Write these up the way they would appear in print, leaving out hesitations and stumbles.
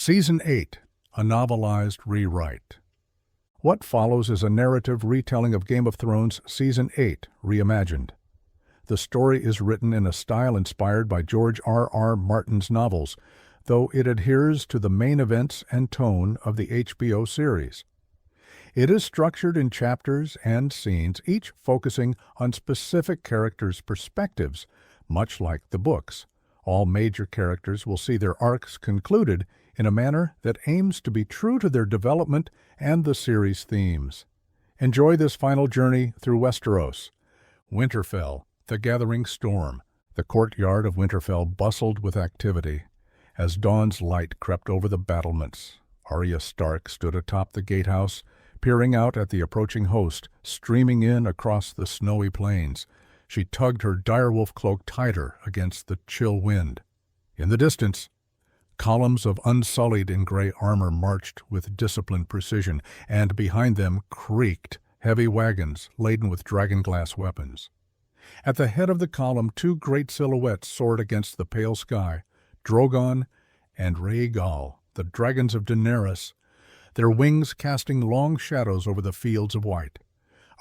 Season 8, a novelized rewrite. What follows is a narrative retelling of Game of Thrones Season 8, reimagined. The story is written in a style inspired by George R. Martin's novels, though it adheres to the main events and tone of the HBO series. It is structured in chapters and scenes, each focusing on specific characters' perspectives, much like the books. All major characters will see their arcs concluded in a manner that aims to be true to their development and the series' themes. Enjoy this final journey through Westeros. Winterfell, the gathering storm. The courtyard of Winterfell bustled with activity. As dawn's light crept over the battlements, Arya Stark stood atop the gatehouse, peering out at the approaching host, streaming in across the snowy plains. She tugged her direwolf cloak tighter against the chill wind. In the distance, columns of unsullied in gray armor marched with disciplined precision, and behind them creaked heavy wagons laden with dragonglass weapons. At the head of the column, two great silhouettes soared against the pale sky, Drogon and Rhaegal, the dragons of Daenerys, their wings casting long shadows over the fields of white.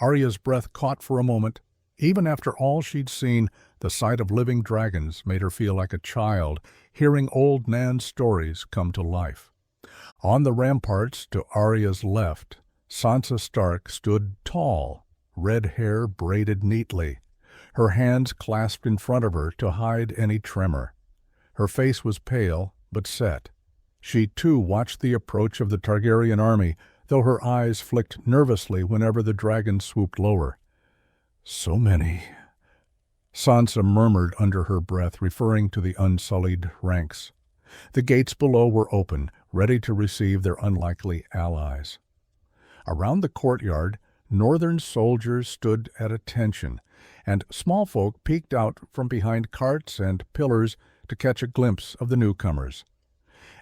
Arya's breath caught for a moment. Even after all she'd seen, the sight of living dragons made her feel like a child, hearing old Nan's stories come to life. On the ramparts to Arya's left, Sansa Stark stood tall, red hair braided neatly, her hands clasped in front of her to hide any tremor. Her face was pale, but set. She too watched the approach of the Targaryen army, though her eyes flicked nervously whenever the dragons swooped lower. "So many," Sansa murmured under her breath, referring to the unsullied ranks. The gates below were open, ready to receive their unlikely allies. Around the courtyard, northern soldiers stood at attention, and small folk peeked out from behind carts and pillars to catch a glimpse of the newcomers.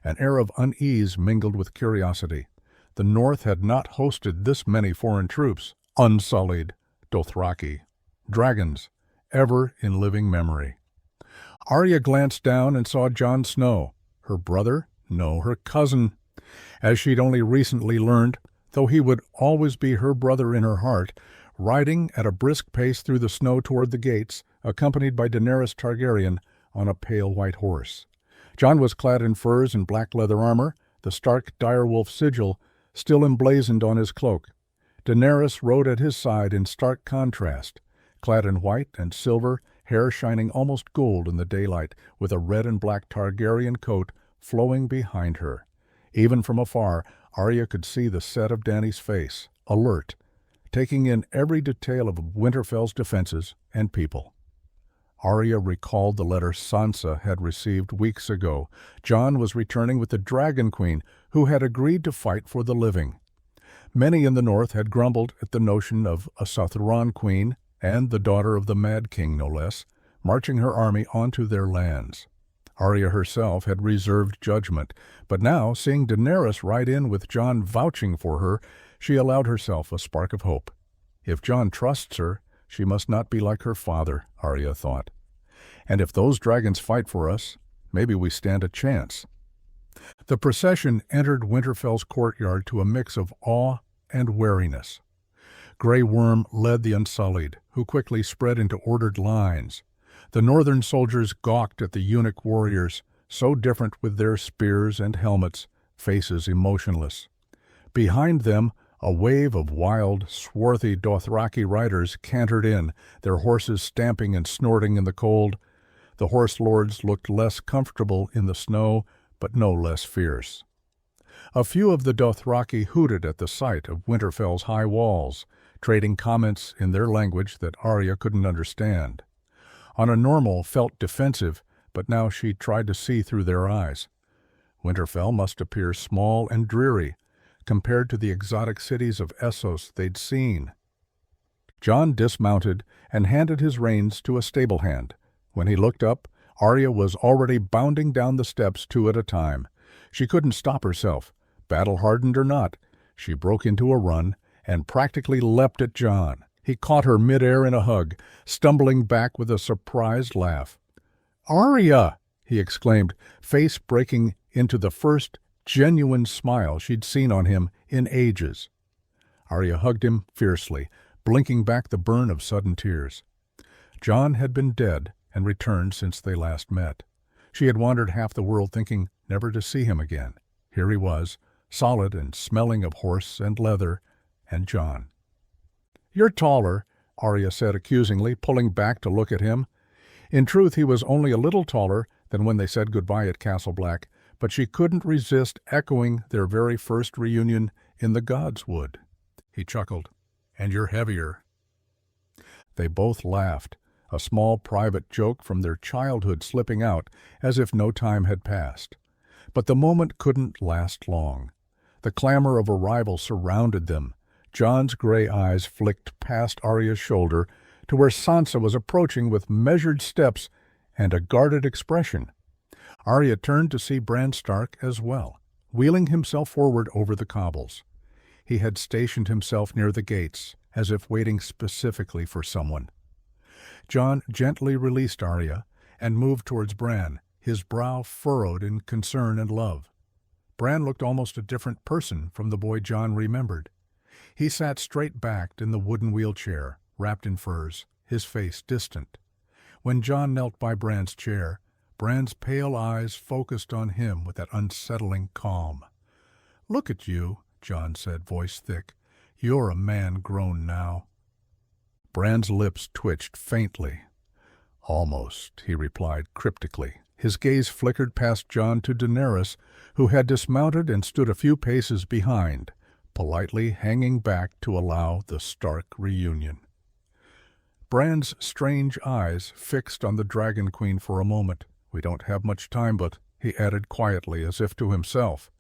An air of unease mingled with curiosity. The North had not hosted this many foreign troops, unsullied Dothraki, dragons, ever in living memory. Arya glanced down and saw Jon Snow, her brother, no, her cousin, as she'd only recently learned, though he would always be her brother in her heart, riding at a brisk pace through the snow toward the gates, accompanied by Daenerys Targaryen on a pale white horse. Jon was clad in furs and black leather armor, the Stark direwolf sigil still emblazoned on his cloak. Daenerys rode at his side in stark contrast, clad in white and silver, hair shining almost gold in the daylight, with a red and black Targaryen coat flowing behind her. Even from afar, Arya could see the set of Dany's face, alert, taking in every detail of Winterfell's defenses and people. Arya recalled the letter Sansa had received weeks ago. Jon was returning with the Dragon Queen, who had agreed to fight for the living. Many in the north had grumbled at the notion of a Southron queen, and the daughter of the Mad King no less, marching her army onto their lands. Arya herself had reserved judgment, but now, seeing Daenerys ride in with Jon vouching for her, she allowed herself a spark of hope. If Jon trusts her, she must not be like her father, Arya thought. And if those dragons fight for us, maybe we stand a chance. The procession entered Winterfell's courtyard to a mix of awe and wariness. Grey Worm led the Unsullied, who quickly spread into ordered lines. The northern soldiers gawked at the eunuch warriors, so different with their spears and helmets, faces emotionless. Behind them, a wave of wild, swarthy Dothraki riders cantered in, their horses stamping and snorting in the cold. The horse lords looked less comfortable in the snow, but no less fierce. A few of the Dothraki hooted at the sight of Winterfell's high walls, trading comments in their language that Arya couldn't understand. On a normal, felt defensive, but now she tried to see through their eyes. Winterfell must appear small and dreary, compared to the exotic cities of Essos they'd seen. Jon dismounted and handed his reins to a stable hand. When he looked up, Arya was already bounding down the steps 2 at a time. She couldn't stop herself. Battle-hardened or not, she broke into a run and practically leapt at Jon. He caught her mid-air in a hug, stumbling back with a surprised laugh. "Arya!" he exclaimed, face breaking into the first genuine smile she'd seen on him in ages. Arya hugged him fiercely, blinking back the burn of sudden tears. Jon had been dead and returned since they last met. She had wandered half the world thinking never to see him again. Here he was, solid and smelling of horse and leather and Jon. "You're taller," Arya said accusingly, pulling back to look at him. In truth, he was only a little taller than when they said goodbye at Castle Black, but she couldn't resist echoing their very first reunion in the Gods' Wood. He chuckled. "And you're heavier." They both laughed, a small private joke from their childhood slipping out as if no time had passed. But the moment couldn't last long. The clamor of arrival surrounded them. Jon's gray eyes flicked past Arya's shoulder to where Sansa was approaching with measured steps and a guarded expression. Arya turned to see Bran Stark as well, wheeling himself forward over the cobbles. He had stationed himself near the gates, as if waiting specifically for someone. Jon gently released Arya and moved towards Bran, his brow furrowed in concern and love. Bran looked almost a different person from the boy Jon remembered. He sat straight-backed in the wooden wheelchair, wrapped in furs, his face distant. When Jon knelt by Bran's chair, Bran's pale eyes focused on him with that unsettling calm. "Look at you," Jon said, voice thick. "You're a man grown now." Bran's lips twitched faintly. "Almost," he replied cryptically. His gaze flickered past Jon to Daenerys, who had dismounted and stood a few paces behind, politely hanging back to allow the Stark reunion. Bran's strange eyes fixed on the Dragon Queen for a moment. "We don't have much time, but," he added quietly as if to himself.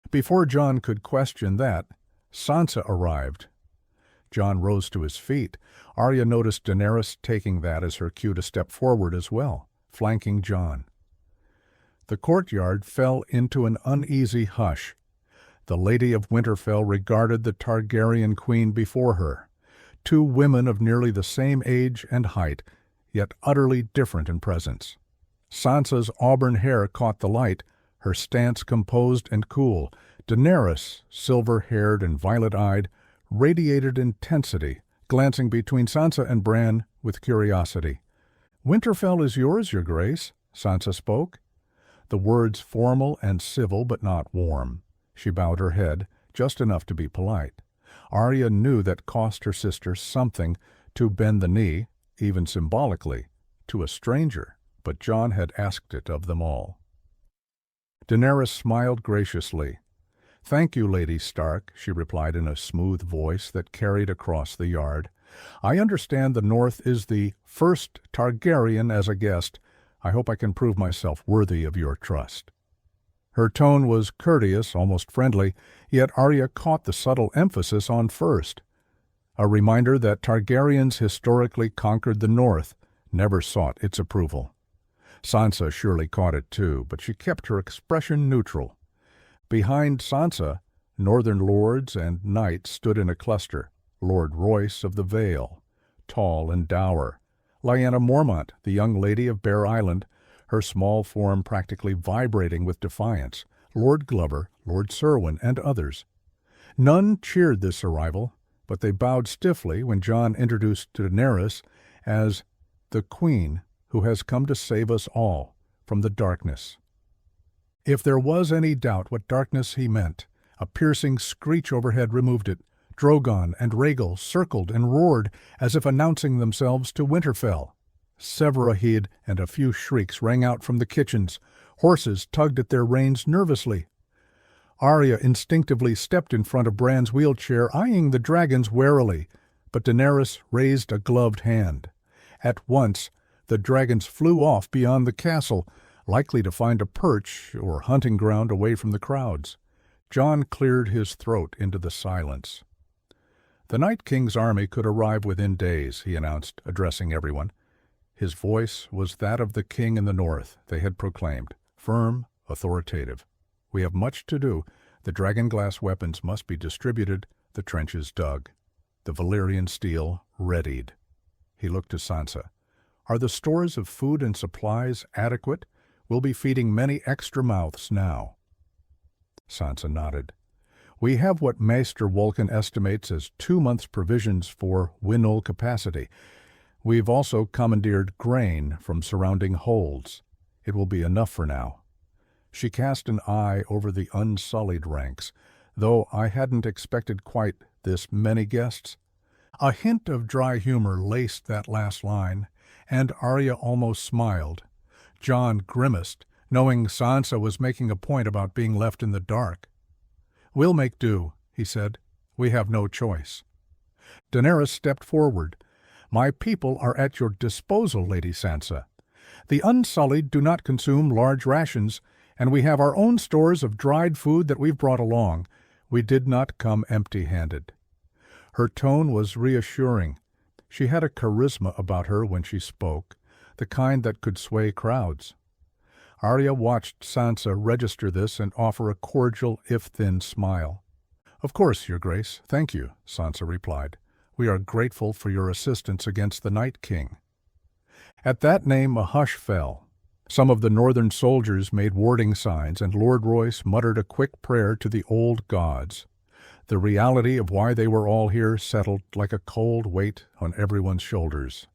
Before Jon could question that, Sansa arrived. Jon rose to his feet. Arya noticed Daenerys taking that as her cue to step forward as well, flanking Jon. The courtyard fell into an uneasy hush. The Lady of Winterfell regarded the Targaryen queen before her, two women of nearly the same age and height, yet utterly different in presence. Sansa's auburn hair caught the light, her stance composed and cool. Daenerys, silver-haired and violet-eyed, radiated intensity, glancing between Sansa and Bran with curiosity. "Winterfell is yours, Your Grace," Sansa spoke. The words formal and civil but not warm. She bowed her head, just enough to be polite. Arya knew that cost her sister something to bend the knee, even symbolically, to a stranger, but Jon had asked it of them all. Daenerys smiled graciously. "Thank you, Lady Stark," she replied in a smooth voice that carried across the yard. "I understand the North is the first Targaryen as a guest. I hope I can prove myself worthy of your trust." Her tone was courteous, almost friendly, yet Arya caught the subtle emphasis on first. A reminder that Targaryens historically conquered the North, never sought its approval. Sansa surely caught it too, but she kept her expression neutral. Behind Sansa, northern lords and knights stood in a cluster. Lord Royce of the Vale, tall and dour. Lyanna Mormont, the young lady of Bear Island, her small form practically vibrating with defiance. Lord Glover, Lord Serwyn, and others. None cheered this arrival, but they bowed stiffly when Jon introduced Daenerys as the Queen who has come to save us all from the darkness. If there was any doubt what darkness he meant, a piercing screech overhead removed it. Drogon and Rhaegal circled and roared as if announcing themselves to Winterfell. Severahid and a few shrieks rang out from the kitchens. Horses tugged at their reins nervously. Arya instinctively stepped in front of Bran's wheelchair, eyeing the dragons warily, but Daenerys raised a gloved hand. At once, the dragons flew off beyond the castle, likely to find a perch or hunting ground away from the crowds. Jon cleared his throat into the silence. "The Night King's army could arrive within days," he announced, addressing everyone. His voice was that of the king in the north, they had proclaimed, firm, authoritative. "We have much to do. The dragon-glass weapons must be distributed, the trenches dug, the Valyrian steel readied." He looked to Sansa. "Are the stores of food and supplies adequate? We'll be feeding many extra mouths now." Sansa nodded. "We have what Maester Vulcan estimates as 2 months' provisions for Winol capacity. We've also commandeered grain from surrounding holds. It will be enough for now." She cast an eye over the unsullied ranks, though I hadn't expected quite this many guests. A hint of dry humor laced that last line, and Arya almost smiled. Jon grimaced, knowing Sansa was making a point about being left in the dark. "We'll make do," he said. "We have no choice." Daenerys stepped forward. "My people are at your disposal, Lady Sansa. The Unsullied do not consume large rations, and we have our own stores of dried food that we've brought along. We did not come empty-handed." Her tone was reassuring. She had a charisma about her when she spoke, the kind that could sway crowds. Arya watched Sansa register this and offer a cordial, if thin, smile. "Of course, Your Grace, thank you," Sansa replied. "We are grateful for your assistance against the Night King." At that name a hush fell. Some of the northern soldiers made warding signs, and Lord Royce muttered a quick prayer to the old gods. The reality of why they were all here settled like a cold weight on everyone's shoulders.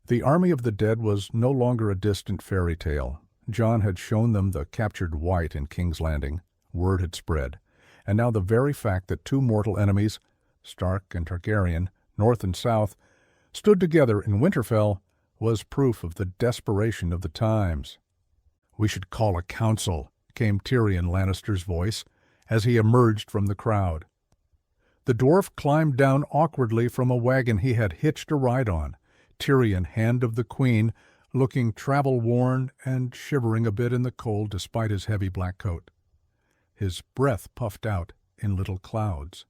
The army of the dead was no longer a distant fairy tale. Jon had shown them the captured White in King's Landing. Word had spread. And now the very fact that 2 mortal enemies, Stark and Targaryen, north and south, stood together in Winterfell was proof of the desperation of the times. "We should call a council," came Tyrion Lannister's voice as he emerged from the crowd. The dwarf climbed down awkwardly from a wagon he had hitched a ride on, Tyrion, Hand of the Queen, looking travel-worn and shivering a bit in the cold despite his heavy black coat. His breath puffed out in little clouds.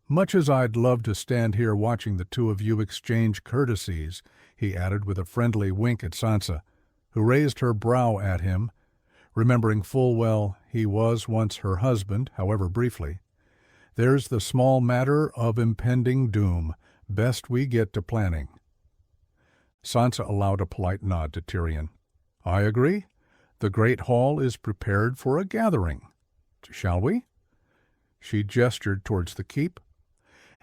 "Much as I'd love to stand here watching the 2 of you exchange courtesies," he added with a friendly wink at Sansa, who raised her brow at him, remembering full well he was once her husband, however briefly. "There's the small matter of impending doom. Best we get to planning." Sansa allowed a polite nod to Tyrion. "I agree. The great hall is prepared for a gathering. Shall we?" She gestured towards the keep.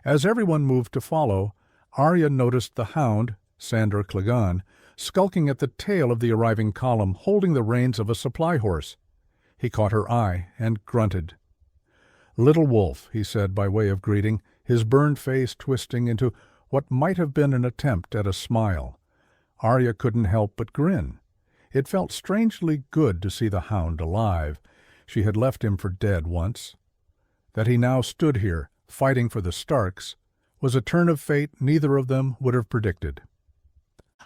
As everyone moved to follow, Arya noticed the hound, Sandor Clegane, skulking at the tail of the arriving column, holding the reins of a supply horse. He caught her eye and grunted. "Little wolf," he said by way of greeting, his burned face twisting into what might have been an attempt at a smile. Arya couldn't help but grin. It felt strangely good to see the hound alive. She had left him for dead once. That he now stood here, fighting for the Starks, was a turn of fate neither of them would have predicted.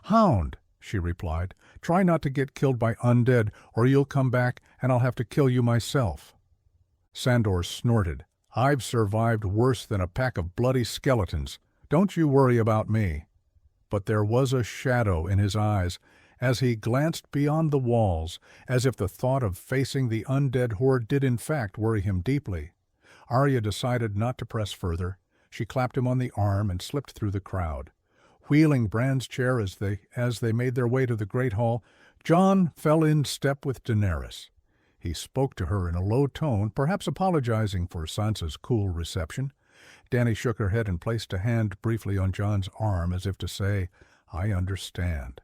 "Hound," she replied, "try not to get killed by undead, or you'll come back and I'll have to kill you myself." Sandor snorted. "I've survived worse than a pack of bloody skeletons. Don't you worry about me." But there was a shadow in his eyes as he glanced beyond the walls, as if the thought of facing the undead horde did in fact worry him deeply. Arya decided not to press further. She clapped him on the arm and slipped through the crowd. Wheeling Bran's chair as they made their way to the great hall, Jon fell in step with Daenerys. He spoke to her in a low tone, perhaps apologizing for Sansa's cool reception. Dany shook her head and placed a hand briefly on Jon's arm as if to say, "I understand."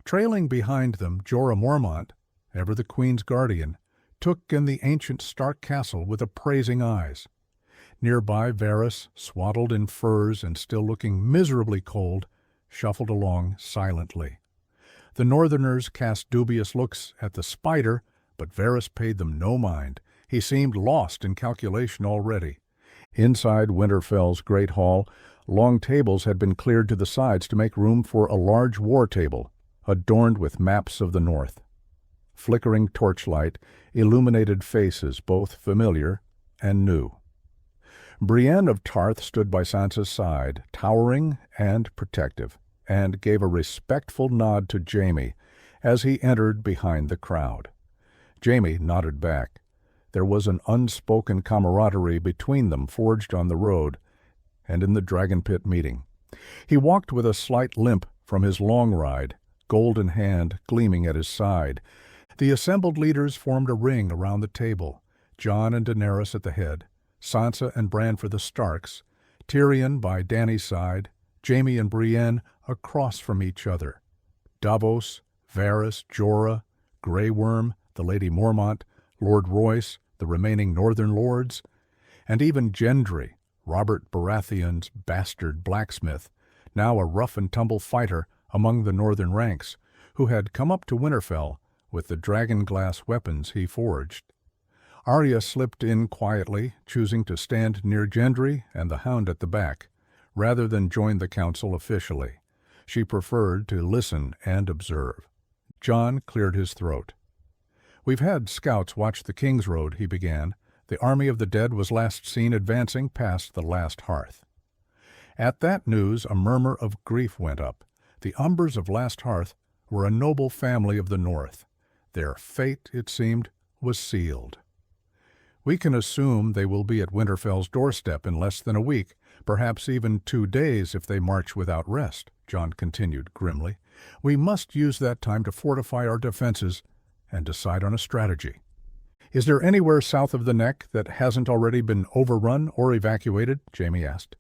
Trailing behind them, Jorah Mormont, ever the Queen's guardian, took in the ancient Stark castle with appraising eyes. Nearby, Varys, swaddled in furs and still looking miserably cold, shuffled along silently. The Northerners cast dubious looks at the spider, but Varys paid them no mind. He seemed lost in calculation already. Inside Winterfell's great hall, long tables had been cleared to the sides to make room for a large war table, adorned with maps of the north. Flickering torchlight illuminated faces both familiar and new. Brienne of Tarth stood by Sansa's side, towering and protective, and gave a respectful nod to Jaime as he entered behind the crowd. Jaime nodded back. There was an unspoken camaraderie between them forged on the road and in the Dragon Pit meeting. He walked with a slight limp from his long ride, golden hand gleaming at his side. The assembled leaders formed a ring around the table. Jon and Daenerys at the head, Sansa and Bran for the Starks, Tyrion by Dany's side, Jaime and Brienne across from each other, Davos, Varys, Jorah, Grey Worm, the Lady Mormont, Lord Royce, the remaining Northern Lords, and even Gendry, Robert Baratheon's bastard blacksmith, now a rough-and-tumble fighter among the northern ranks, who had come up to Winterfell with the dragon-glass weapons he forged. Arya slipped in quietly, choosing to stand near Gendry and the Hound at the back, rather than join the council officially. She preferred to listen and observe. Jon cleared his throat. "We've had scouts watch the King's Road," he began. "The army of the dead was last seen advancing past the last hearth." At that news a murmur of grief went up. The Umbers of Last Hearth were a noble family of the North. Their fate, it seemed, was sealed. "We can assume they will be at Winterfell's doorstep in less than a week, perhaps even 2 days if they march without rest," Jon continued grimly. "We must use that time to fortify our defenses and decide on a strategy." "Is there anywhere south of the Neck that hasn't already been overrun or evacuated?" Jaime asked.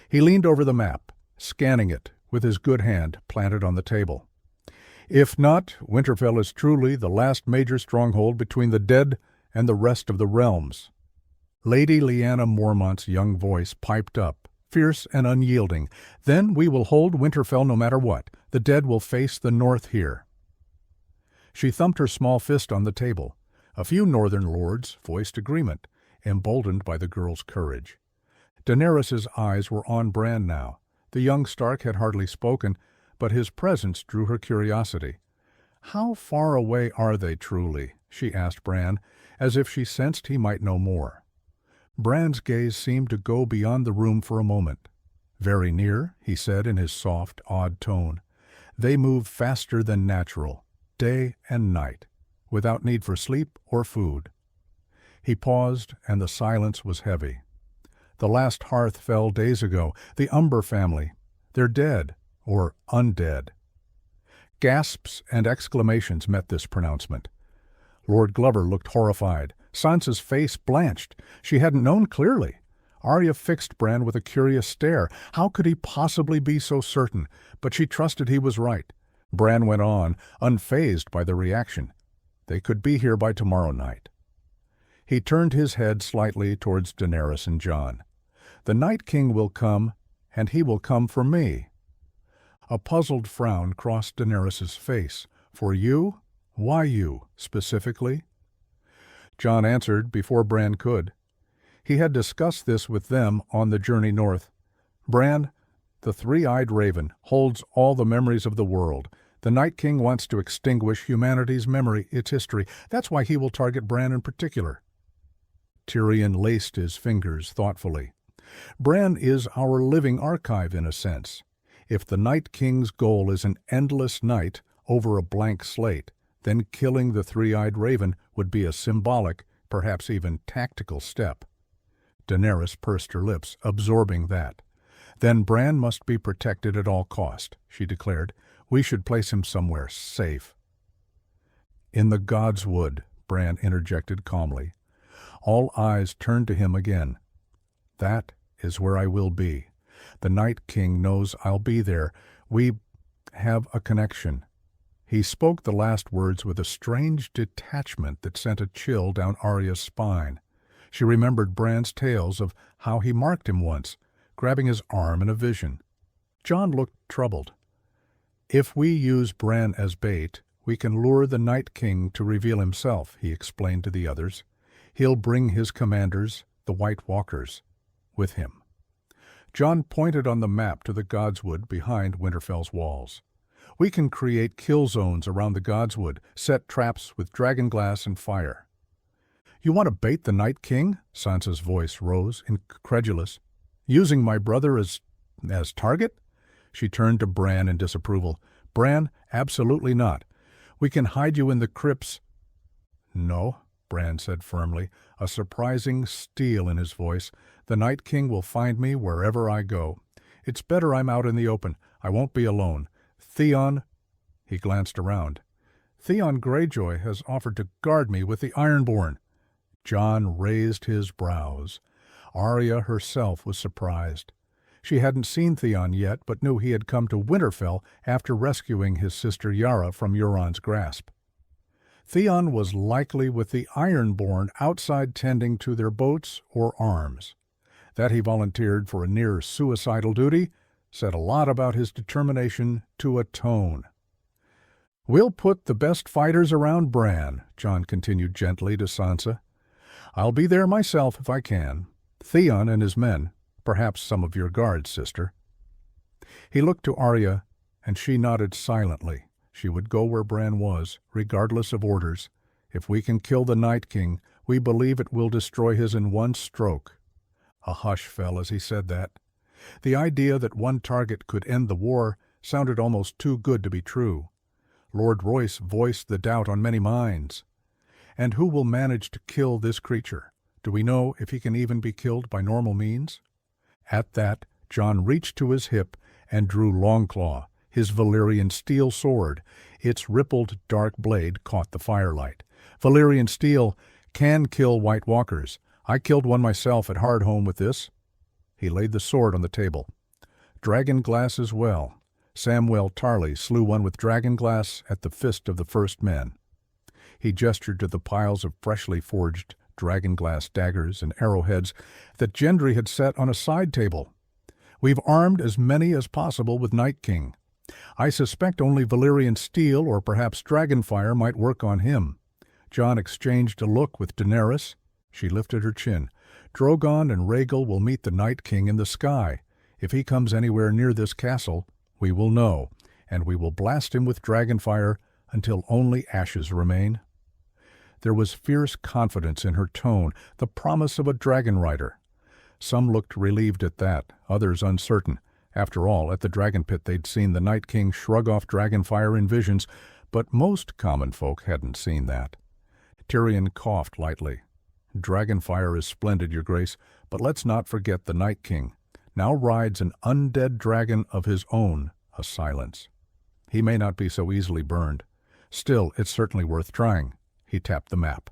He leaned over the map, scanning it with his good hand planted on the table. "If not, Winterfell is truly the last major stronghold between the dead and the rest of the realms." Lady Lyanna Mormont's young voice piped up, fierce and unyielding. "Then we will hold Winterfell no matter what. The dead will face the north here." She thumped her small fist on the table. A few northern lords voiced agreement, emboldened by the girl's courage. Daenerys's eyes were on Bran now. The young Stark had hardly spoken, but his presence drew her curiosity. "How far away are they truly?" she asked Bran, as if she sensed he might know more. Bran's gaze seemed to go beyond the room for a moment. "Very near," he said in his soft, odd tone. "They move faster than natural, day and night, without need for sleep or food." He paused, and the silence was heavy. "The last hearth fell days ago. The Umber family. They're dead, or undead." Gasps and exclamations met this pronouncement. Lord Glover looked horrified. Sansa's face blanched. She hadn't known clearly. Arya fixed Bran with a curious stare. How could he possibly be so certain? But she trusted he was right. Bran went on, unfazed by the reaction. "They could be here by tomorrow night." He turned his head slightly towards Daenerys and Jon. "The Night King will come, and he will come for me." A puzzled frown crossed Daenerys's face. "For you? Why you, specifically?" Jon answered before Bran could. He had discussed this with them on the journey north. "Bran, the three-eyed raven holds all the memories of the world. The Night King wants to extinguish humanity's memory, its history. That's why he will target Bran in particular." Tyrion laced his fingers thoughtfully. "Bran is our living archive in a sense. If the Night King's goal is an endless night over a blank slate, then killing the three-eyed raven would be a symbolic, perhaps even tactical step." Daenerys pursed her lips, absorbing that. "Then Bran must be protected at all cost," she declared. "We should place him somewhere safe." "In the God's Wood," Bran interjected calmly. All eyes turned to him again. "That is where I will be. The Night King knows I'll be there. We have a connection." He spoke the last words with a strange detachment that sent a chill down Arya's spine. She remembered Bran's tales of how he marked him once, grabbing his arm in a vision. Jon looked troubled. "If we use Bran as bait, we can lure the Night King to reveal himself," he explained to the others. "He'll bring his commanders, the White Walkers, with him." Jon pointed on the map to the Godswood behind Winterfell's walls. "We can create kill zones around the Godswood, set traps with dragonglass and fire." "You want to bait the Night King?" Sansa's voice rose, incredulous. "Using my brother as target?" She turned to Bran in disapproval. "Bran, absolutely not. We can hide you in the crypts." "No," Bran said firmly, a surprising steel in his voice. "The Night King will find me wherever I go. It's better I'm out in the open. I won't be alone. Theon—" He glanced around. "Theon Greyjoy has offered to guard me with the Ironborn." Jon raised his brows. Arya herself was surprised. She hadn't seen Theon yet, but knew he had come to Winterfell after rescuing his sister Yara from Euron's grasp. Theon was likely with the Ironborn outside tending to their boats or arms. That he volunteered for a near suicidal duty said a lot about his determination to atone. "We'll put the best fighters around Bran," Jon continued gently to Sansa. "I'll be there myself if I can. Theon and his men, perhaps some of your guards, sister." He looked to Arya, and she nodded silently. She would go where Bran was, regardless of orders. If we can kill the Night King, we believe it will destroy his in one stroke. A hush fell as he said that. The idea that one target could end the war sounded almost too good to be true. Lord Royce voiced the doubt on many minds. And who will manage to kill this creature? Do we know if he can even be killed by normal means? At that, Jon reached to his hip and drew Longclaw, his Valyrian steel sword. Its rippled dark blade caught the firelight. Valyrian steel can kill White Walkers. I killed one myself at Hardhome with this. He laid the sword on the table. Dragon glass as well. Samwell Tarly slew one with dragon glass at the fist of the first men. He gestured to the piles of freshly forged dragon glass daggers and arrowheads that Gendry had set on a side table. We've armed as many as possible with Night King. I suspect only Valyrian steel or perhaps dragonfire might work on him. Jon exchanged a look with Daenerys. She lifted her chin. Drogon and Rhaegal will meet the Night King in the sky. If he comes anywhere near this castle, we will know, and we will blast him with dragonfire until only ashes remain. There was fierce confidence in her tone, the promise of a dragon rider. Some looked relieved at that, others uncertain. After all, at the dragon pit they'd seen the Night King shrug off dragonfire in visions, but most common folk hadn't seen that. Tyrion coughed lightly. "Dragonfire is splendid, Your Grace, but let's not forget the Night King now rides an undead dragon of his own." A silence. "He may not be so easily burned. Still, it's certainly worth trying." He tapped the map.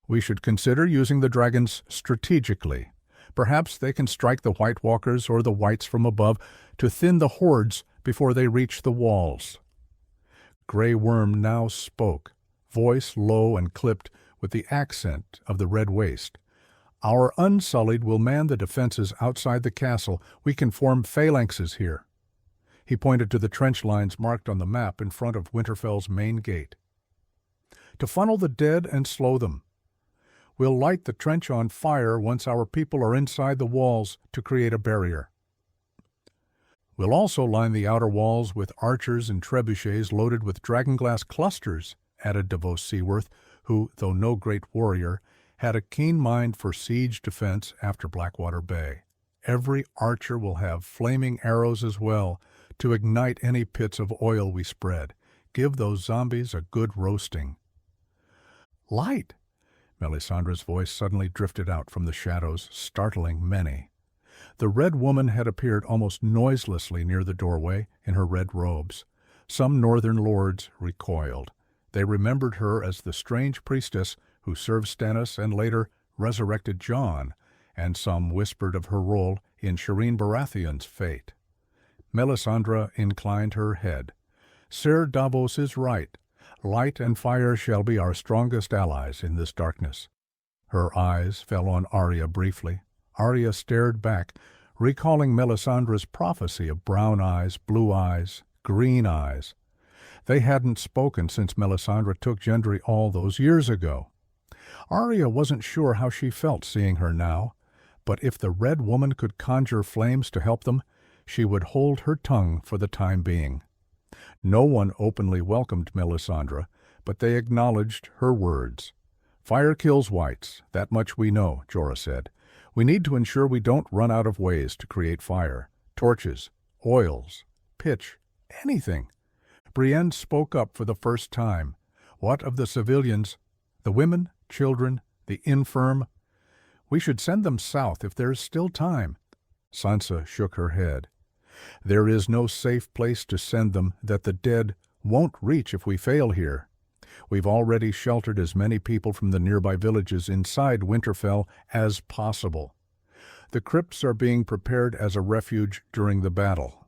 "We should consider using the dragons strategically. Perhaps they can strike the White Walkers or the Whites from above to thin the hordes before they reach the walls." Grey Worm now spoke, voice low and clipped with the accent of the Red Waste. "Our Unsullied will man the defenses outside the castle. We can form phalanxes here." He pointed to the trench lines marked on the map in front of Winterfell's main gate. "To funnel the dead and slow them. We'll light the trench on fire once our people are inside the walls to create a barrier. We'll also line the outer walls with archers and trebuchets loaded with dragonglass clusters," added Davos Seaworth, who, though no great warrior, had a keen mind for siege defense after Blackwater Bay. "Every archer will have flaming arrows as well, to ignite any pits of oil we spread. Give those zombies a good roasting." "Light!" Melisandre's voice suddenly drifted out from the shadows, startling many. The Red Woman had appeared almost noiselessly near the doorway in her red robes. Some northern lords recoiled. They remembered her as the strange priestess who served Stannis and later resurrected Jon, and some whispered of her role in Shireen Baratheon's fate. Melisandre inclined her head. "Sir Davos is right. Light and fire shall be our strongest allies in this darkness." Her eyes fell on Arya briefly. Arya stared back, recalling Melisandre's prophecy of brown eyes, blue eyes, green eyes. They hadn't spoken since Melisandre took Gendry all those years ago. Arya wasn't sure how she felt seeing her now, but if the Red Woman could conjure flames to help them, she would hold her tongue for the time being. No one openly welcomed Melisandre, but they acknowledged her words. "Fire kills whites, that much we know," Jorah said. "We need to ensure we don't run out of ways to create fire. Torches, oils, pitch, anything." Brienne spoke up for the first time. "What of the civilians? The women, children, the infirm? We should send them south if there is still time." Sansa shook her head. "There is no safe place to send them that the dead won't reach if we fail here. We've already sheltered as many people from the nearby villages inside Winterfell as possible. The crypts are being prepared as a refuge during the battle."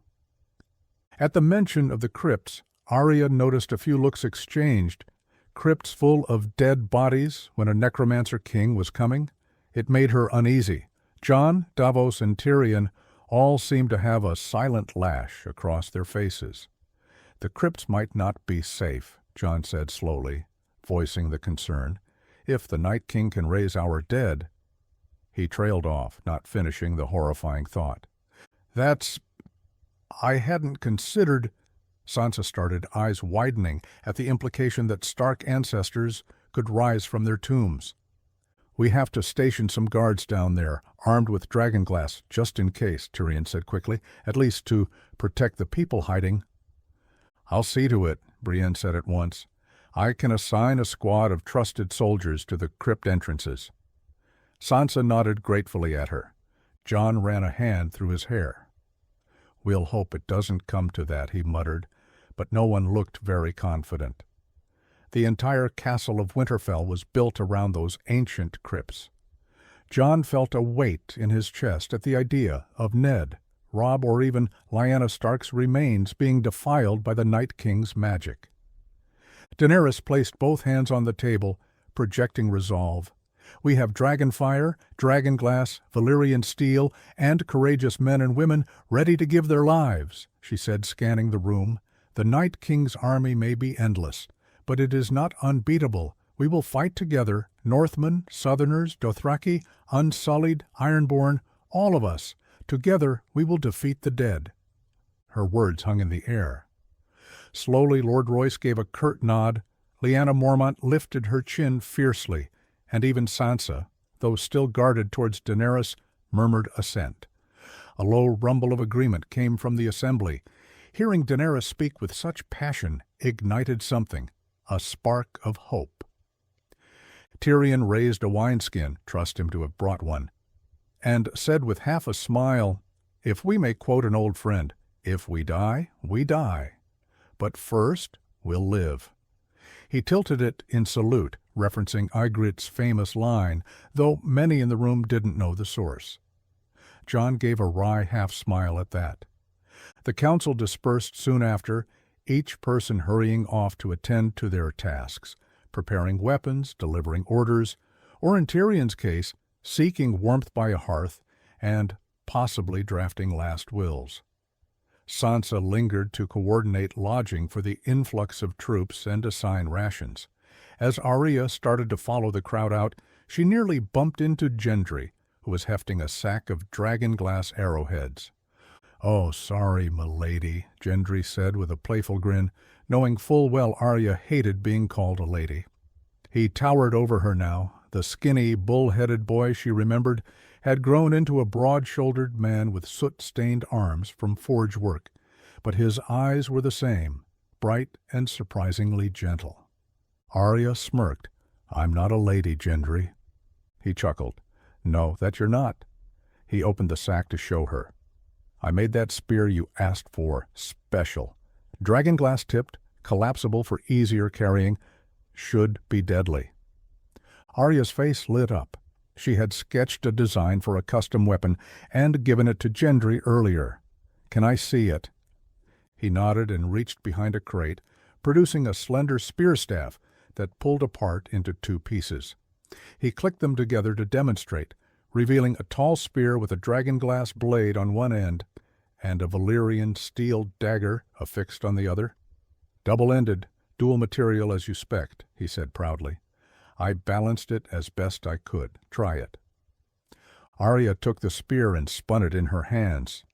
At the mention of the crypts, Arya noticed a few looks exchanged. Crypts full of dead bodies when a necromancer king was coming. It made her uneasy. Jon, Davos, and Tyrion all seemed to have a silent lash across their faces. "The crypts might not be safe," Jon said slowly, voicing the concern. "If the Night King can raise our dead—" He trailed off, not finishing the horrifying thought. I hadn't considered—" Sansa started, eyes widening at the implication that Stark ancestors could rise from their tombs. "We have to station some guards down there, armed with dragonglass, just in case," Tyrion said quickly, "at least to protect the people hiding." "I'll see to it," Brienne said at once. "I can assign a squad of trusted soldiers to the crypt entrances." Sansa nodded gratefully at her. Jon ran a hand through his hair. "We'll hope it doesn't come to that," he muttered, but no one looked very confident. The entire castle of Winterfell was built around those ancient crypts. Jon felt a weight in his chest at the idea of Ned, Robb, or even Lyanna Stark's remains being defiled by the Night King's magic. Daenerys placed both hands on the table, projecting resolve. "We have dragonfire, dragonglass, Valyrian steel, and courageous men and women ready to give their lives," she said, scanning the room. "The Night King's army may be endless, but it is not unbeatable. We will fight together, Northmen, Southerners, Dothraki, Unsullied, Ironborn, all of us. Together we will defeat the dead." Her words hung in the air. Slowly Lord Royce gave a curt nod. Lyanna Mormont lifted her chin fiercely, and even Sansa, though still guarded towards Daenerys, murmured assent. A low rumble of agreement came from the assembly. Hearing Daenerys speak with such passion ignited something, a spark of hope. Tyrion raised a wineskin, trust him to have brought one, and said with half a smile, "If we may quote an old friend, if we die, we die. But first we'll live." He tilted it in salute, referencing Ygritte's famous line, though many in the room didn't know the source. Jon gave a wry half-smile at that. The council dispersed soon after, each person hurrying off to attend to their tasks, preparing weapons, delivering orders, or in Tyrion's case, seeking warmth by a hearth, and possibly drafting last wills. Sansa lingered to coordinate lodging for the influx of troops and assign rations. As Arya started to follow the crowd out, she nearly bumped into Gendry, who was hefting a sack of dragonglass arrowheads. "Oh, sorry, milady," Gendry said with a playful grin, knowing full well Arya hated being called a lady. He towered over her now. The skinny, bull-headed boy she remembered had grown into a broad-shouldered man with soot-stained arms from forge work, but his eyes were the same, bright and surprisingly gentle. Arya smirked. "I'm not a lady, Gendry." He chuckled. "No, that you're not." He opened the sack to show her. "I made that spear you asked for, special. Dragonglass tipped, collapsible for easier carrying, should be deadly." Arya's face lit up. She had sketched a design for a custom weapon and given it to Gendry earlier. "Can I see it?" He nodded and reached behind a crate, producing a slender spear staff that pulled apart into two pieces. He clicked them together to demonstrate, revealing a tall spear with a dragonglass blade on one end and a Valyrian steel dagger affixed on the other. "Double-ended, dual material as you spec'd," he said proudly. "I balanced it as best I could. Try it." Arya took the spear and spun it in her hands.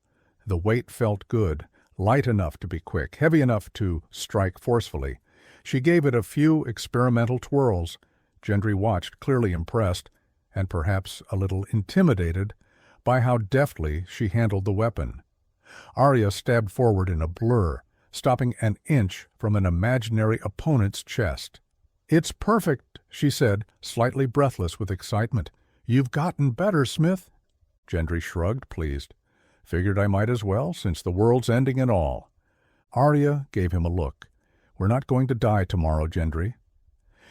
The weight felt good, light enough to be quick, heavy enough to strike forcefully. She gave it a few experimental twirls. Gendry watched, clearly impressed, and perhaps a little intimidated, by how deftly she handled the weapon. Arya stabbed forward in a blur, stopping an inch from an imaginary opponent's chest. "It's perfect," she said, slightly breathless with excitement. "You've gotten better, Smith." Gendry shrugged, pleased. "Figured I might as well, since the world's ending and all." Arya gave him a look. "We're not going to die tomorrow, Gendry."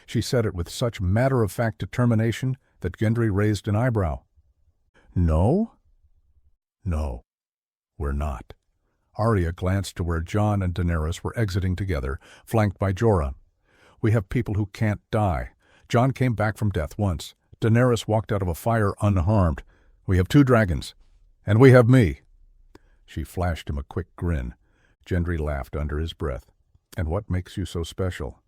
She said it with such matter-of-fact determination that Gendry raised an eyebrow. No? No, we're not. Arya glanced to where Jon and Daenerys were exiting together, flanked by Jorah. We have people who can't die. Jon came back from death once. Daenerys walked out of a fire unharmed. We have 2 dragons. And we have me. She flashed him a quick grin. Gendry laughed under his breath. And what makes you so special?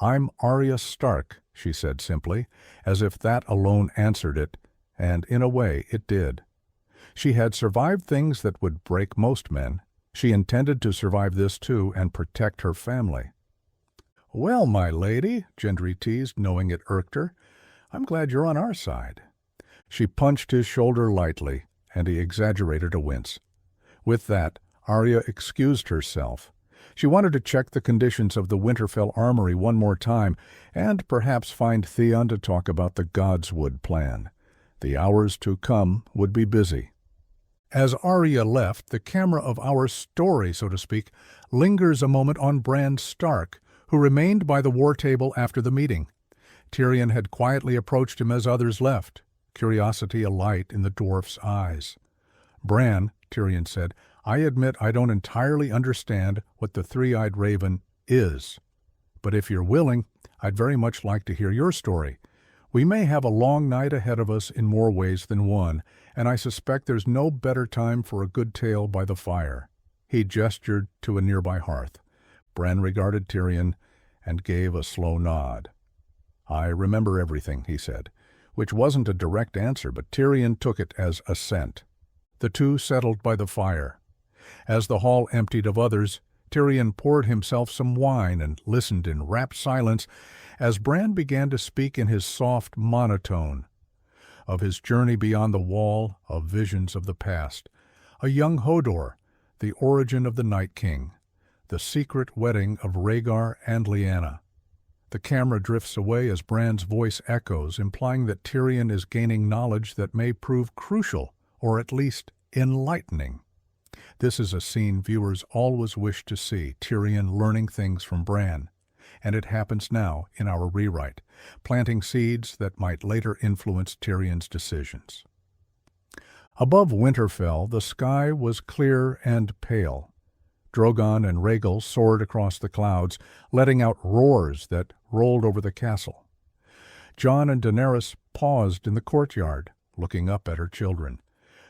I'm Arya Stark, she said simply, as if that alone answered it, and in a way it did. She had survived things that would break most men. She intended to survive this too and protect her family. Well, my lady, Gendry teased, knowing it irked her, I'm glad you're on our side. She punched his shoulder lightly, and he exaggerated a wince. With that, Arya excused herself. She wanted to check the conditions of the Winterfell armory one more time, and perhaps find Theon to talk about the Godswood plan. The hours to come would be busy. As Arya left, the camera of our story, so to speak, lingers a moment on Bran Stark, who remained by the war table after the meeting. Tyrion had quietly approached him as others left, curiosity alight in the dwarf's eyes. Bran, Tyrion said, I admit I don't entirely understand what the three-eyed raven is. But if you're willing, I'd very much like to hear your story. We may have a long night ahead of us in more ways than one, and I suspect there's no better time for a good tale by the fire. He gestured to a nearby hearth. Bran regarded Tyrion and gave a slow nod. I remember everything, he said, which wasn't a direct answer, but Tyrion took it as assent. The two settled by the fire. As the hall emptied of others, Tyrion poured himself some wine and listened in rapt silence as Bran began to speak in his soft monotone. Of his journey beyond the wall, of visions of the past, a young Hodor, the origin of the Night King, the secret wedding of Rhaegar and Lyanna. The camera drifts away as Bran's voice echoes, implying that Tyrion is gaining knowledge that may prove crucial, or at least enlightening. This is a scene viewers always wish to see, Tyrion learning things from Bran, and it happens now in our rewrite, planting seeds that might later influence Tyrion's decisions. Above Winterfell, the sky was clear and pale. Drogon and Rhaegal soared across the clouds, letting out roars that rolled over the castle. Jon and Daenerys paused in the courtyard, looking up at her children.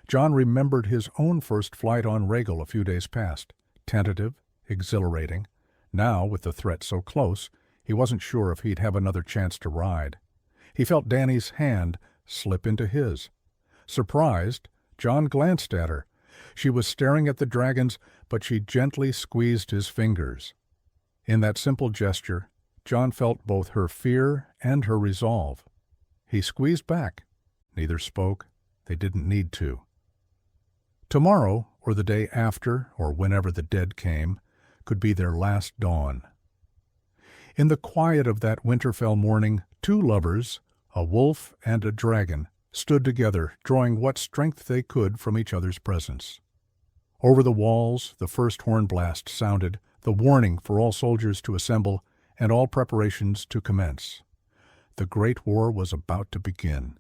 Jon remembered his own first flight on Rhaegal a few days past, tentative, exhilarating. Now, with the threat so close, he wasn't sure if he'd have another chance to ride. He felt Dany's hand slip into his. Surprised, Jon glanced at her. She was staring at the dragons, but she gently squeezed his fingers. In that simple gesture, Jon felt both her fear and her resolve. He squeezed back. Neither spoke. They didn't need to. Tomorrow, or the day after, or whenever the dead came, could be their last dawn. In the quiet of that Winterfell morning, two lovers, a wolf and a dragon, stood together, drawing what strength they could from each other's presence. Over the walls, the first horn blast sounded, the warning for all soldiers to assemble and all preparations to commence. The Great War was about to begin.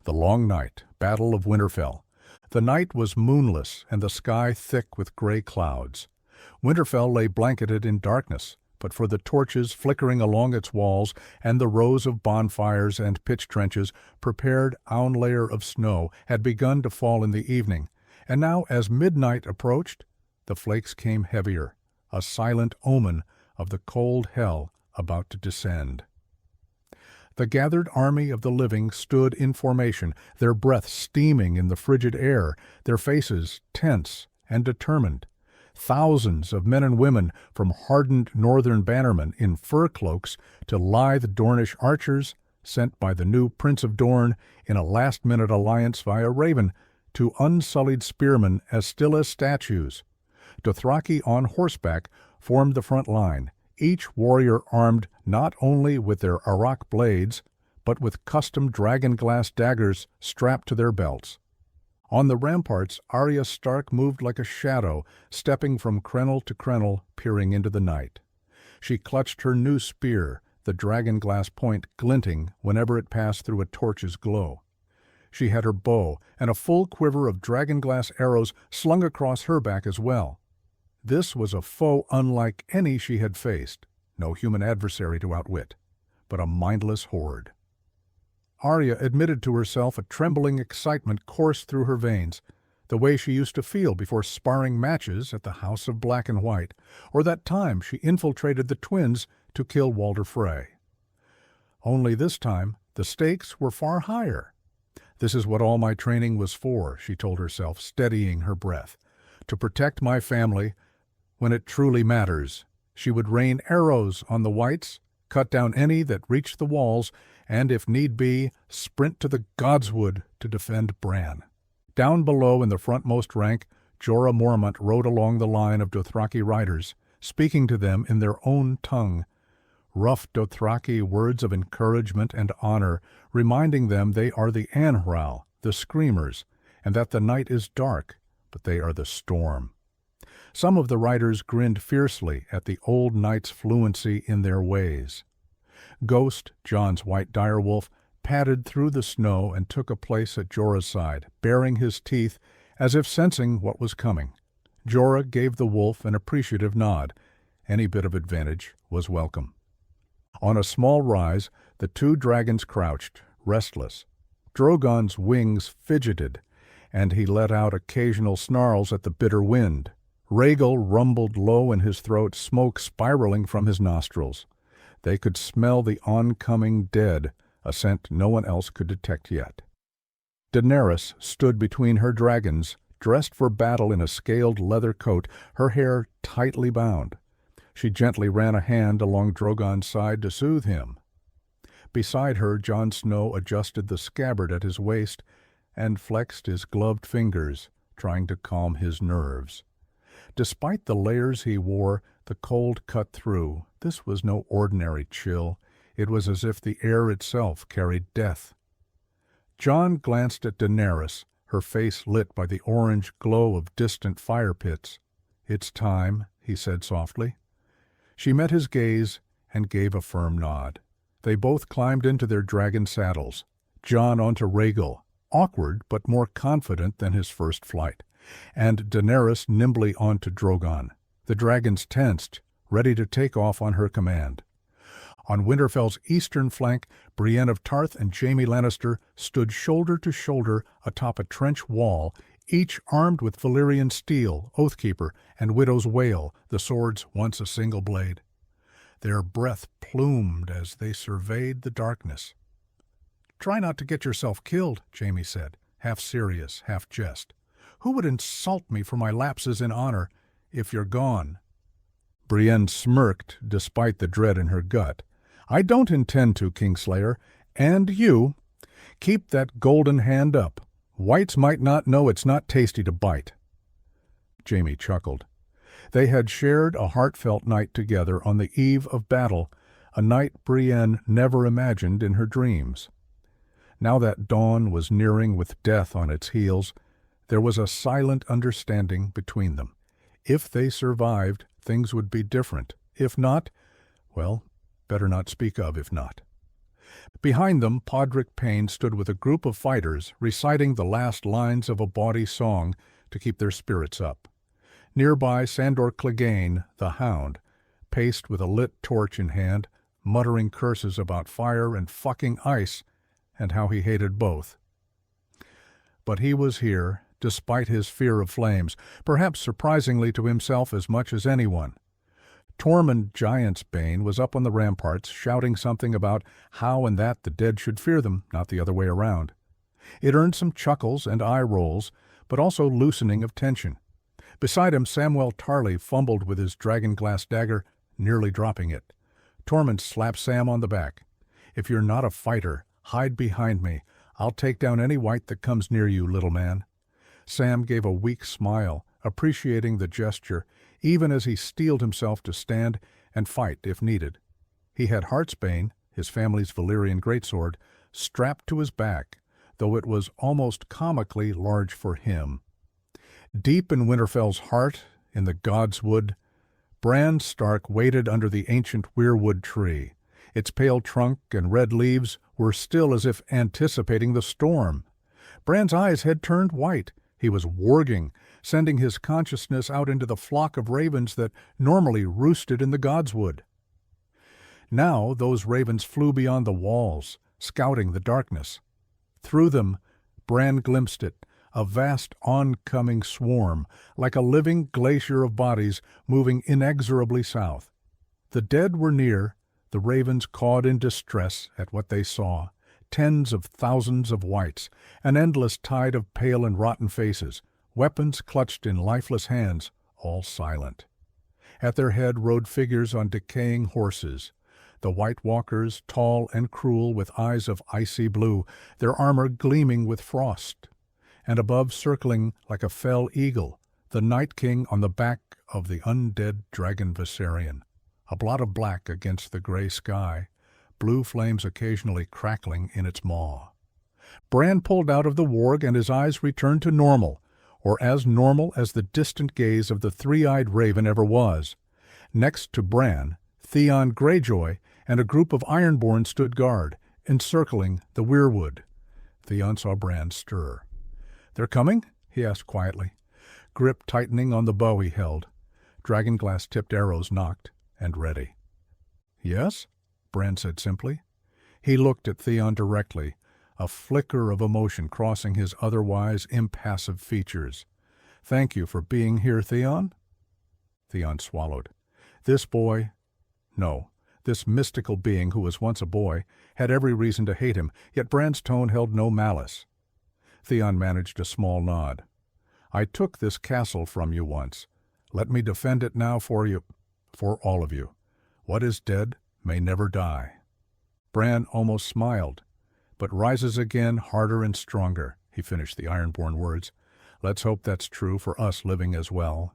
The long night, Battle of Winterfell. The night was moonless and the sky thick with gray clouds. Winterfell lay blanketed in darkness, but for the torches flickering along its walls and the rows of bonfires and pitch trenches, prepared own layer of snow had begun to fall in the evening, and now as midnight approached, the flakes came heavier, a silent omen of the cold hell about to descend. The gathered army of the living stood in formation, their breath steaming in the frigid air, their faces tense and determined. Thousands of men and women, from hardened northern bannermen in fur cloaks to lithe Dornish archers, sent by the new Prince of Dorne in a last-minute alliance via Raven, to unsullied spearmen as still as statues. Dothraki on horseback formed the front line, each warrior armed not only with their Arak blades, but with custom dragon-glass daggers strapped to their belts. On the ramparts, Arya Stark moved like a shadow, stepping from crenel to crenel, peering into the night. She clutched her new spear, the dragon-glass point glinting whenever it passed through a torch's glow. She had her bow and a full quiver of dragon-glass arrows slung across her back as well. This was a foe unlike any she had faced, no human adversary to outwit, but a mindless horde. Arya admitted to herself a trembling excitement coursed through her veins, the way she used to feel before sparring matches at the House of Black and White, or that time she infiltrated the twins to kill Walder Frey. Only this time, the stakes were far higher. This is what all my training was for, she told herself, steadying her breath. To protect my family, when it truly matters. She would rain arrows on the whites, cut down any that reached the walls, and, if need be, sprint to the Godswood to defend Bran. Down below in the frontmost rank, Jorah Mormont rode along the line of Dothraki riders, speaking to them in their own tongue. Rough Dothraki words of encouragement and honor, reminding them they are the Anhral, the Screamers, and that the night is dark, but they are the storm. Some of the riders grinned fiercely at the old knight's fluency in their ways. Ghost, Jon's white direwolf, padded through the snow and took a place at Jorah's side, baring his teeth as if sensing what was coming. Jorah gave the wolf an appreciative nod. Any bit of advantage was welcome. On a small rise, the two dragons crouched, restless. Drogon's wings fidgeted, and he let out occasional snarls at the bitter wind. Rhaegal rumbled low in his throat, smoke spiraling from his nostrils. They could smell the oncoming dead, a scent no one else could detect yet. Daenerys stood between her dragons, dressed for battle in a scaled leather coat, her hair tightly bound. She gently ran a hand along Drogon's side to soothe him. Beside her, Jon Snow adjusted the scabbard at his waist and flexed his gloved fingers, trying to calm his nerves. Despite the layers he wore, the cold cut through. This was no ordinary chill. It was as if the air itself carried death. Jon glanced at Daenerys, her face lit by the orange glow of distant fire pits. "It's time," he said softly. She met his gaze and gave a firm nod. They both climbed into their dragon saddles, Jon onto Rhaegal, awkward but more confident than his first flight, and Daenerys nimbly onto Drogon. The dragons tensed, ready to take off on her command. On Winterfell's eastern flank, Brienne of Tarth and Jaime Lannister stood shoulder to shoulder atop a trench wall, each armed with Valyrian steel, Oathkeeper, and Widow's Wail, the swords once a single blade. Their breath plumed as they surveyed the darkness. "Try not to get yourself killed," Jaime said, half serious, half jest. "Who would insult me for my lapses in honor if you're gone?" Brienne smirked despite the dread in her gut. "I don't intend to, Kingslayer. And you. Keep that golden hand up. Whites might not know it's not tasty to bite." Jaime chuckled. They had shared a heartfelt night together on the eve of battle, a night Brienne never imagined in her dreams. Now that dawn was nearing with death on its heels, there was a silent understanding between them. If they survived, things would be different. If not, well, better not speak of if not. Behind them, Podrick Payne stood with a group of fighters reciting the last lines of a bawdy song to keep their spirits up. Nearby, Sandor Clegane, the Hound, paced with a lit torch in hand, muttering curses about fire and fucking ice and how he hated both. But he was here, despite his fear of flames, perhaps surprisingly to himself as much as anyone. Tormund Giantsbane was up on the ramparts, shouting something about how and that the dead should fear them, not the other way around. It earned some chuckles and eye rolls, but also loosening of tension. Beside him, Samwell Tarly fumbled with his dragon-glass dagger, nearly dropping it. Tormund slapped Sam on the back. "If you're not a fighter, hide behind me. I'll take down any white that comes near you, little man." Sam gave a weak smile, appreciating the gesture, even as he steeled himself to stand and fight if needed. He had Heartsbane, his family's Valyrian greatsword, strapped to his back, though it was almost comically large for him. Deep in Winterfell's heart, in the Godswood, Bran Stark waited under the ancient weirwood tree. Its pale trunk and red leaves were still as if anticipating the storm. Bran's eyes had turned white. He was warging, sending his consciousness out into the flock of ravens that normally roosted in the godswood. Now those ravens flew beyond the walls, scouting the darkness. Through them, Bran glimpsed it, a vast oncoming swarm, like a living glacier of bodies moving inexorably south. The dead were near, the ravens cawed in distress at what they saw. Tens of thousands of whites, an endless tide of pale and rotten faces, weapons clutched in lifeless hands, all silent. At their head rode figures on decaying horses. The White Walkers, tall and cruel, with eyes of icy blue, their armor gleaming with frost. And above, circling like a fell eagle, the Night King on the back of the undead dragon Viserion, a blot of black against the gray sky, blue flames occasionally crackling in its maw. Bran pulled out of the warg, and his eyes returned to normal, or as normal as the distant gaze of the three-eyed raven ever was. Next to Bran, Theon Greyjoy and a group of Ironborn stood guard, encircling the weirwood. Theon saw Bran stir. "They're coming?" he asked quietly, grip tightening on the bow he held. Dragonglass-tipped arrows knocked, and ready. "Yes?" Bran said simply. He looked at Theon directly, a flicker of emotion crossing his otherwise impassive features. "Thank you for being here, Theon." Theon swallowed. This boy, no, this mystical being who was once a boy, had every reason to hate him, yet Bran's tone held no malice. Theon managed a small nod. "I took this castle from you once. Let me defend it now for you, for all of you. What is dead may never die." Bran almost smiled. "But rises again harder and stronger," he finished the Ironborn words. "Let's hope that's true for us living as well."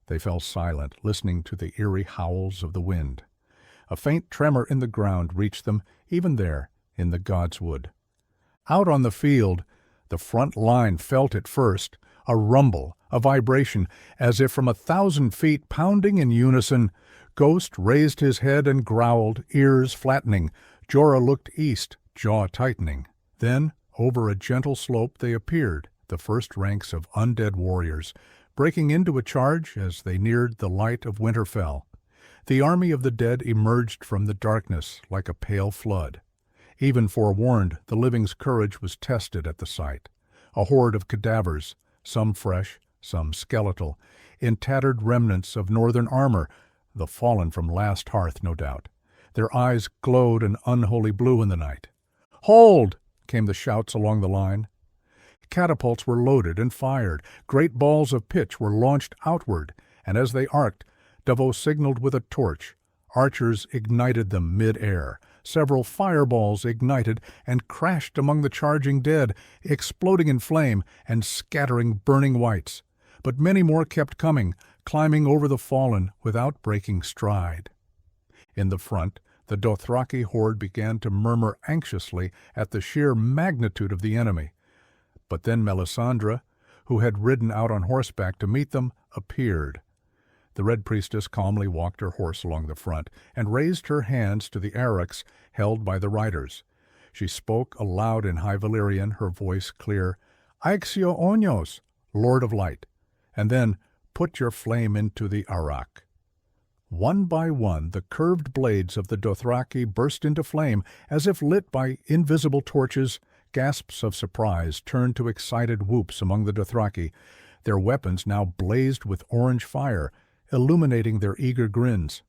They fell silent, listening to the eerie howls of the wind. A faint tremor in the ground reached them, even there, in the godswood. Out on the field, the front line felt it first, a rumble, a vibration, as if from 1,000 feet pounding in unison. Ghost raised his head and growled, ears flattening. Jorah looked east, jaw tightening. Then, over a gentle slope they appeared, the first ranks of undead warriors, breaking into a charge as they neared the light of Winterfell. The army of the dead emerged from the darkness like a pale flood. Even forewarned, the living's courage was tested at the sight. A horde of cadavers, some fresh, some skeletal, in tattered remnants of northern armor, the fallen from last hearth, no doubt. Their eyes glowed an unholy blue in the night. "Hold!" came the shouts along the line. Catapults were loaded and fired. Great balls of pitch were launched outward, and as they arced, Davos signaled with a torch. Archers ignited them mid-air. Several fireballs ignited and crashed among the charging dead, exploding in flame and scattering burning whites. But many more kept coming, climbing over the fallen without breaking stride. In the front, the Dothraki horde began to murmur anxiously at the sheer magnitude of the enemy. But then Melisandre, who had ridden out on horseback to meet them, appeared. The Red Priestess calmly walked her horse along the front and raised her hands to the arrows held by the riders. She spoke aloud in High Valyrian, her voice clear, "Aixio Onyos, Lord of Light," and then, "Put your flame into the arak." One by one, the curved blades of the Dothraki burst into flame, as if lit by invisible torches. Gasps of surprise turned to excited whoops among the Dothraki. Their weapons now blazed with orange fire, illuminating their eager grins.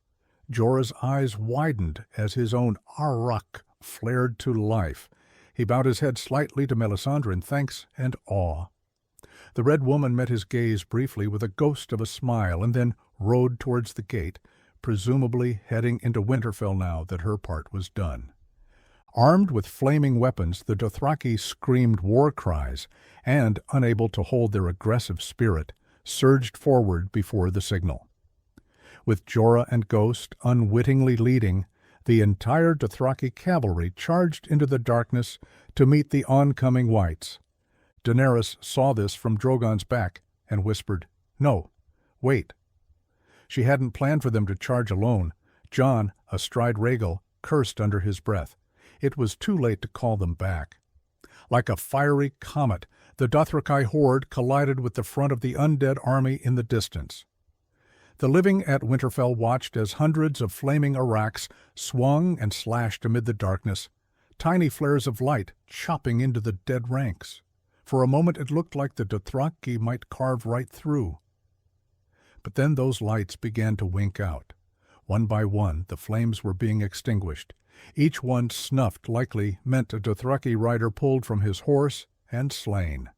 Jorah's eyes widened as his own arak flared to life. He bowed his head slightly to Melisandre in thanks and awe. The Red Woman met his gaze briefly with a ghost of a smile and then rode towards the gate, presumably heading into Winterfell now that her part was done. Armed with flaming weapons, the Dothraki screamed war cries and, unable to hold their aggressive spirit, surged forward before the signal. With Jorah and Ghost unwittingly leading, the entire Dothraki cavalry charged into the darkness to meet the oncoming whites. Daenerys saw this from Drogon's back and whispered, "No, wait." She hadn't planned for them to charge alone. Jon, astride Rhaegal, cursed under his breath. It was too late to call them back. Like a fiery comet, the Dothraki horde collided with the front of the undead army in the distance. The living at Winterfell watched as hundreds of flaming araks swung and slashed amid the darkness, tiny flares of light chopping into the dead ranks. For a moment it looked like the Dothraki might carve right through. But then those lights began to wink out. One by one, the flames were being extinguished. Each one snuffed likely meant a Dothraki rider pulled from his horse and slain.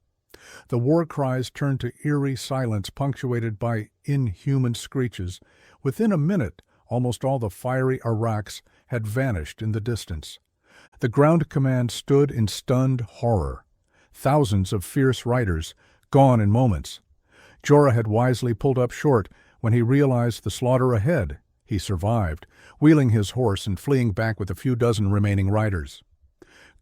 The war cries turned to eerie silence punctuated by inhuman screeches. Within a minute, almost all the fiery araks had vanished in the distance. The ground command stood in stunned horror. Thousands of fierce riders, gone in moments. Jorah had wisely pulled up short when he realized the slaughter ahead. He survived, wheeling his horse and fleeing back with a few dozen remaining riders.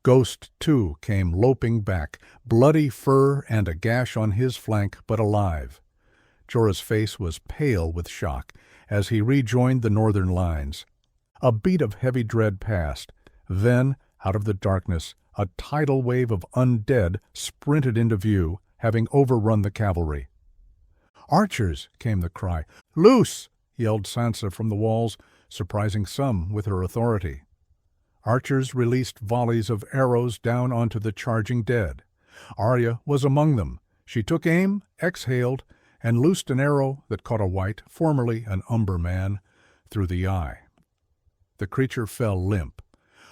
Ghost, too, came loping back, bloody fur and a gash on his flank, but alive. Jorah's face was pale with shock as he rejoined the northern lines. A beat of heavy dread passed. Then, out of the darkness, a tidal wave of undead sprinted into view, having overrun the cavalry. "Archers!" came the cry. "Loose!" yelled Sansa from the walls, surprising some with her authority. Archers released volleys of arrows down onto the charging dead. Arya was among them. She took aim, exhaled, and loosed an arrow that caught a white, formerly an umber man, through the eye. The creature fell limp.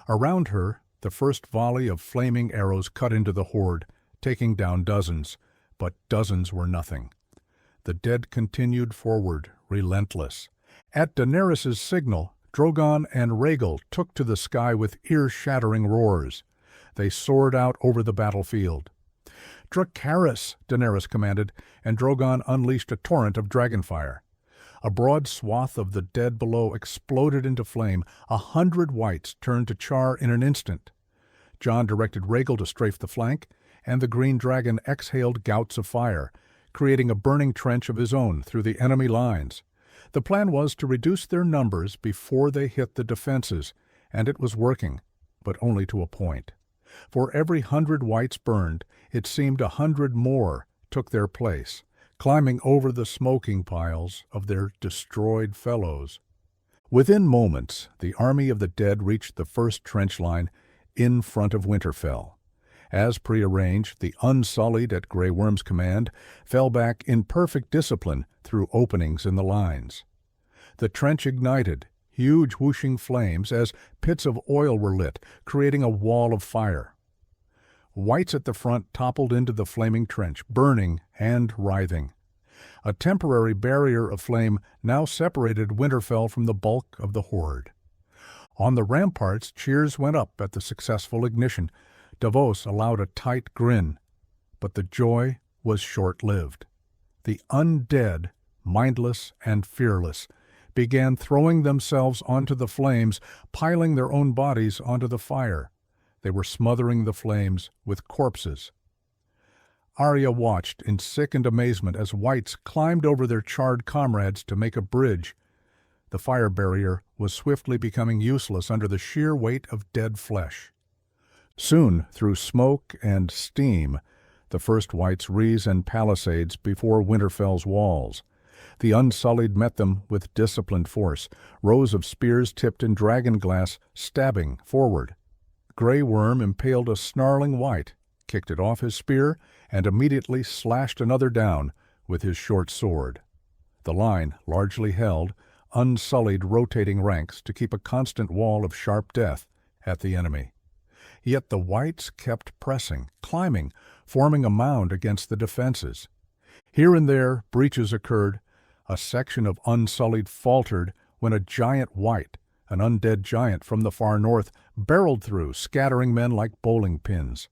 Around her, the first volley of flaming arrows cut into the horde, taking down dozens, but dozens were nothing. The dead continued forward, relentless. At Daenerys's signal, Drogon and Rhaegal took to the sky with ear-shattering roars. They soared out over the battlefield. "Dracarys!" Daenerys commanded, and Drogon unleashed a torrent of dragonfire. A broad swath of the dead below exploded into flame. 100 whites turned to char in an instant. Jon directed Rhaegal to strafe the flank, and the green dragon exhaled gouts of fire, creating a burning trench of his own through the enemy lines. The plan was to reduce their numbers before they hit the defenses, and it was working, but only to a point. For every 100 whites burned, it seemed 100 more took their place, climbing over the smoking piles of their destroyed fellows. Within moments, the army of the dead reached the first trench line in front of Winterfell. As prearranged, the Unsullied at Grey Worm's command fell back in perfect discipline through openings in the lines. The trench ignited, huge whooshing flames as pits of oil were lit, creating a wall of fire. Whites at the front toppled into the flaming trench, burning and writhing. A temporary barrier of flame now separated Winterfell from the bulk of the horde. On the ramparts, cheers went up at the successful ignition. Davos allowed a tight grin, but the joy was short-lived. The undead, mindless and fearless, began throwing themselves onto the flames, piling their own bodies onto the fire. They were smothering the flames with corpses. Arya watched in sickened amazement as whites climbed over their charred comrades to make a bridge. The fire barrier was swiftly becoming useless under the sheer weight of dead flesh. Soon, through smoke and steam, the first whites rees and palisades before Winterfell's walls. The Unsullied met them with disciplined force, rows of spears tipped in dragonglass stabbing forward. Grey Worm impaled a snarling white, kicked it off his spear, and immediately slashed another down with his short sword. The line largely held, Unsullied rotating ranks to keep a constant wall of sharp death at the enemy. Yet the whites kept pressing, climbing, forming a mound against the defenses. Here and there breaches occurred. A section of Unsullied faltered when a giant white, an undead giant from the far north, barreled through, scattering men like bowling pins.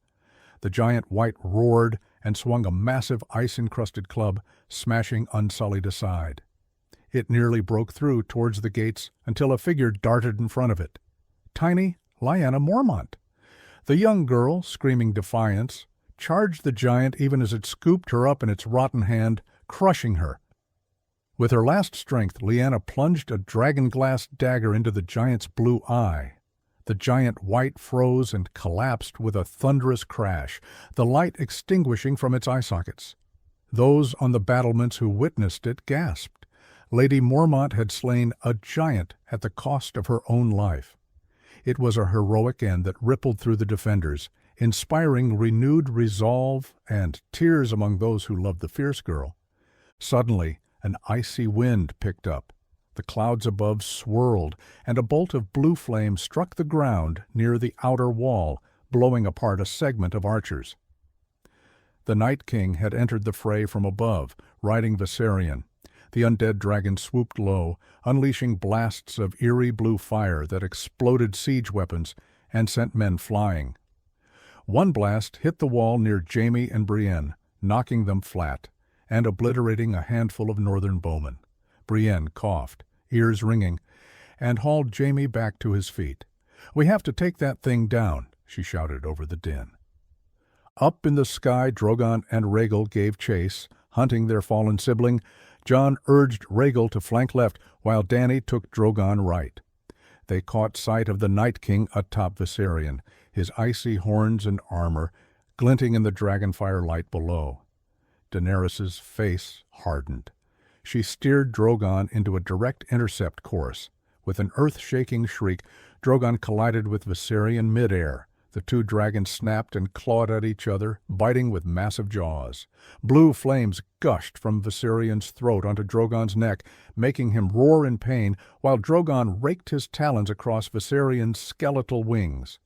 The giant white roared and swung a massive ice-encrusted club, smashing Unsullied aside. It nearly broke through towards the gates until a figure darted in front of it. Tiny Lyanna Mormont. The young girl, screaming defiance, charged the giant even as it scooped her up in its rotten hand, crushing her. With her last strength, Lyanna plunged a dragon-glass dagger into the giant's blue eye. The giant white froze and collapsed with a thunderous crash, the light extinguishing from its eye sockets. Those on the battlements who witnessed it gasped. Lady Mormont had slain a giant at the cost of her own life. It was a heroic end that rippled through the defenders, inspiring renewed resolve and tears among those who loved the fierce girl. Suddenly, an icy wind picked up. The clouds above swirled, and a bolt of blue flame struck the ground near the outer wall, blowing apart a segment of archers. The Night King had entered the fray from above, riding Viserion. The undead dragon swooped low, unleashing blasts of eerie blue fire that exploded siege weapons and sent men flying. One blast hit the wall near Jaime and Brienne, knocking them flat and obliterating a handful of northern bowmen. Brienne coughed, ears ringing, and hauled Jaime back to his feet. "We have to take that thing down," she shouted over the din. Up in the sky, Drogon and Rhaegal gave chase, hunting their fallen sibling. Jon urged Rhaegal to flank left, while Dany took Drogon right. They caught sight of the Night King atop Viserion, his icy horns and armor glinting in the dragonfire light below. Daenerys's face hardened. She steered Drogon into a direct intercept course. With an earth-shaking shriek, Drogon collided with Viserion mid-air. The two dragons snapped and clawed at each other, biting with massive jaws. Blue flames gushed from Viserion's throat onto Drogon's neck, making him roar in pain, while Drogon raked his talons across Viserion's skeletal wings.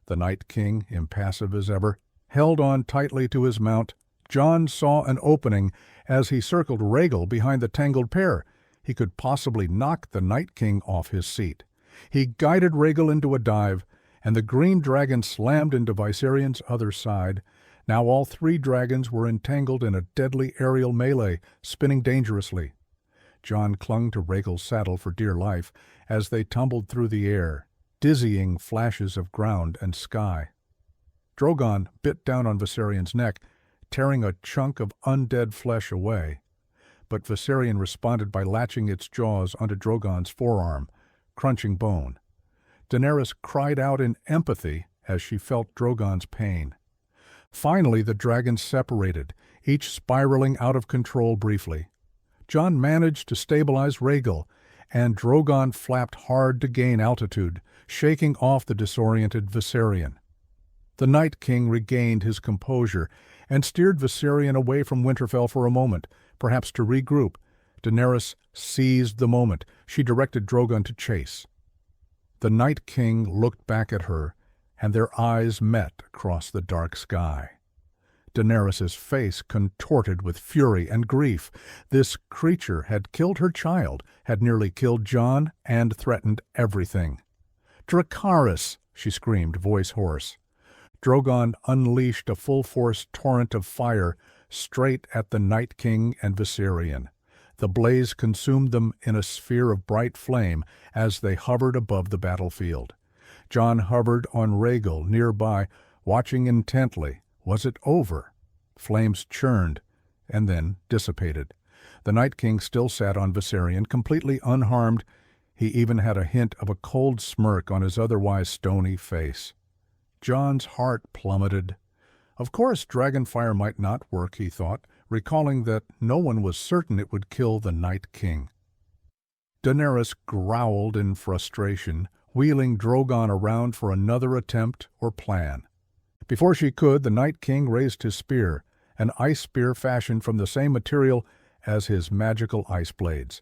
The Night King, impassive as ever, held on tightly to his mount. Jon saw an opening as he circled Rhaegal behind the tangled pair. He could possibly knock the Night King off his seat. He guided Rhaegal into a dive, and the green dragon slammed into Viserion's other side. Now all three dragons were entangled in a deadly aerial melee, spinning dangerously. Jon clung to Rhaegal's saddle for dear life as they tumbled through the air, dizzying flashes of ground and sky. Drogon bit down on Viserion's neck, tearing a chunk of undead flesh away. But Viserion responded by latching its jaws onto Drogon's forearm, crunching bone. Daenerys cried out in empathy as she felt Drogon's pain. Finally, the dragons separated, each spiraling out of control briefly. Jon managed to stabilize Rhaegal, and Drogon flapped hard to gain altitude, shaking off the disoriented Viserion. The Night King regained his composure and steered Viserion away from Winterfell for a moment, perhaps to regroup. Daenerys seized the moment. She directed Drogon to chase. The Night King looked back at her, and their eyes met across the dark sky. Daenerys's face contorted with fury and grief. This creature had killed her child, had nearly killed Jon, and threatened everything. "Dracarys!" she screamed, voice hoarse. Drogon unleashed a full-force torrent of fire straight at the Night King and Viserion. The blaze consumed them in a sphere of bright flame as they hovered above the battlefield. Jon hovered on Rhaegal nearby, watching intently. Was it over? Flames churned, and then dissipated. The Night King still sat on Viserion, completely unharmed. He even had a hint of a cold smirk on his otherwise stony face. Jon's heart plummeted. Of course dragonfire might not work, he thought, recalling that no one was certain it would kill the Night King. Daenerys growled in frustration, wheeling Drogon around for another attempt or plan. Before she could, the Night King raised his spear, an ice spear fashioned from the same material as his magical ice blades.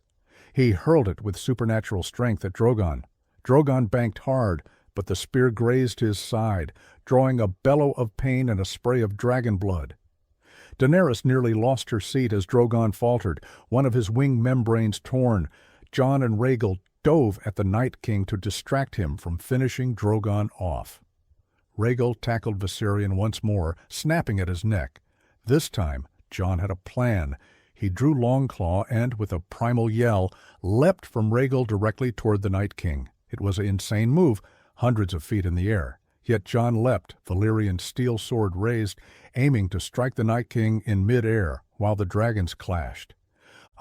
He hurled it with supernatural strength at Drogon. Drogon banked hard, but the spear grazed his side, drawing a bellow of pain and a spray of dragon blood. Daenerys nearly lost her seat as Drogon faltered, one of his wing membranes torn. Jon and Rhaegal dove at the Night King to distract him from finishing Drogon off. Rhaegal tackled Viserion once more, snapping at his neck. This time, Jon had a plan. He drew Longclaw and, with a primal yell, leapt from Rhaegal directly toward the Night King. It was an insane move, hundreds of feet in the air. Yet Jon leapt, Valyrian's steel sword raised, aiming to strike the Night King in mid-air while the dragons clashed.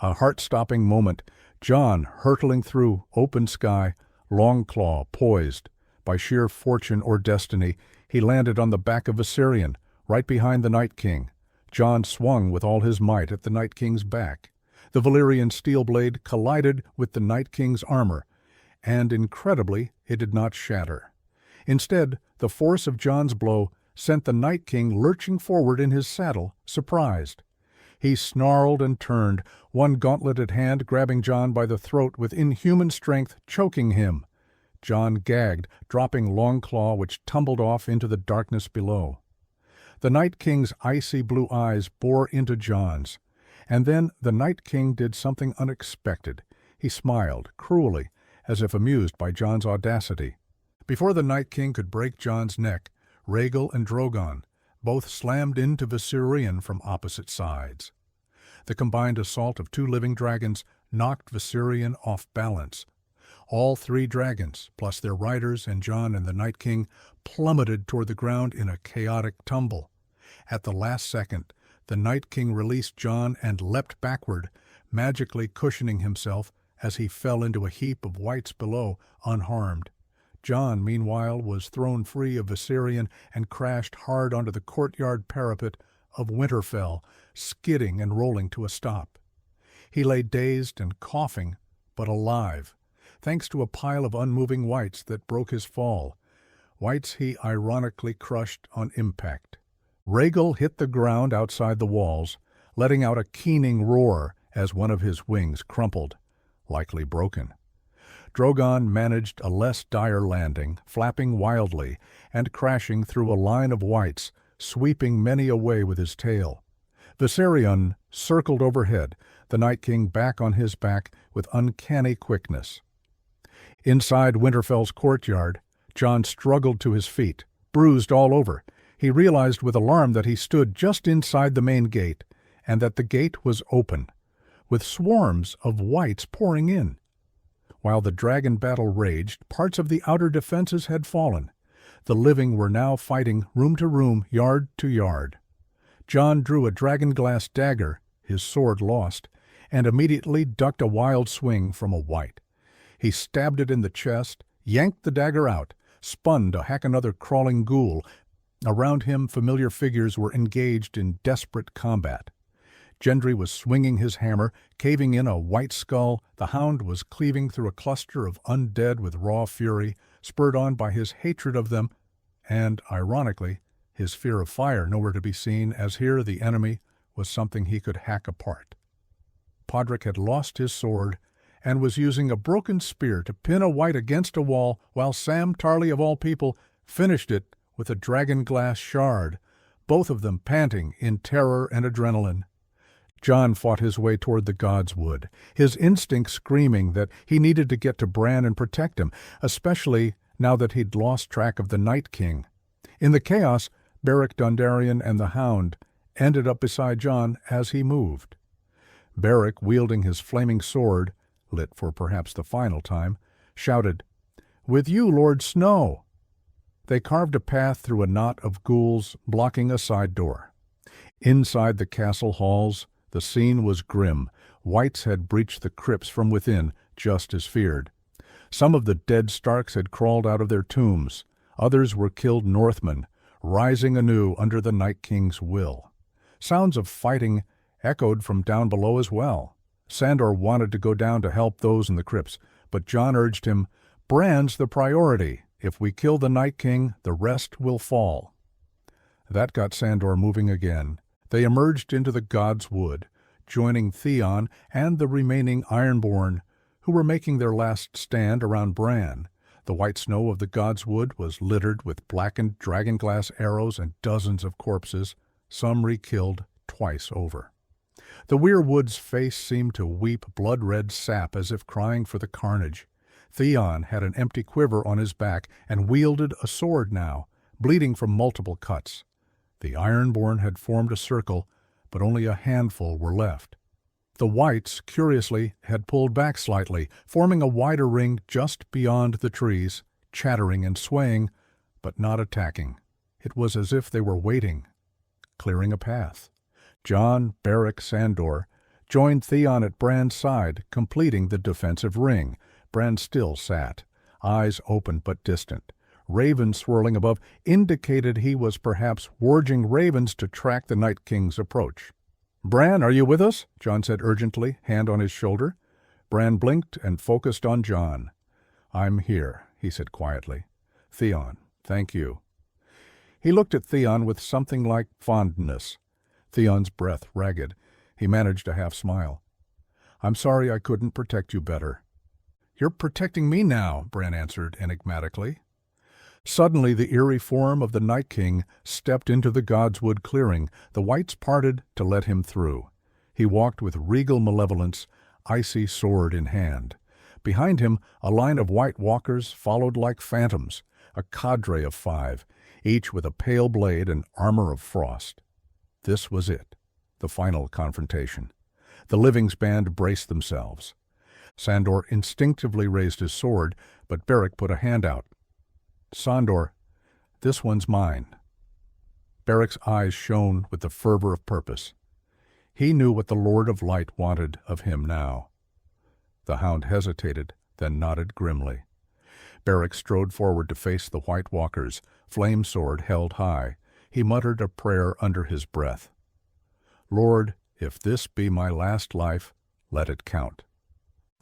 A heart-stopping moment, Jon hurtling through open sky, Longclaw poised. By sheer fortune or destiny, he landed on the back of Viserion, right behind the Night King. Jon swung with all his might at the Night King's back. The Valyrian steel blade collided with the Night King's armor, and incredibly, it did not shatter. Instead, the force of Jon's blow sent the Night King lurching forward in his saddle, surprised. He snarled and turned, one gauntleted hand grabbing Jon by the throat with inhuman strength, choking him. Jon gagged, dropping Longclaw, which tumbled off into the darkness below. The Night King's icy blue eyes bore into Jon's. And then the Night King did something unexpected. He smiled, cruelly, as if amused by Jon's audacity. Before the Night King could break Jon's neck, Rhaegal and Drogon both slammed into Viserion from opposite sides. The combined assault of two living dragons knocked Viserion off balance. All three dragons, plus their riders and Jon and the Night King, plummeted toward the ground in a chaotic tumble. At the last second, the Night King released Jon and leapt backward, magically cushioning himself as he fell into a heap of wights below, unharmed. Jon, meanwhile, was thrown free of Viserion and crashed hard onto the courtyard parapet of Winterfell, skidding and rolling to a stop. He lay dazed and coughing, but alive, thanks to a pile of unmoving wights that broke his fall, wights he ironically crushed on impact. Rhaegal hit the ground outside the walls, letting out a keening roar as one of his wings crumpled, likely broken. Drogon managed a less dire landing, flapping wildly and crashing through a line of wights, sweeping many away with his tail. Viserion circled overhead, the Night King back on his back with uncanny quickness. Inside Winterfell's courtyard, Jon struggled to his feet, bruised all over. He realized with alarm that he stood just inside the main gate, and that the gate was open, with swarms of wights pouring in. While the dragon battle raged, parts of the outer defenses had fallen. The living were now fighting room to room, yard to yard. Jon drew a dragon-glass dagger, his sword lost, and immediately ducked a wild swing from a wight. He stabbed it in the chest, yanked the dagger out, spun to hack another crawling ghoul. Around him, familiar figures were engaged in desperate combat. Gendry was swinging his hammer, caving in a white skull. The Hound was cleaving through a cluster of undead with raw fury, spurred on by his hatred of them, and, ironically, his fear of fire nowhere to be seen, as here the enemy was something he could hack apart. Podrick had lost his sword and was using a broken spear to pin a wight against a wall, while Sam Tarly, of all people, finished it with a dragon-glass shard, both of them panting in terror and adrenaline. Jon fought his way toward the God's Wood, his instinct screaming that he needed to get to Bran and protect him, especially now that he'd lost track of the Night King. In the chaos, Beric Dondarrion and the Hound ended up beside Jon as he moved. Beric, wielding his flaming sword, lit for perhaps the final time, shouted, "With you, Lord Snow!" They carved a path through a knot of ghouls, blocking a side door. Inside the castle halls, the scene was grim. Wights had breached the crypts from within, just as feared. Some of the dead Starks had crawled out of their tombs. Others were killed Northmen, rising anew under the Night King's will. Sounds of fighting echoed from down below as well. Sandor wanted to go down to help those in the crypts, but Jon urged him, "Bran's the priority. If we kill the Night King, the rest will fall." That got Sandor moving again. They emerged into the God's Wood, joining Theon and the remaining Ironborn, who were making their last stand around Bran. The white snow of the God's Wood was littered with blackened dragonglass arrows and dozens of corpses, some re-killed twice over. The weirwood's face seemed to weep blood-red sap as if crying for the carnage. Theon had an empty quiver on his back and wielded a sword now, bleeding from multiple cuts. The Ironborn had formed a circle, but only a handful were left. The Whites, curiously, had pulled back slightly, forming a wider ring just beyond the trees, chattering and swaying, but not attacking. It was as if they were waiting, clearing a path. Jon, Beric, Sandor, joined Theon at Bran's side, completing the defensive ring. Bran still sat, eyes open but distant. Ravens swirling above indicated he was perhaps forging ravens to track the Night King's approach. "Bran, are you with us?" Jon said urgently, hand on his shoulder. Bran blinked and focused on Jon. "I'm here," he said quietly. "Theon, thank you." He looked at Theon with something like fondness. Theon's breath ragged. He managed a half-smile. "I'm sorry I couldn't protect you better." "You're protecting me now," Bran answered enigmatically. Suddenly the eerie form of the Night King stepped into the Godswood clearing. The whites parted to let him through. He walked with regal malevolence, icy sword in hand. Behind him, a line of white walkers followed like phantoms, a cadre of 5, each with a pale blade and armor of frost. This was it, the final confrontation. The Living's band braced themselves. Sandor instinctively raised his sword, but Beric put a hand out. "Sandor, this one's mine." Beric's eyes shone with the fervor of purpose. He knew what the Lord of Light wanted of him now. The hound hesitated, then nodded grimly. Beric strode forward to face the White Walkers, flame sword held high. He muttered a prayer under his breath. "Lord, if this be my last life, let it count."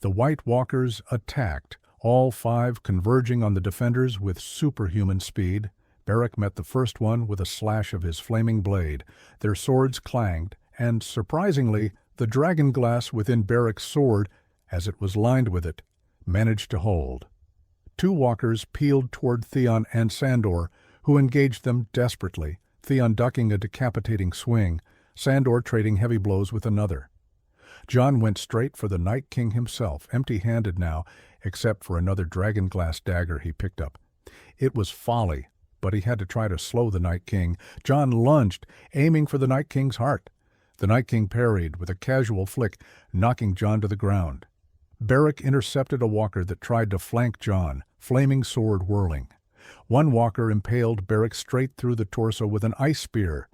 The White Walkers attacked, all 5 converging on the defenders with superhuman speed. Beric met the first one with a slash of his flaming blade. Their swords clanged, and, surprisingly, the dragon glass within Beric's sword, as it was lined with it, managed to hold. 2 walkers peeled toward Theon and Sandor, who engaged them desperately, Theon ducking a decapitating swing, Sandor trading heavy blows with another. Jon went straight for the Night King himself, empty-handed now, except for another dragon-glass dagger he picked up. It was folly, but he had to try to slow the Night King. Jon lunged, aiming for the Night King's heart. The Night King parried with a casual flick, knocking Jon to the ground. Beric intercepted a walker that tried to flank Jon, flaming sword whirling. One walker impaled Beric straight through the torso with an ice spear.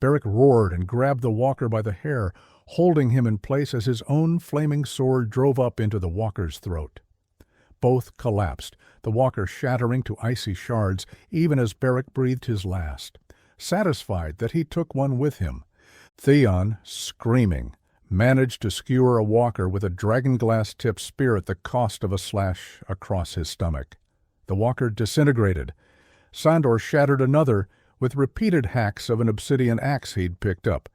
Beric roared and grabbed the walker by the hair, holding him in place as his own flaming sword drove up into the walker's throat. Both collapsed, the walker shattering to icy shards even as Beric breathed his last, satisfied that he took one with him. Theon, screaming, managed to skewer a walker with a dragon-glass-tipped spear at the cost of a slash across his stomach. The walker disintegrated. Sandor shattered another with repeated hacks of an obsidian axe he'd picked up,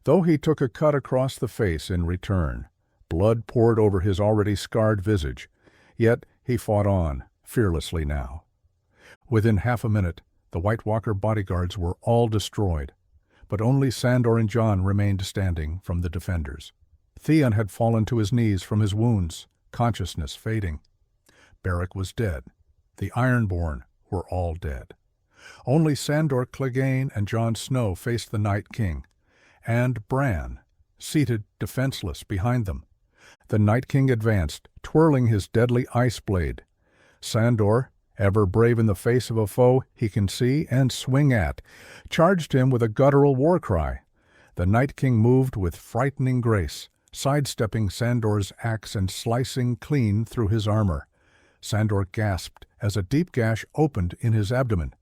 though he took a cut across the face in return. Blood poured over his already scarred visage. Yet he fought on, fearlessly now. Within half a minute, the White Walker bodyguards were all destroyed, but only Sandor and Jon remained standing from the defenders. Theon had fallen to his knees from his wounds, consciousness fading. Beric was dead. The Ironborn were all dead. Only Sandor Clegane and Jon Snow faced the Night King, and Bran, seated defenseless behind them. The Night King advanced, twirling his deadly ice blade. Sandor, ever brave in the face of a foe he can see and swing at, charged him with a guttural war cry. The Night King moved with frightening grace, sidestepping Sandor's axe and slicing clean through his armor. Sandor gasped as a deep gash opened in his abdomen.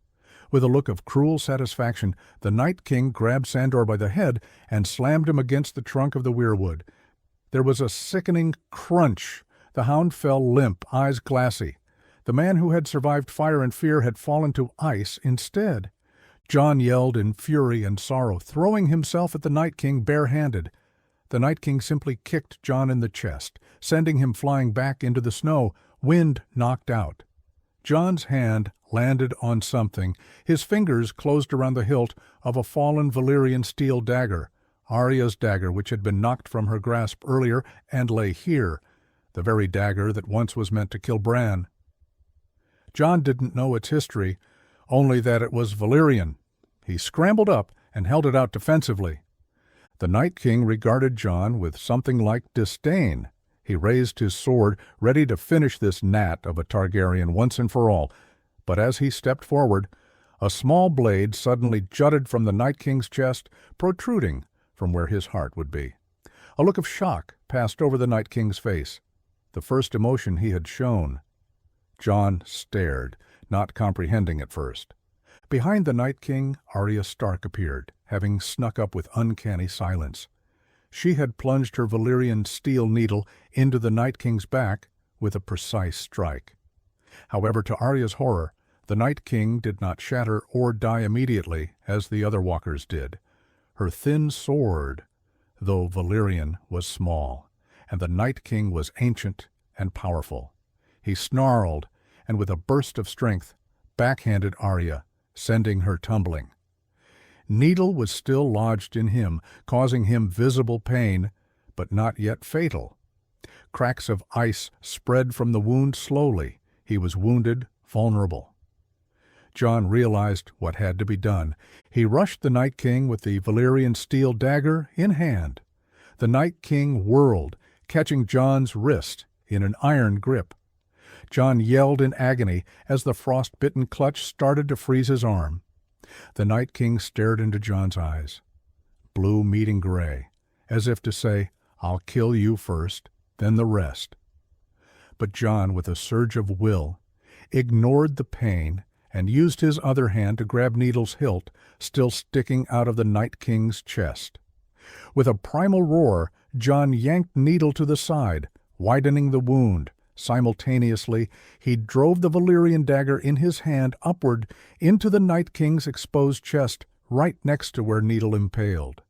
With a look of cruel satisfaction, the Night King grabbed Sandor by the head and slammed him against the trunk of the weirwood. There was a sickening crunch. The hound fell limp, eyes glassy. The man who had survived fire and fear had fallen to ice instead. Jon yelled in fury and sorrow, throwing himself at the Night King barehanded. The Night King simply kicked Jon in the chest, sending him flying back into the snow, wind knocked out. Jon's hand landed on something. His fingers closed around the hilt of a fallen Valyrian steel dagger, Arya's dagger which had been knocked from her grasp earlier and lay here, the very dagger that once was meant to kill Bran. Jon didn't know its history, only that it was Valyrian. He scrambled up and held it out defensively. The Night King regarded Jon with something like disdain. He raised his sword, ready to finish this gnat of a Targaryen once and for all, but as he stepped forward, a small blade suddenly jutted from the Night King's chest, protruding from where his heart would be. A look of shock passed over the Night King's face, the first emotion he had shown. Jon stared, not comprehending at first. Behind the Night King, Arya Stark appeared, having snuck up with uncanny silence. She had plunged her Valyrian steel needle into the Night King's back with a precise strike. However, to Arya's horror, the Night King did not shatter or die immediately, as the other walkers did. Her thin sword, though Valyrian, was small, and the Night King was ancient and powerful. He snarled, and with a burst of strength, backhanded Arya, sending her tumbling. Needle was still lodged in him, causing him visible pain, but not yet fatal. Cracks of ice spread from the wound slowly. He was wounded, vulnerable. Jon realized what had to be done. He rushed the Night King with the Valyrian steel dagger in hand. The Night King whirled, catching Jon's wrist in an iron grip. Jon yelled in agony as the frost-bitten clutch started to freeze his arm. The Night King stared into Jon's eyes, blue meeting gray, as if to say, "I'll kill you first, then the rest." But Jon, with a surge of will, ignored the pain and used his other hand to grab Needle's hilt, still sticking out of the Night King's chest. With a primal roar, Jon yanked Needle to the side, widening the wound. Simultaneously, he drove the Valyrian dagger in his hand upward into the Night King's exposed chest, right next to where Needle impaled.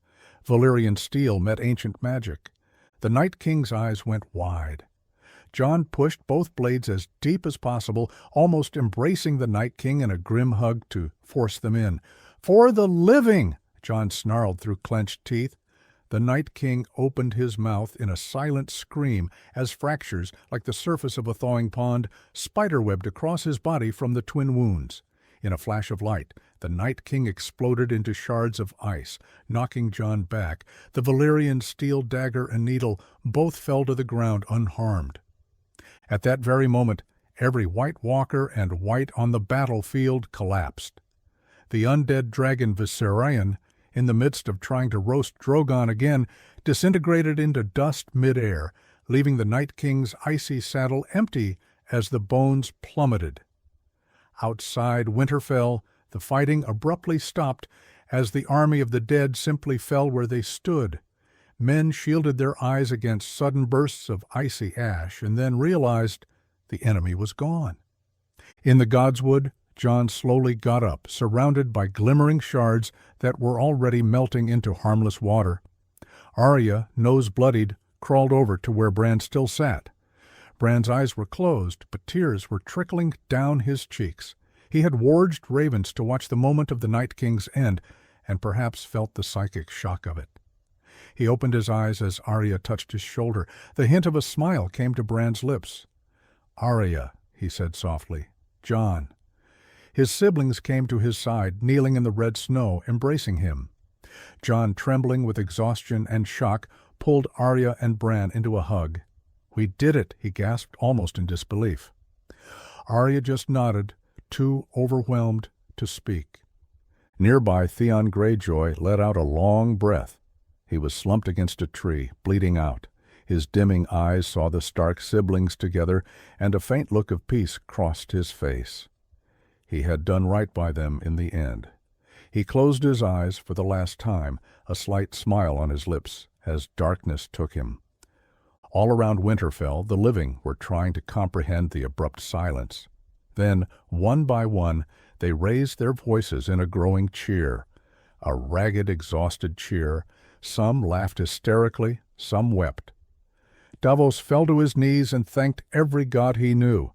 Valyrian steel met ancient magic. The Night King's eyes went wide. Jon pushed both blades as deep as possible, almost embracing the Night King in a grim hug to force them in. "For the living!" Jon snarled through clenched teeth. The Night King opened his mouth in a silent scream as fractures, like the surface of a thawing pond, spiderwebbed across his body from the twin wounds. In a flash of light, the Night King exploded into shards of ice, knocking Jon back. The Valyrian steel dagger and needle both fell to the ground unharmed. At that very moment, every White Walker and White on the battlefield collapsed. The undead dragon Viserion, in the midst of trying to roast Drogon again, disintegrated into dust mid-air, leaving the Night King's icy saddle empty as the bones plummeted. Outside Winterfell, the fighting abruptly stopped as the army of the dead simply fell where they stood. Men shielded their eyes against sudden bursts of icy ash and then realized the enemy was gone. In the Godswood, Jon slowly got up, surrounded by glimmering shards that were already melting into harmless water. Arya, nose bloodied, crawled over to where Bran still sat. Bran's eyes were closed, but tears were trickling down his cheeks. He had warged ravens to watch the moment of the Night King's end, and perhaps felt the psychic shock of it. He opened his eyes as Arya touched his shoulder. The hint of a smile came to Bran's lips. "Arya," he said softly. "Jon." His siblings came to his side, kneeling in the red snow, embracing him. Jon, trembling with exhaustion and shock, pulled Arya and Bran into a hug. "We did it," he gasped, almost in disbelief. Arya just nodded, too overwhelmed to speak. Nearby, Theon Greyjoy let out a long breath. He was slumped against a tree, bleeding out. His dimming eyes saw the Stark siblings together, and a faint look of peace crossed his face. He had done right by them in the end. He closed his eyes for the last time, a slight smile on his lips, as darkness took him. All around Winterfell, the living were trying to comprehend the abrupt silence. Then, one by one, they raised their voices in a growing cheer. A ragged, exhausted cheer. Some laughed hysterically, some wept. Davos fell to his knees and thanked every god he knew.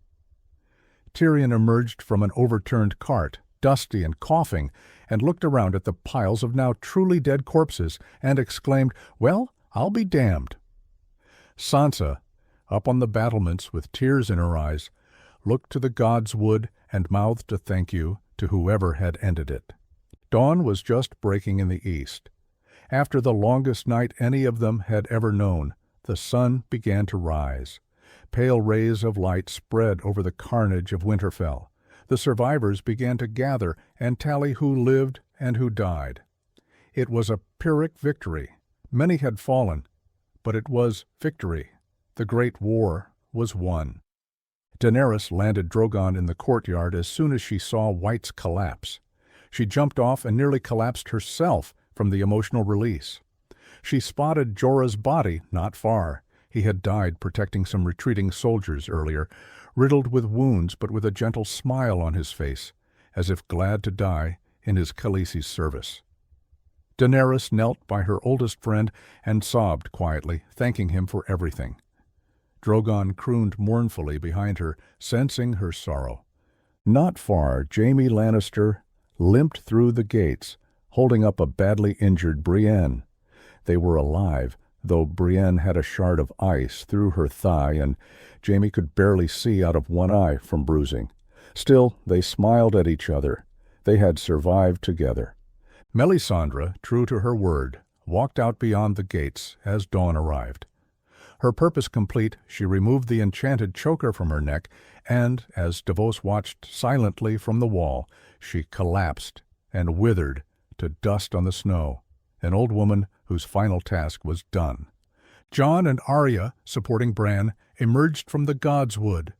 Tyrion emerged from an overturned cart, dusty and coughing, and looked around at the piles of now truly dead corpses, and exclaimed, "Well, I'll be damned." Sansa, up on the battlements with tears in her eyes, looked to the Godswood and mouthed a thank you to whoever had ended it. Dawn was just breaking in the east. After the longest night any of them had ever known, the sun began to rise. Pale rays of light spread over the carnage of Winterfell. The survivors began to gather and tally who lived and who died. It was a Pyrrhic victory. Many had fallen, but it was victory. The great war was won. Daenerys landed Drogon in the courtyard as soon as she saw White's collapse. She jumped off and nearly collapsed herself from the emotional release. She spotted Jorah's body not far. He had died protecting some retreating soldiers earlier, riddled with wounds but with a gentle smile on his face, as if glad to die in his Khaleesi's service. Daenerys knelt by her oldest friend and sobbed quietly, thanking him for everything. Drogon crooned mournfully behind her, sensing her sorrow. Not far, Jaime Lannister limped through the gates, holding up a badly injured Brienne. They were alive, though Brienne had a shard of ice through her thigh and Jaime could barely see out of one eye from bruising. Still, they smiled at each other. They had survived together. Melisandre, true to her word, walked out beyond the gates as dawn arrived. Her purpose complete, she removed the enchanted choker from her neck, and, as Davos watched silently from the wall, she collapsed and withered to dust on the snow, an old woman whose final task was done. Jon and Arya, supporting Bran, emerged from the God's Wood.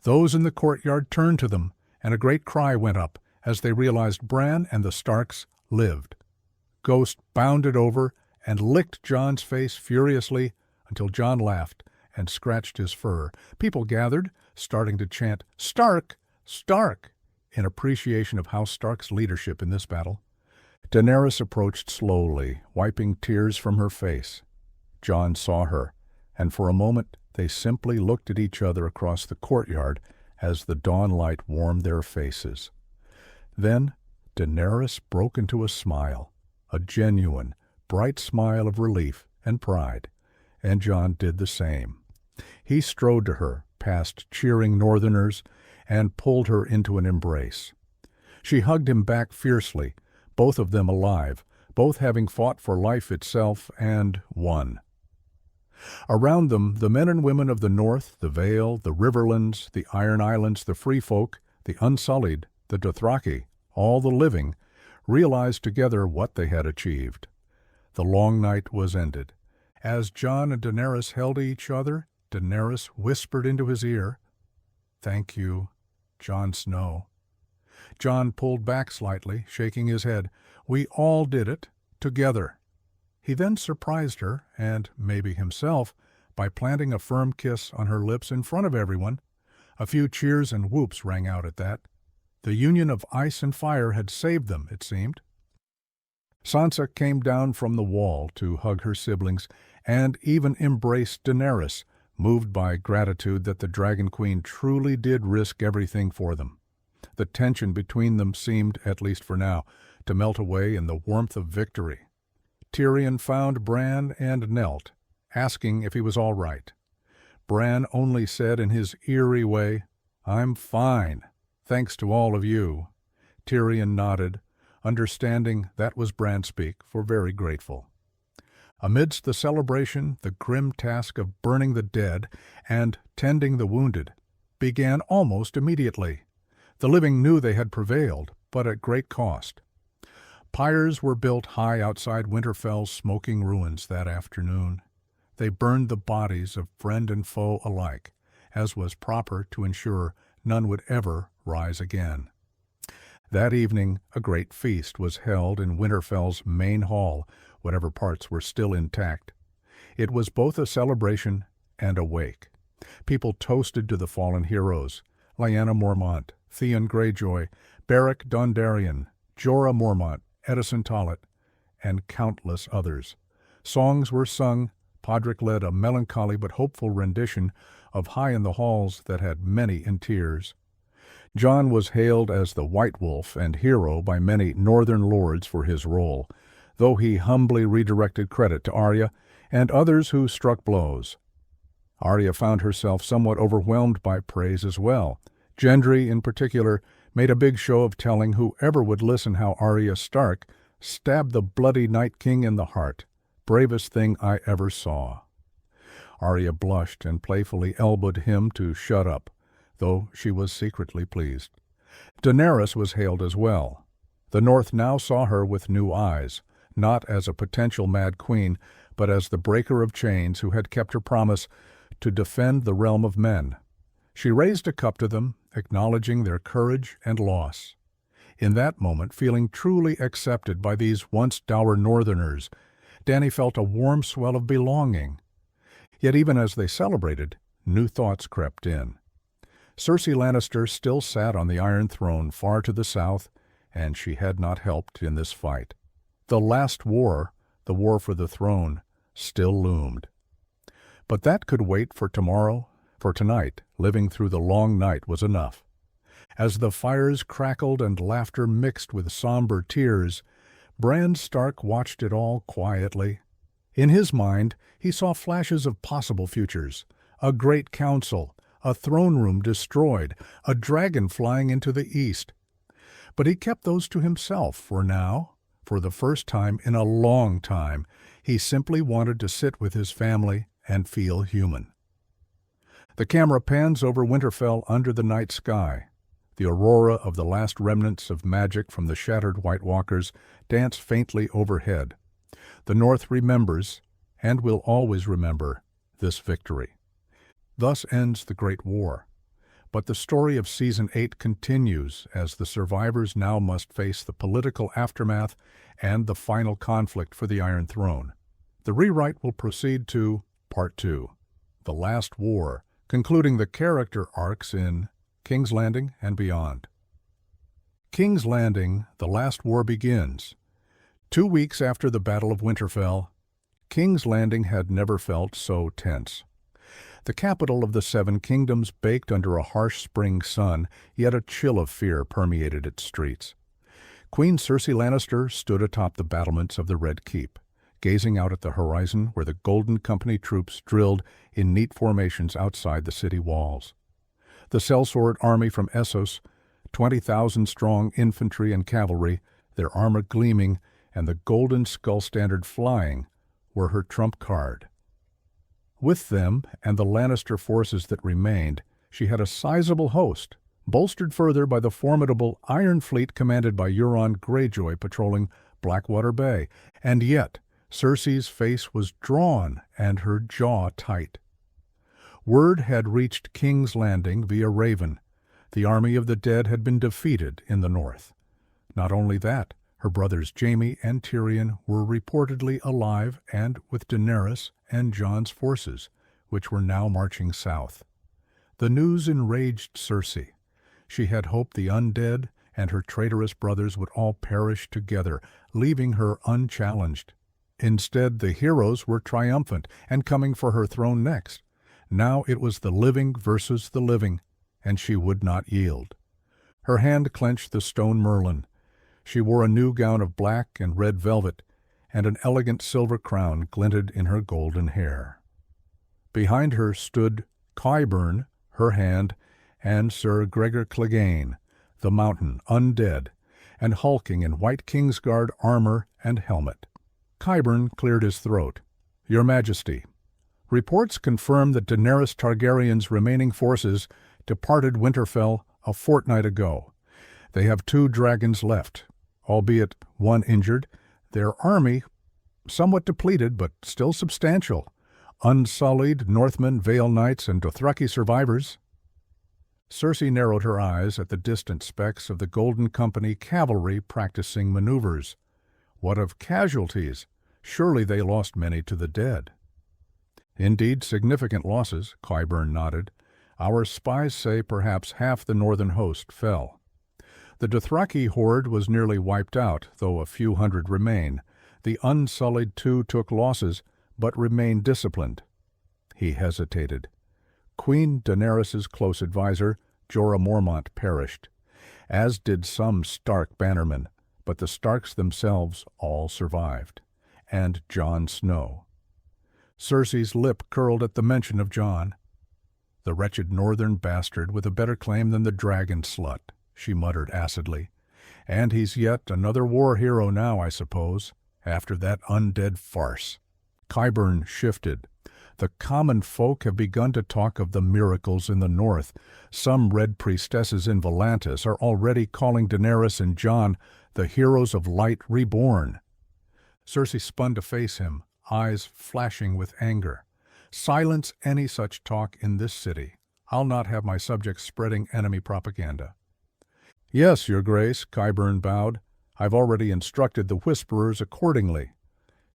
Those in the courtyard turned to them, and a great cry went up as they realized Bran and the Starks lived. Ghost bounded over and licked Jon's face furiously until Jon laughed and scratched his fur. People gathered, starting to chant, "Stark! Stark!" in appreciation of House Stark's leadership in this battle. Daenerys approached slowly, wiping tears from her face. Jon saw her, and for a moment they simply looked at each other across the courtyard as the dawn light warmed their faces. Then Daenerys broke into a smile, a genuine, bright smile of relief and pride, and Jon did the same. He strode to her, past cheering Northerners, and pulled her into an embrace. She hugged him back fiercely, both of them alive, both having fought for life itself and won. Around them, the men and women of the North, the Vale, the Riverlands, the Iron Islands, the Free Folk, the Unsullied, the Dothraki, all the living, realized together what they had achieved. The long night was ended. As Jon and Daenerys held each other, Daenerys whispered into his ear, "Thank you, Jon Snow." Jon pulled back slightly, shaking his head. "We all did it, together." He then surprised her, and maybe himself, by planting a firm kiss on her lips in front of everyone. A few cheers and whoops rang out at that. The union of ice and fire had saved them, it seemed. Sansa came down from the wall to hug her siblings and even embraced Daenerys, moved by gratitude that the Dragon Queen truly did risk everything for them. The tension between them seemed, at least for now, to melt away in the warmth of victory. Tyrion found Bran and knelt, asking if he was all right. Bran only said in his eerie way, "I'm fine, thanks to all of you." Tyrion nodded, understanding that was Bran speak, for very grateful. Amidst the celebration, the grim task of burning the dead and tending the wounded began almost immediately. The living knew they had prevailed, but at great cost. Pyres were built high outside Winterfell's smoking ruins that afternoon. They burned the bodies of friend and foe alike, as was proper to ensure none would ever rise again. That evening, a great feast was held in Winterfell's main hall, whatever parts were still intact. It was both a celebration and a wake. People toasted to the fallen heroes, Lyanna Mormont, Theon Greyjoy, Beric Dondarrion, Jorah Mormont, Edison Tollet, and countless others. Songs were sung. Podrick led a melancholy but hopeful rendition of High in the Halls that had many in tears. Jon was hailed as the White Wolf and hero by many northern lords for his role, though he humbly redirected credit to Arya and others who struck blows. Arya found herself somewhat overwhelmed by praise as well. Gendry, in particular, made a big show of telling whoever would listen how Arya Stark stabbed the bloody Night King in the heart. Bravest thing I ever saw. Arya blushed and playfully elbowed him to shut up, though she was secretly pleased. Daenerys was hailed as well. The North now saw her with new eyes, not as a potential mad queen, but as the breaker of chains who had kept her promise to defend the realm of men. She raised a cup to them, acknowledging their courage and loss. In that moment, feeling truly accepted by these once dour northerners, Dany felt a warm swell of belonging. Yet even as they celebrated, new thoughts crept in. Cersei Lannister still sat on the Iron Throne far to the south, and she had not helped in this fight. The last war, the war for the throne, still loomed. But that could wait for tomorrow. For tonight, living through the long night was enough. As the fires crackled and laughter mixed with somber tears, Bran Stark watched it all quietly. In his mind, he saw flashes of possible futures: a great council, a throne room destroyed, a dragon flying into the east. But he kept those to himself for now. For the first time in a long time, he simply wanted to sit with his family and feel human. The camera pans over Winterfell under the night sky. The aurora of the last remnants of magic from the shattered White Walkers dance faintly overhead. The North remembers, and will always remember, this victory. Thus ends the Great War. But the story of Season 8 continues as the survivors now must face the political aftermath and the final conflict for the Iron Throne. The rewrite will proceed to Part 2, The Last War, concluding the character arcs in King's Landing and beyond. King's Landing, The Last War begins. 2 weeks after the Battle of Winterfell, King's Landing had never felt so tense. The capital of the Seven Kingdoms baked under a harsh spring sun, yet a chill of fear permeated its streets. Queen Cersei Lannister stood atop the battlements of the Red Keep, gazing out at the horizon where the Golden Company troops drilled in neat formations outside the city walls. The sellsword army from Essos, 20,000-strong infantry and cavalry, their armor gleaming and the golden skull standard flying, were her trump card. With them and the Lannister forces that remained, she had a sizable host, bolstered further by the formidable Iron Fleet commanded by Euron Greyjoy patrolling Blackwater Bay, and yet Cersei's face was drawn and her jaw tight. Word had reached King's Landing via Raven. The army of the dead had been defeated in the north. Not only that, her brothers Jaime and Tyrion were reportedly alive and with Daenerys and Jon's forces, which were now marching south. The news enraged Cersei. She had hoped the undead and her traitorous brothers would all perish together, leaving her unchallenged. Instead, the heroes were triumphant and coming for her throne next. Now it was the living versus the living, and she would not yield. Her hand clenched the stone merlin. She wore a new gown of black and red velvet, and an elegant silver crown glinted in her golden hair. Behind her stood Qyburn, her hand, and Sir Gregor Clegane, the mountain, undead, and hulking in white Kingsguard armor and helmet. Qyburn cleared his throat. "Your Majesty, reports confirm that Daenerys Targaryen's remaining forces departed Winterfell a fortnight ago. They have 2 dragons left, albeit one injured. Their army, somewhat depleted but still substantial. Unsullied Northmen, Vale Knights, and Dothraki survivors." Cersei narrowed her eyes at the distant specks of the Golden Company cavalry practicing maneuvers. What of casualties? Surely they lost many to the dead. "Indeed, significant losses," Qyburn nodded. "Our spies say perhaps half the northern host fell. The Dothraki horde was nearly wiped out, though a few hundred remain. The Unsullied too took losses, but remained disciplined." He hesitated. Queen Daenerys's close advisor, Jorah Mormont, perished, as did some Stark bannermen, but the Starks themselves all survived. And Jon Snow. Cersei's lip curled at the mention of Jon. "The wretched northern bastard with a better claim than the dragon slut," she muttered acidly. "And he's yet another war hero now, I suppose, after that undead farce." Qyburn shifted. The common folk have begun to talk of the miracles in the north. Some red priestesses in Volantis are already calling Daenerys and Jon the heroes of light reborn. Cersei spun to face him, eyes flashing with anger. "Silence any such talk in this city. I'll not have my subjects spreading enemy propaganda." "Yes, Your Grace," Qyburn bowed. "I've already instructed the whisperers accordingly."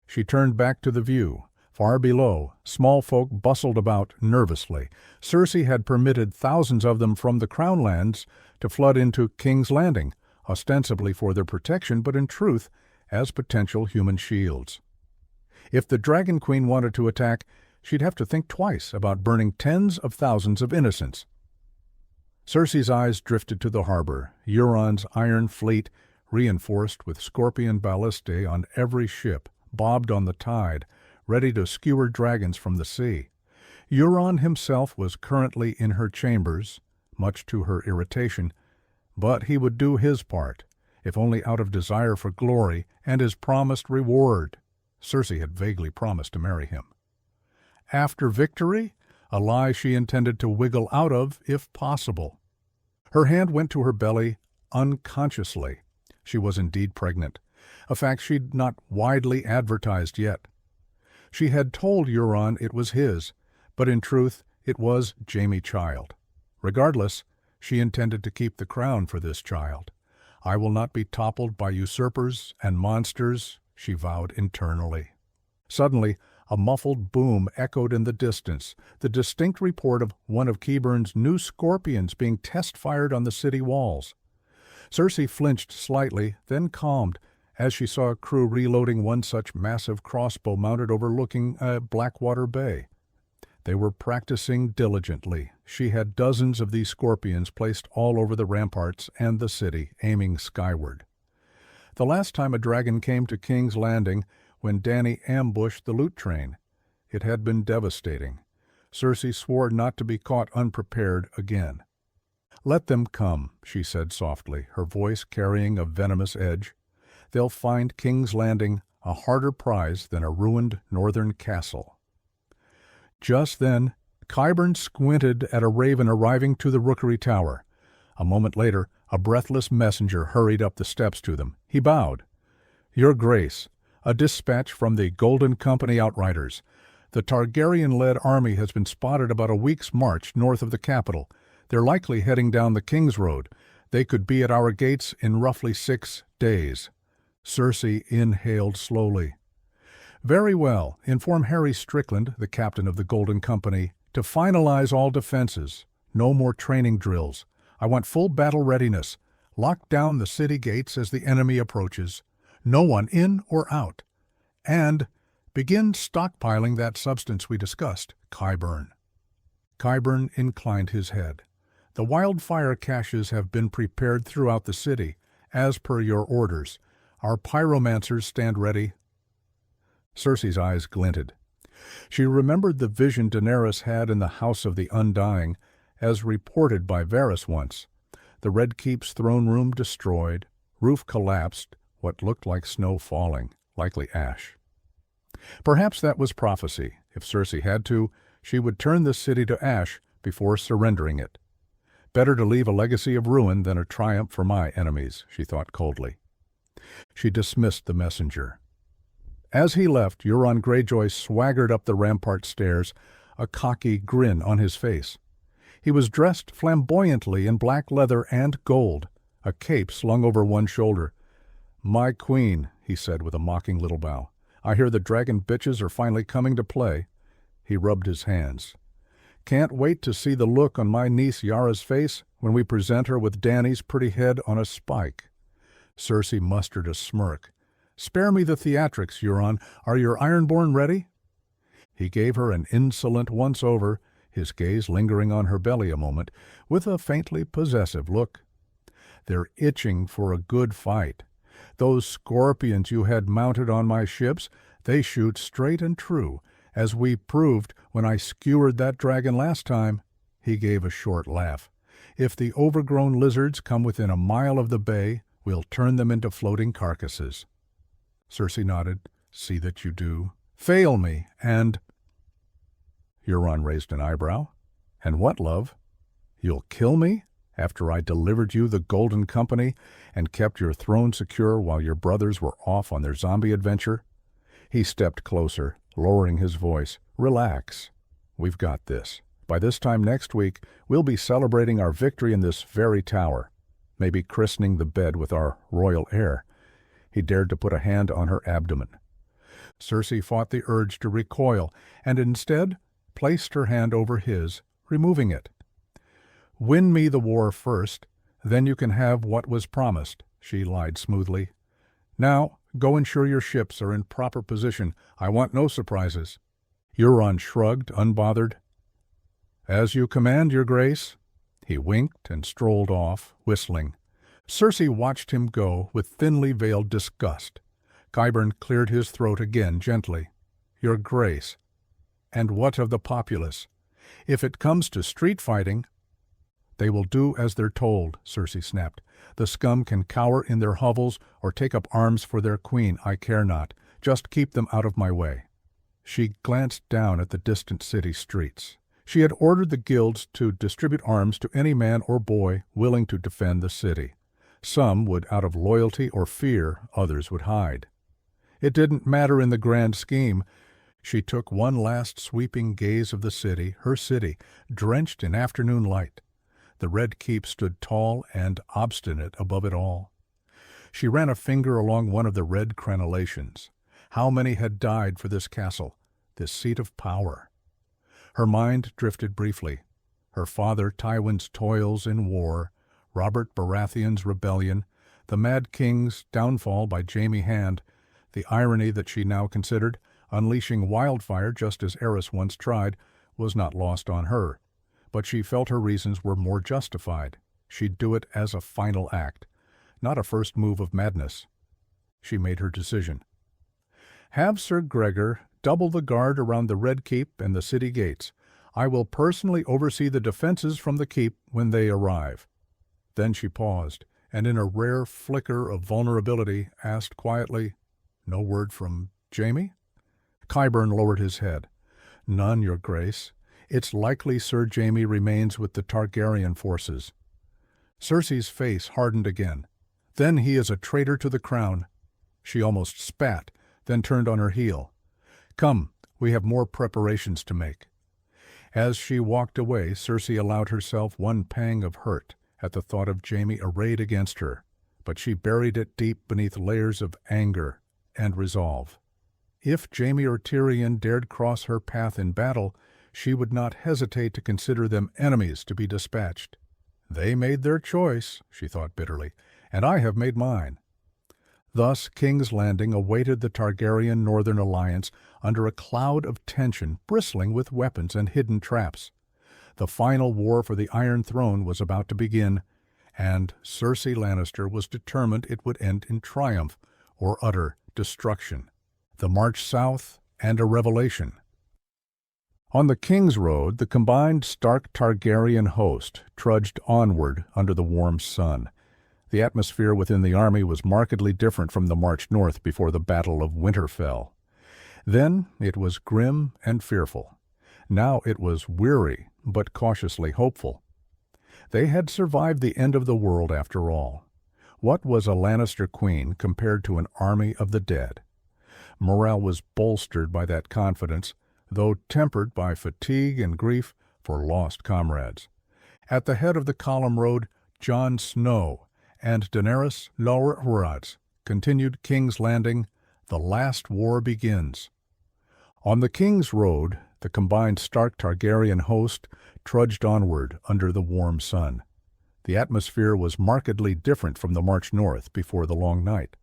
She turned back to the view. Far below, small folk bustled about nervously. Cersei had permitted thousands of them from the Crown lands to flood into King's Landing, ostensibly for their protection, but in truth as potential human shields. If the Dragon Queen wanted to attack, she'd have to think twice about burning tens of thousands of innocents. Cersei's eyes drifted to the harbor. Euron's iron fleet, reinforced with Scorpion ballistae on every ship, bobbed on the tide, ready to skewer dragons from the sea. Euron himself was currently in her chambers, much to her irritation, but he would do his part, if only out of desire for glory and his promised reward. Cersei had vaguely promised to marry him. After victory, a lie she intended to wiggle out of, if possible. Her hand went to her belly unconsciously. She was indeed pregnant, a fact she'd not widely advertised yet. She had told Euron it was his, but in truth it was Jaime Child. Regardless, she intended to keep the crown for this child. "I will not be toppled by usurpers and monsters," she vowed internally. Suddenly, a muffled boom echoed in the distance, the distinct report of one of Qyburn's new scorpions being test-fired on the city walls. Cersei flinched slightly, then calmed, as she saw a crew reloading one such massive crossbow mounted overlooking Blackwater Bay. They were practicing diligently. She had dozens of these scorpions placed all over the ramparts and the city, aiming skyward. The last time a dragon came to King's Landing, when Dany ambushed the loot train, it had been devastating. Cersei swore not to be caught unprepared again. "Let them come," she said softly, her voice carrying a venomous edge. "They'll find King's Landing a harder prize than a ruined northern castle." Just then, Qyburn squinted at a raven arriving to the Rookery Tower. A moment later, a breathless messenger hurried up the steps to them. He bowed. "Your Grace, a dispatch from the Golden Company Outriders. The Targaryen-led army has been spotted about a week's march north of the capital. They're likely heading down the King's Road. They could be at our gates in roughly 6 days. Cersei inhaled slowly. "Very well. Inform Harry Strickland, the captain of the Golden Company, to finalize all defenses. No more training drills. I want full battle readiness. Lock down the city gates as the enemy approaches. No one in or out. And begin stockpiling that substance we discussed, Qyburn." Qyburn inclined his head. "The wildfire caches have been prepared throughout the city, as per your orders. Our pyromancers stand ready." Cersei's eyes glinted. She remembered the vision Daenerys had in the House of the Undying, as reported by Varys once. The Red Keep's throne room destroyed, roof collapsed, what looked like snow falling, likely ash. Perhaps that was prophecy. If Cersei had to, she would turn the city to ash before surrendering it. "Better to leave a legacy of ruin than a triumph for my enemies," she thought coldly. She dismissed the messenger. As he left, Euron Greyjoy swaggered up the rampart stairs, a cocky grin on his face. He was dressed flamboyantly in black leather and gold, a cape slung over one shoulder. "My queen," he said with a mocking little bow. "I hear the dragon bitches are finally coming to play." He rubbed his hands. "Can't wait to see the look on my niece Yara's face when we present her with Dany's pretty head on a spike." Cersei mustered a smirk. "Spare me the theatrics, Euron. Are your Ironborn ready?" He gave her an insolent once-over, his gaze lingering on her belly a moment, with a faintly possessive look. "They're itching for a good fight. Those scorpions you had mounted on my ships, they shoot straight and true, as we proved when I skewered that dragon last time." He gave a short laugh. "If the overgrown lizards come within a mile of the bay, we'll turn them into floating carcasses." Cersei nodded. "See that you do. Fail me, and—" Euron raised an eyebrow. "And what, love? You'll kill me, after I delivered you the Golden Company and kept your throne secure while your brothers were off on their zombie adventure?" He stepped closer, lowering his voice. "Relax. We've got this. By this time next week, we'll be celebrating our victory in this very tower, maybe christening the bed with our royal heir." He dared to put a hand on her abdomen. Cersei fought the urge to recoil, and instead placed her hand over his, removing it. "Win me the war first, then you can have what was promised," she lied smoothly. "Now, go ensure your ships are in proper position. I want no surprises." Euron shrugged, unbothered. "As you command, your grace." He winked and strolled off, whistling. Cersei watched him go with thinly veiled disgust. Qyburn cleared his throat again gently. "Your grace. And what of the populace? If it comes to street fighting—" "They will do as they're told," Cersei snapped. "The scum can cower in their hovels or take up arms for their queen. I care not. Just keep them out of my way." She glanced down at the distant city streets. She had ordered the guilds to distribute arms to any man or boy willing to defend the city. Some would out of loyalty or fear, others would hide. It didn't matter in the grand scheme. She took one last sweeping gaze of the city, her city, drenched in afternoon light. The Red Keep stood tall and obstinate above it all. She ran a finger along one of the red crenellations. How many had died for this castle, this seat of power? Her mind drifted briefly. Her father Tywin's toils in war, Robert Baratheon's rebellion, the Mad King's downfall by Jaime Hand, the irony that she now considered, unleashing wildfire just as Aerys once tried, was not lost on her. But she felt her reasons were more justified. She'd do it as a final act, not a first move of madness. She made her decision. "Have Sir Gregor double the guard around the Red Keep and the city gates. I will personally oversee the defenses from the keep when they arrive." Then she paused, and in a rare flicker of vulnerability asked quietly, "No word from Jaime?" Qyburn lowered his head. "None, your grace. It's likely Sir Jaime remains with the Targaryen forces." Cersei's face hardened again. "Then he is a traitor to the crown." She almost spat, then turned on her heel. "Come, we have more preparations to make." As she walked away, Cersei allowed herself one pang of hurt at the thought of Jaime arrayed against her, but she buried it deep beneath layers of anger and resolve. If Jaime or Tyrion dared cross her path in battle, she would not hesitate to consider them enemies to be dispatched. "They made their choice," she thought bitterly, "and I have made mine." Thus King's Landing awaited the Targaryen Northern Alliance under a cloud of tension bristling with weapons and hidden traps. The final war for the Iron Throne was about to begin, and Cersei Lannister was determined it would end in triumph or utter destruction. The march south and a revelation. On the King's Road, the combined Stark Targaryen host trudged onward under the warm sun. The atmosphere within the army was markedly different from the march north before the Battle of Winterfell. Then it was grim and fearful. Now it was weary, but cautiously hopeful. They had survived the end of the world after all. What was a Lannister queen compared to an army of the dead? Morale was bolstered by that confidence, though tempered by fatigue and grief for lost comrades. At the head of the column rode Jon Snow and Daenerys Loras continued King's Landing. The last war begins. On the King's Road, the combined Stark Targaryen host trudged onward under the warm sun. The atmosphere was markedly different from the march north before the long night.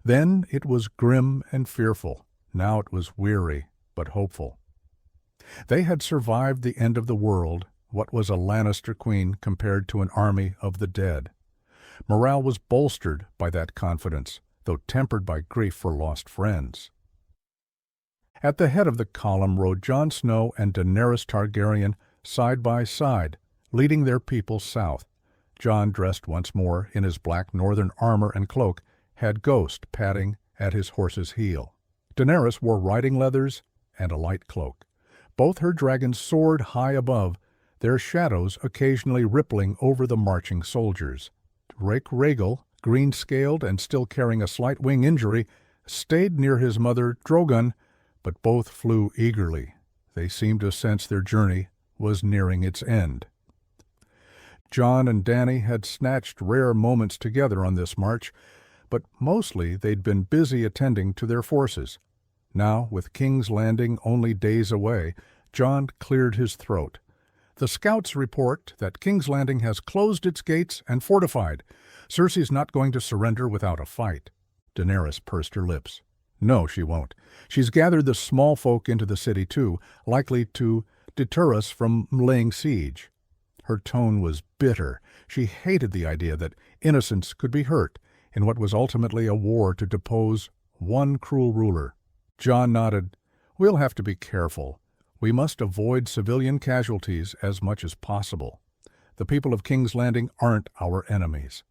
Then it was grim and fearful. Now it was weary but hopeful. They had survived the end of the world. What was a Lannister queen compared to an army of the dead? Morale was bolstered by that confidence, though tempered by grief for lost friends. At the head of the column rode Jon Snow and Daenerys Targaryen side by side, leading their people south. Jon, dressed once more in his black northern armor and cloak, had Ghost padding at his horse's heel. Daenerys wore riding leathers and a light cloak. Both her dragons soared high above, their shadows occasionally rippling over the marching soldiers. Rhaegal, green-scaled and still carrying a slight wing injury, stayed near his mother, Drogon, but both flew eagerly. They seemed to sense their journey was nearing its end. Jon and Dany had snatched rare moments together on this march, but mostly they'd been busy attending to their forces. Now, with King's Landing only days away, Jon cleared his throat. The scouts report that King's Landing has closed its gates and fortified. Cersei's not going to surrender without a fight. Daenerys pursed her lips. No, she won't. She's gathered the small folk into the city too, likely to deter us from laying siege. Her tone was bitter. She hated the idea that innocents could be hurt in what was ultimately a war to depose one cruel ruler. Jon nodded. We'll have to be careful. We must avoid civilian casualties as much as possible. The people of King's Landing aren't our enemies.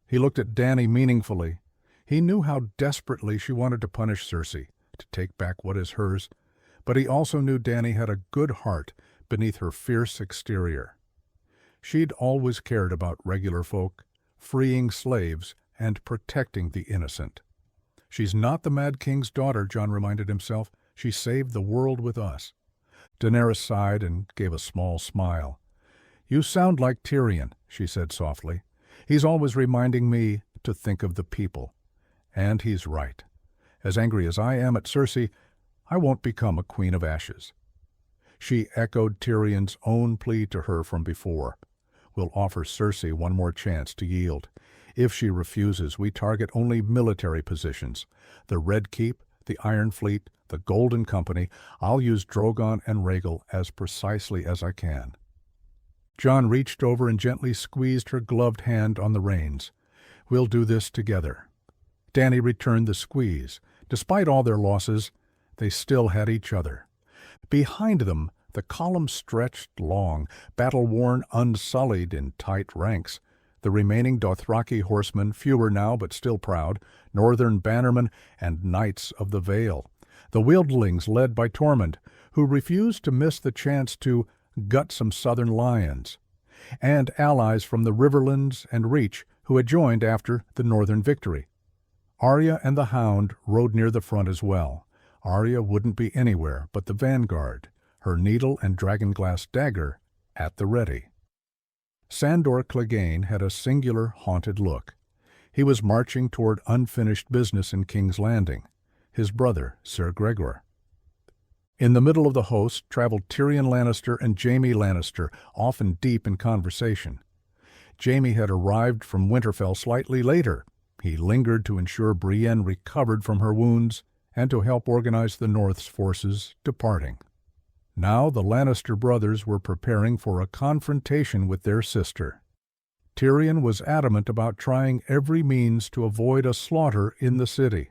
He looked at Dany meaningfully. He knew how desperately she wanted to punish Cersei, to take back what is hers, but he also knew Dany had a good heart beneath her fierce exterior. She'd always cared about regular folk, freeing slaves, and protecting the innocent. She's not the Mad King's daughter, Jon reminded himself. She saved the world with us. Daenerys sighed and gave a small smile. You sound like Tyrion, she said softly. He's always reminding me to think of the people. And he's right. As angry as I am at Cersei, I won't become a Queen of Ashes. She echoed Tyrion's own plea to her from before. We'll offer Cersei one more chance to yield. If she refuses, we target only military positions. The Red Keep, the Iron Fleet, the Golden Company. I'll use Drogon and Rhaegal as precisely as I can. Jon reached over and gently squeezed her gloved hand on the reins. We'll do this together. Dany returned the squeeze. Despite all their losses, they still had each other. Behind them, the column stretched long, battle-worn, unsullied in tight ranks. The remaining Dothraki horsemen, fewer now but still proud, northern bannermen, and knights of the Vale. The wildlings led by Tormund, who refused to miss the chance to gut some southern lions, and allies from the Riverlands and Reach who had joined after the northern victory. Arya and the Hound rode near the front as well. Arya wouldn't be anywhere but the vanguard, her needle and dragonglass dagger at the ready. Sandor Clegane had a singular, haunted look. He was marching toward unfinished business in King's Landing, his brother, Sir Gregor. In the middle of the host traveled Tyrion Lannister and Jaime Lannister, often deep in conversation. Jaime had arrived from Winterfell slightly later. He lingered to ensure Brienne recovered from her wounds and to help organize the North's forces departing. Now the Lannister brothers were preparing for a confrontation with their sister. Tyrion was adamant about trying every means to avoid a slaughter in the city.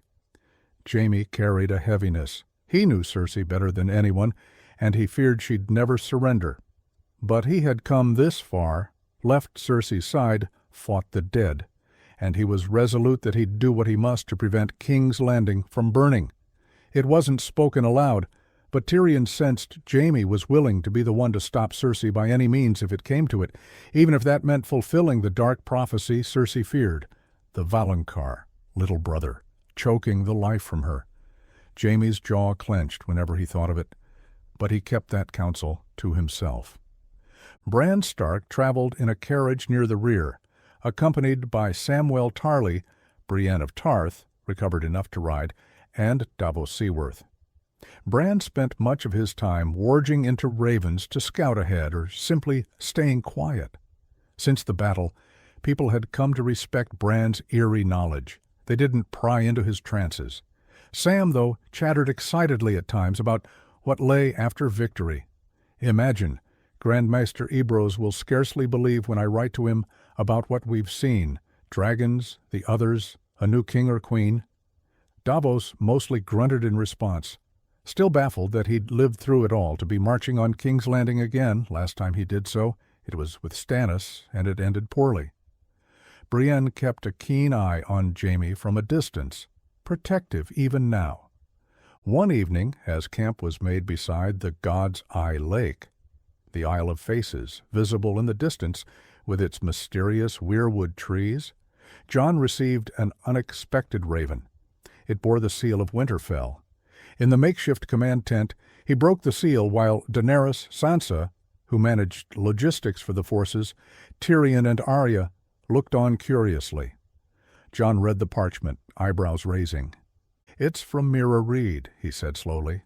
Jaime carried a heaviness. He knew Cersei better than anyone, and he feared she'd never surrender. But he had come this far, left Cersei's side, fought the dead, and he was resolute that he'd do what he must to prevent King's Landing from burning. It wasn't spoken aloud, but Tyrion sensed Jaime was willing to be the one to stop Cersei by any means if it came to it, even if that meant fulfilling the dark prophecy Cersei feared, the Valonqar, little brother, choking the life from her. Jaime's jaw clenched whenever he thought of it, but he kept that counsel to himself. Bran Stark traveled in a carriage near the rear, accompanied by Samwell Tarly, Brienne of Tarth, recovered enough to ride, and Davos Seaworth. Bran spent much of his time warging into ravens to scout ahead or simply staying quiet. Since the battle, people had come to respect Bran's eerie knowledge. They didn't pry into his trances. Sam, though, chattered excitedly at times about what lay after victory. Imagine, Grandmaster Ebros will scarcely believe when I write to him about what we've seen, dragons, the others, a new king or queen. Davos mostly grunted in response, still baffled that he'd lived through it all to be marching on King's Landing again. Last time he did so, it was with Stannis, and it ended poorly. Brienne kept a keen eye on Jaime from a distance, protective even now. One evening, as camp was made beside the God's Eye Lake, the Isle of Faces, visible in the distance with its mysterious weirwood trees, Jon received an unexpected raven. It bore the seal of Winterfell. In the makeshift command tent, he broke the seal while Daenerys, Sansa, who managed logistics for the forces, Tyrion and Arya looked on curiously. Jon read the parchment, eyebrows raising. "It's from Meera Reed," he said slowly.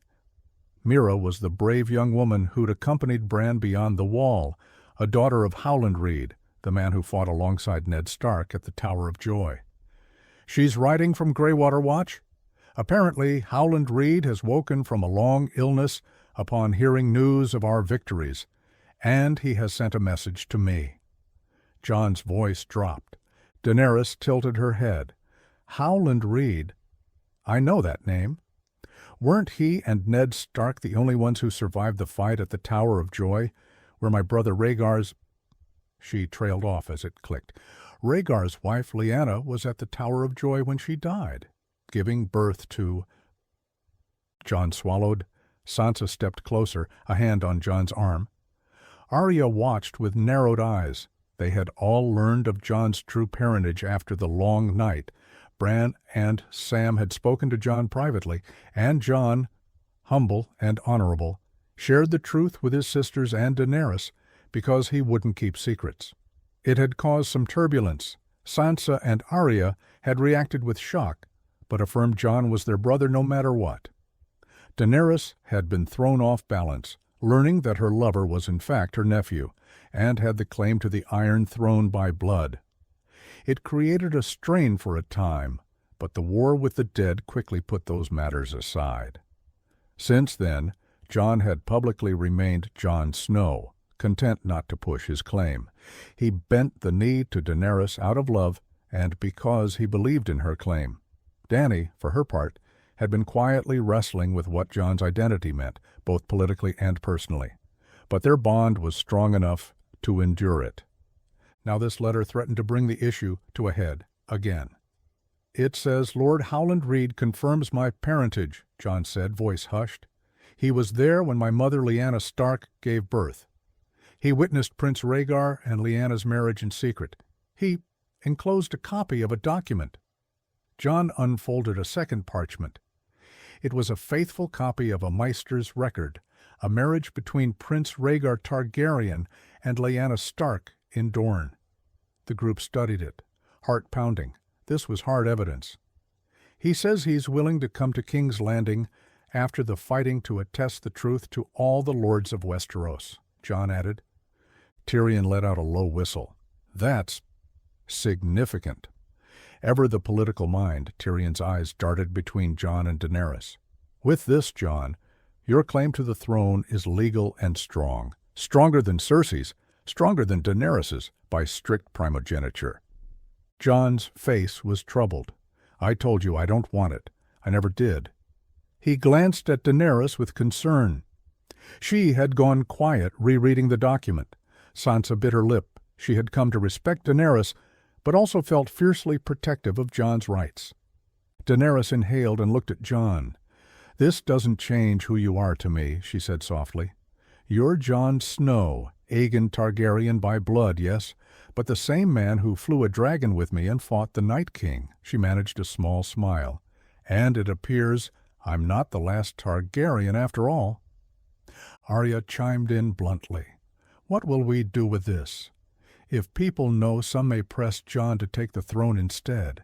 Meera was the brave young woman who'd accompanied Bran beyond the Wall, a daughter of Howland Reed, the man who fought alongside Ned Stark at the Tower of Joy. "She's writing from Greywater Watch? Apparently, Howland Reed has woken from a long illness upon hearing news of our victories, and he has sent a message to me." Jon's voice dropped. Daenerys tilted her head. "Howland Reed? I know that name. Weren't he and Ned Stark the only ones who survived the fight at the Tower of Joy, where my brother Rhaegar's—" She trailed off as it clicked. "Rhaegar's wife, Lyanna, was at the Tower of Joy when she died, giving birth to—" Jon swallowed. Sansa stepped closer, a hand on Jon's arm. Arya watched with narrowed eyes. They had all learned of Jon's true parentage after the long night. Bran and Sam had spoken to Jon privately, and Jon, humble and honorable, shared the truth with his sisters and Daenerys because he wouldn't keep secrets. It had caused some turbulence. Sansa and Arya had reacted with shock, but affirmed Jon was their brother no matter what. Daenerys had been thrown off balance, learning that her lover was in fact her nephew, and had the claim to the Iron Throne by blood. It created a strain for a time, but the war with the dead quickly put those matters aside. Since then, Jon had publicly remained Jon Snow, content not to push his claim. He bent the knee to Daenerys out of love and because he believed in her claim. Dany, for her part, had been quietly wrestling with what Jon's identity meant, both politically and personally. But their bond was strong enough to endure it. Now this letter threatened to bring the issue to a head again. "It says Lord Howland Reed confirms my parentage," Jon said, voice hushed. "He was there when my mother Lyanna Stark gave birth. He witnessed Prince Rhaegar and Lyanna's marriage in secret. He enclosed a copy of a document." Jon unfolded a second parchment. It was a faithful copy of a Maester's record, a marriage between Prince Rhaegar Targaryen and Lyanna Stark in Dorne. The group studied it, heart pounding. This was hard evidence. "He says he's willing to come to King's Landing after the fighting to attest the truth to all the lords of Westeros," Jon added. Tyrion let out a low whistle. "That's significant." Ever the political mind, Tyrion's eyes darted between Jon and Daenerys. "With this, Jon, your claim to the throne is legal and strong. Stronger than Cersei's, stronger than Daenerys's, by strict primogeniture." Jon's face was troubled. "I told you I don't want it. I never did." He glanced at Daenerys with concern. She had gone quiet, rereading the document. Sansa bit her lip. She had come to respect Daenerys, but also felt fiercely protective of Jon's rights. Daenerys inhaled and looked at Jon. "This doesn't change who you are to me," she said softly. "You're Jon Snow, Aegon Targaryen by blood, yes, but the same man who flew a dragon with me and fought the Night King." She managed a small smile. "And it appears I'm not the last Targaryen after all." Arya chimed in bluntly. "What will we do with this? If people know, some may press Jon to take the throne instead."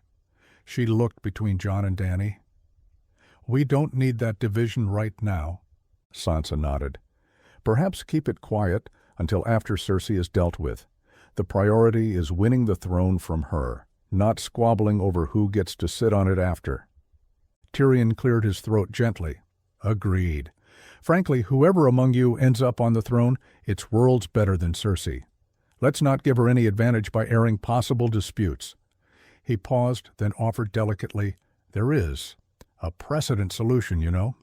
She looked between Jon and Dany. "We don't need that division right now." Sansa nodded. "Perhaps keep it quiet until after Cersei is dealt with. The priority is winning the throne from her, not squabbling over who gets to sit on it after." Tyrion cleared his throat gently. "Agreed. Frankly, whoever among you ends up on the throne, it's worlds better than Cersei. Let's not give her any advantage by airing possible disputes." He paused, then offered delicately, "There is a precedent solution, you know.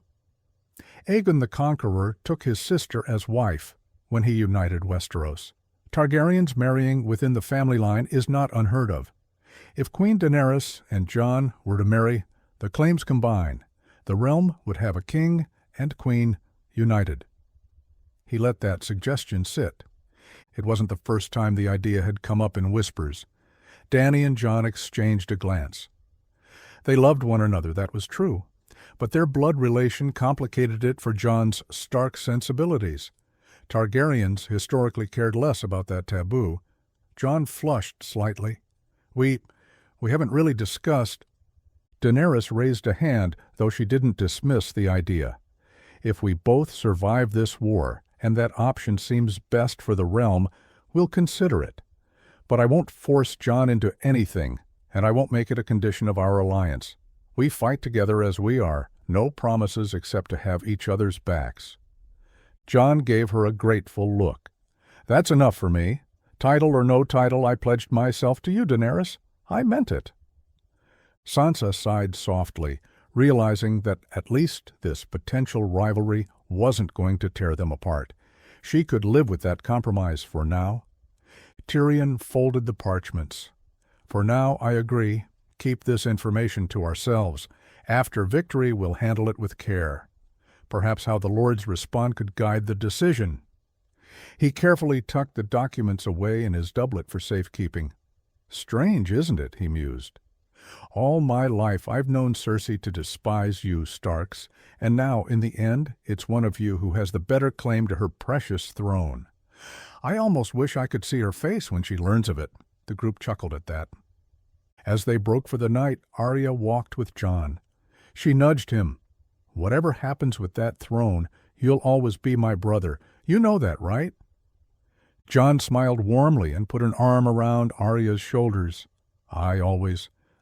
Aegon the Conqueror took his sister as wife when he united Westeros. Targaryens marrying within the family line is not unheard of. If Queen Daenerys and Jon were to marry, the claims combine. The realm would have a king and queen united." He let that suggestion sit. It wasn't the first time the idea had come up in whispers. Dany and Jon exchanged a glance. They loved one another, that was true, but their blood relation complicated it for Jon's Stark sensibilities. Targaryens historically cared less about that taboo. Jon flushed slightly. We haven't really discussed. Daenerys raised a hand, though she didn't dismiss the idea. If we both survive this war, and that option seems best for the realm, we'll consider it. But I won't force Jon into anything, and I won't make it a condition of our alliance. We fight together as we are, no promises except to have each other's backs. Jon gave her a grateful look. That's enough for me. Title or no title, I pledged myself to you, Daenerys. I meant it. Sansa sighed softly, realizing that at least this potential rivalry wasn't going to tear them apart. She could live with that compromise for now. Tyrion folded the parchments. For now, I agree. Keep this information to ourselves. After victory, we'll handle it with care. Perhaps how the Lords respond could guide the decision. He carefully tucked the documents away in his doublet for safekeeping. Strange, isn't it? He mused. All my life I've known Cersei to despise you, Starks, and now, in the end, it's one of you who has the better claim to her precious throne. I almost wish I could see her face when she learns of it. The group chuckled at that. As they broke for the night, Arya walked with Jon. She nudged him. Whatever happens with that throne, you'll always be my brother. You know that, right? Jon smiled warmly and put an arm around Arya's shoulders. I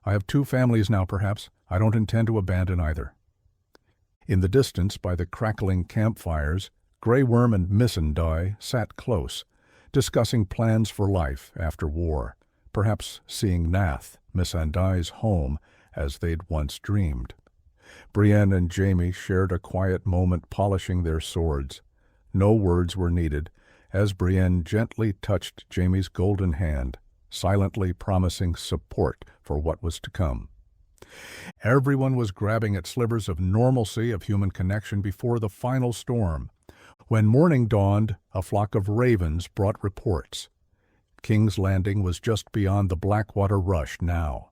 have 2 families now, perhaps. I don't intend to abandon either. In the distance, by the crackling campfires, Grey Worm and Missandei sat close, discussing plans for life after war, perhaps seeing Nath, Missandei's home, as they'd once dreamed. Brienne and Jaime shared a quiet moment polishing their swords. No words were needed, as Brienne gently touched Jaime's golden hand, silently promising support for what was to come. Everyone was grabbing at slivers of normalcy of human connection before the final storm. When morning dawned, a flock of ravens brought reports. King's Landing was just beyond the Blackwater rush now.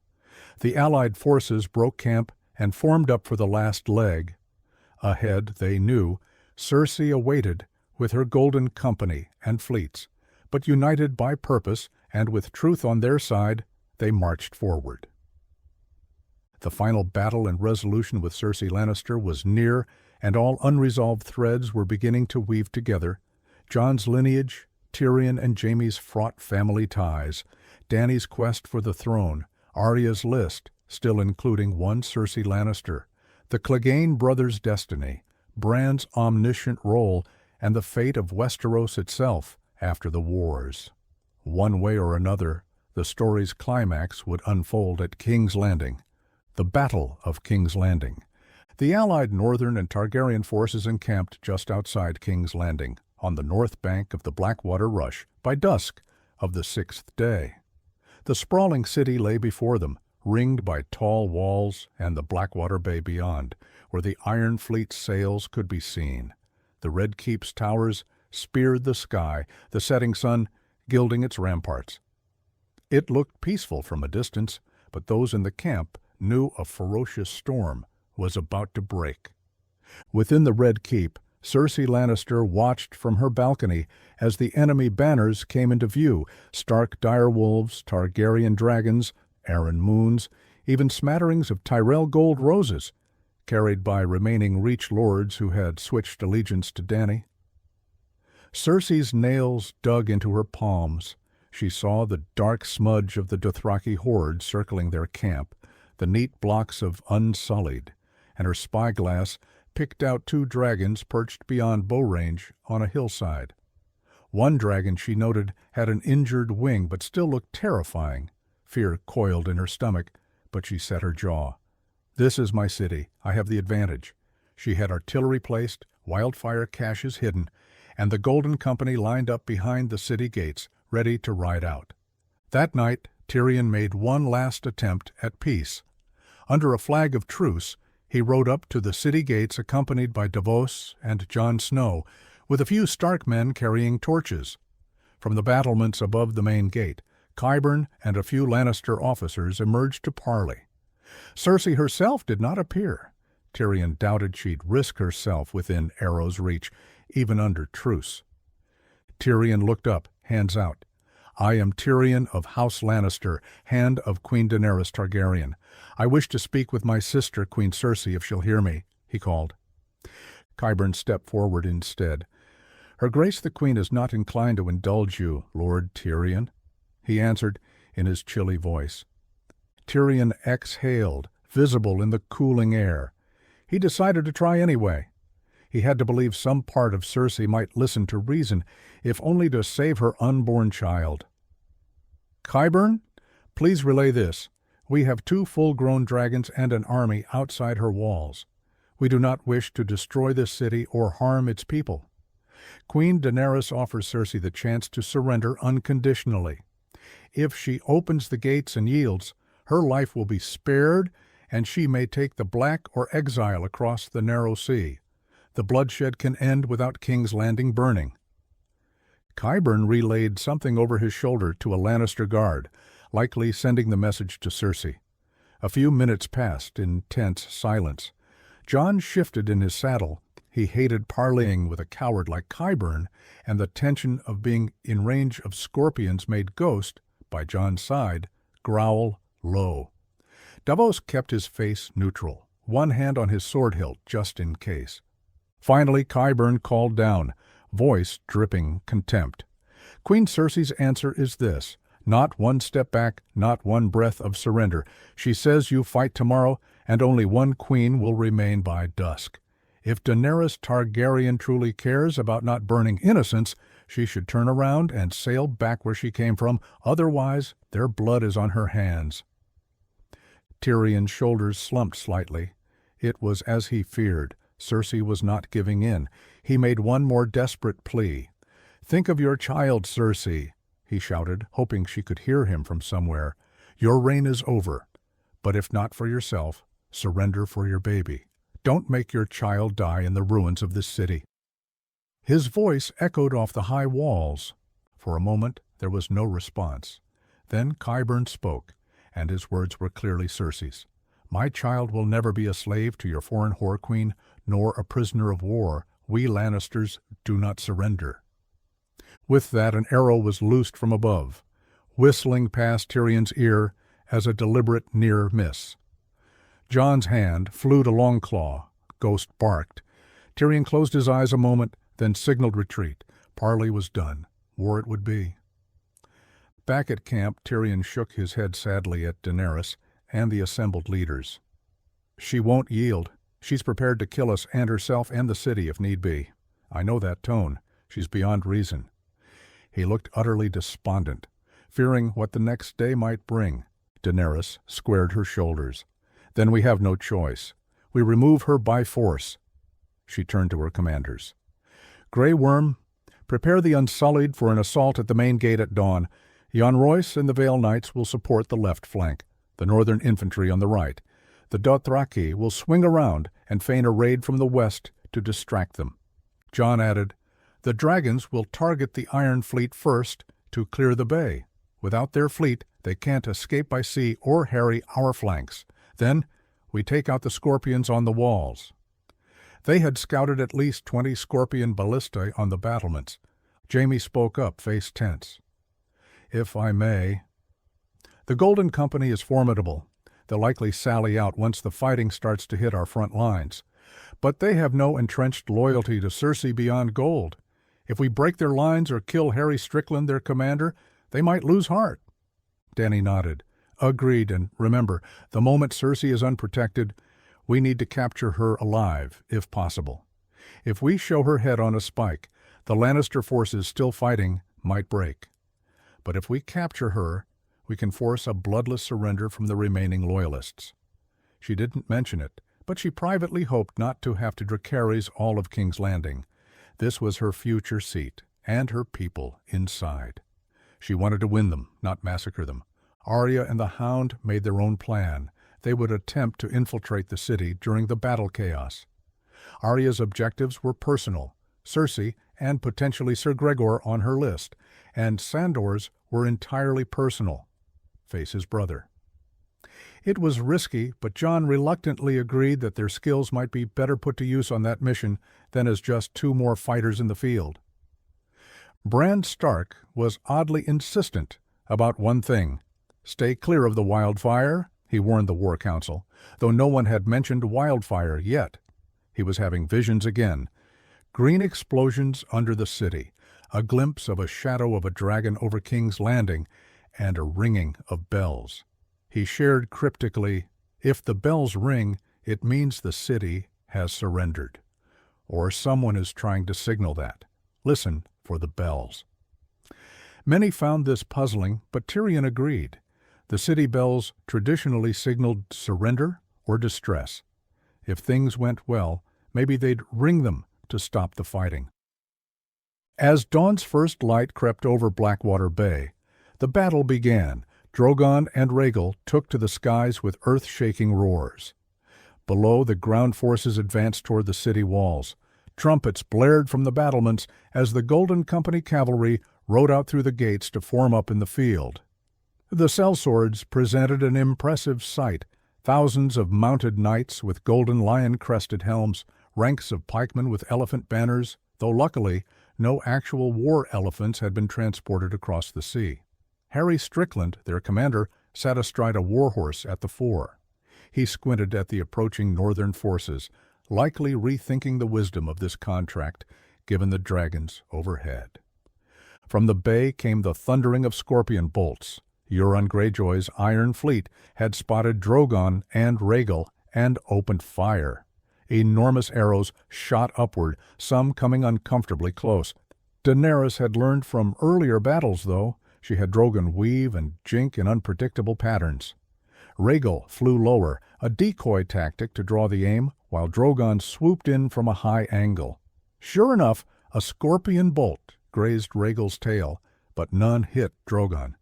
The Allied forces broke camp and formed up for the last leg. Ahead, they knew, Cersei awaited with her Golden Company and fleets, but united by purpose and with truth on their side, they marched forward. The final battle and resolution with Cersei Lannister was near, and all unresolved threads were beginning to weave together. Jon's lineage, Tyrion and Jaime's fraught family ties, Dany's quest for the throne, Arya's list, still including one Cersei Lannister, the Clegane brothers' destiny, Bran's omniscient role, and the fate of Westeros itself after the wars. One way or another, the story's climax would unfold at King's Landing, the Battle of King's Landing. The Allied Northern and Targaryen forces encamped just outside King's Landing, on the north bank of the Blackwater Rush, by dusk of the 6th day. The sprawling city lay before them, ringed by tall walls and the Blackwater Bay beyond, where the Iron Fleet's sails could be seen. The Red Keep's towers speared the sky, the setting sun gilding its ramparts. It looked peaceful from a distance, but those in the camp knew a ferocious storm was about to break. Within the Red Keep, Cersei Lannister watched from her balcony as the enemy banners came into view, Stark direwolves, Targaryen dragons, Arryn moons, even smatterings of Tyrell gold roses, carried by remaining Reach lords who had switched allegiance to Dany. Cersei's nails dug into her palms. She saw the dark smudge of the Dothraki horde circling their camp, the neat blocks of Unsullied, and her spyglass picked out 2 dragons perched beyond bow range on a hillside. One dragon, she noted, had an injured wing but still looked terrifying. Fear coiled in her stomach, but she set her jaw. This is my city. I have the advantage. She had artillery placed, wildfire caches hidden, and the Golden Company lined up behind the city gates, ready to ride out. That night, Tyrion made one last attempt at peace. Under a flag of truce, he rode up to the city gates accompanied by Davos and Jon Snow, with a few Stark men carrying torches. From the battlements above the main gate, Qyburn and a few Lannister officers emerged to parley. Cersei herself did not appear. Tyrion doubted she'd risk herself within arrow's reach, even under truce. Tyrion looked up, hands out. "I am Tyrion of House Lannister, hand of Queen Daenerys Targaryen. I wish to speak with my sister, Queen Cersei, if she'll hear me," he called. Qyburn stepped forward instead. "Her Grace the Queen is not inclined to indulge you, Lord Tyrion," he answered in his chilly voice. Tyrion exhaled, visible in the cooling air. He decided to try anyway. He had to believe some part of Cersei might listen to reason, if only to save her unborn child. "Qyburn, please relay this. We have 2 full-grown dragons and an army outside her walls. We do not wish to destroy this city or harm its people. Queen Daenerys offers Cersei the chance to surrender unconditionally. If she opens the gates and yields, her life will be spared, and she may take the Black or exile across the narrow sea. The bloodshed can end without King's Landing burning." Qyburn relayed something over his shoulder to a Lannister guard, likely sending the message to Cersei. A few minutes passed in tense silence. Jon shifted in his saddle. He hated parleying with a coward like Qyburn, and the tension of being in range of scorpions made Ghost, by Jon's side, growl low. Davos kept his face neutral, one hand on his sword hilt just in case. Finally, Qyburn called down, voice dripping contempt. "Queen Cersei's answer is this. Not one step back, not one breath of surrender. She says you fight tomorrow, and only one queen will remain by dusk. If Daenerys Targaryen truly cares about not burning innocents, she should turn around and sail back where she came from. Otherwise, their blood is on her hands." Tyrion's shoulders slumped slightly. It was as he feared. Cersei was not giving in. He made one more desperate plea. "Think of your child, Cersei," he shouted, hoping she could hear him from somewhere. "Your reign is over. But if not for yourself, surrender for your baby. Don't make your child die in the ruins of this city." His voice echoed off the high walls. For a moment there was no response. Then Qyburn spoke, and his words were clearly Cersei's. "My child will never be a slave to your foreign whore queen, nor a prisoner of war. We Lannisters do not surrender." With that, an arrow was loosed from above, whistling past Tyrion's ear as a deliberate near miss. Jon's hand flew to Longclaw. Ghost barked. Tyrion closed his eyes a moment, then signaled retreat. Parley was done. War it would be. Back at camp, Tyrion shook his head sadly at Daenerys and the assembled leaders. "She won't yield. She's prepared to kill us and herself and the city if need be. I know that tone. She's beyond reason." He looked utterly despondent, fearing what the next day might bring. Daenerys squared her shoulders. "Then we have no choice. We remove her by force." She turned to her commanders. "Grey Worm, prepare the Unsullied for an assault at the main gate at dawn. Jon Royce and the Vale Knights will support the left flank, the northern infantry on the right. The Dothraki will swing around and feign a raid from the west to distract them." Jon added, "The dragons will target the Iron Fleet first to clear the bay. Without their fleet, they can't escape by sea or harry our flanks. Then we take out the scorpions on the walls." They had scouted at least 20 scorpion ballistae on the battlements. Jaime spoke up, face tense. "If I may, the Golden Company is formidable. They'll likely sally out once the fighting starts to hit our front lines. But they have no entrenched loyalty to Cersei beyond gold. If we break their lines or kill Harry Strickland, their commander, they might lose heart." Dany nodded. "Agreed, and remember, the moment Cersei is unprotected, we need to capture her alive, if possible. If we show her head on a spike, the Lannister forces still fighting might break. But if we capture her, we can force a bloodless surrender from the remaining loyalists." She didn't mention it, but she privately hoped not to have to Dracarys all of King's Landing. This was her future seat, and her people inside. She wanted to win them, not massacre them. Arya and the Hound made their own plan. They would attempt to infiltrate the city during the battle chaos. Arya's objectives were personal, Cersei and potentially Sir Gregor on her list, and Sandor's were entirely personal, face his brother. It was risky, but Jon reluctantly agreed that their skills might be better put to use on that mission than as just two more fighters in the field. Bran Stark was oddly insistent about one thing. Stay clear of the wildfire, he warned the War Council, though no one had mentioned wildfire yet. He was having visions again. Green explosions under the city, a glimpse of a shadow of a dragon over King's Landing, and a ringing of bells. He shared cryptically, "If the bells ring, it means the city has surrendered." Or someone is trying to signal that. Listen for the bells. Many found this puzzling, but Tyrion agreed. The city bells traditionally signaled surrender or distress. If things went well, maybe they'd ring them to stop the fighting. As dawn's first light crept over Blackwater Bay, the battle began. Drogon and Rhaegal took to the skies with earth-shaking roars. Below, the ground forces advanced toward the city walls. Trumpets blared from the battlements as the Golden Company cavalry rode out through the gates to form up in the field. The sellswords presented an impressive sight. Thousands of mounted knights with golden lion-crested helms, ranks of pikemen with elephant banners, though luckily no actual war elephants had been transported across the sea. Harry Strickland, their commander, sat astride a warhorse at the fore. He squinted at the approaching northern forces, likely rethinking the wisdom of this contract, given the dragons overhead. From the bay came the thundering of scorpion bolts. Euron Greyjoy's Iron Fleet had spotted Drogon and Rhaegal and opened fire. Enormous arrows shot upward, some coming uncomfortably close. Daenerys had learned from earlier battles, though. She had Drogon weave and jink in unpredictable patterns. Rhaegal flew lower, a decoy tactic to draw the aim, while Drogon swooped in from a high angle. Sure enough, a scorpion bolt grazed Rhaegal's tail, but none hit Drogon.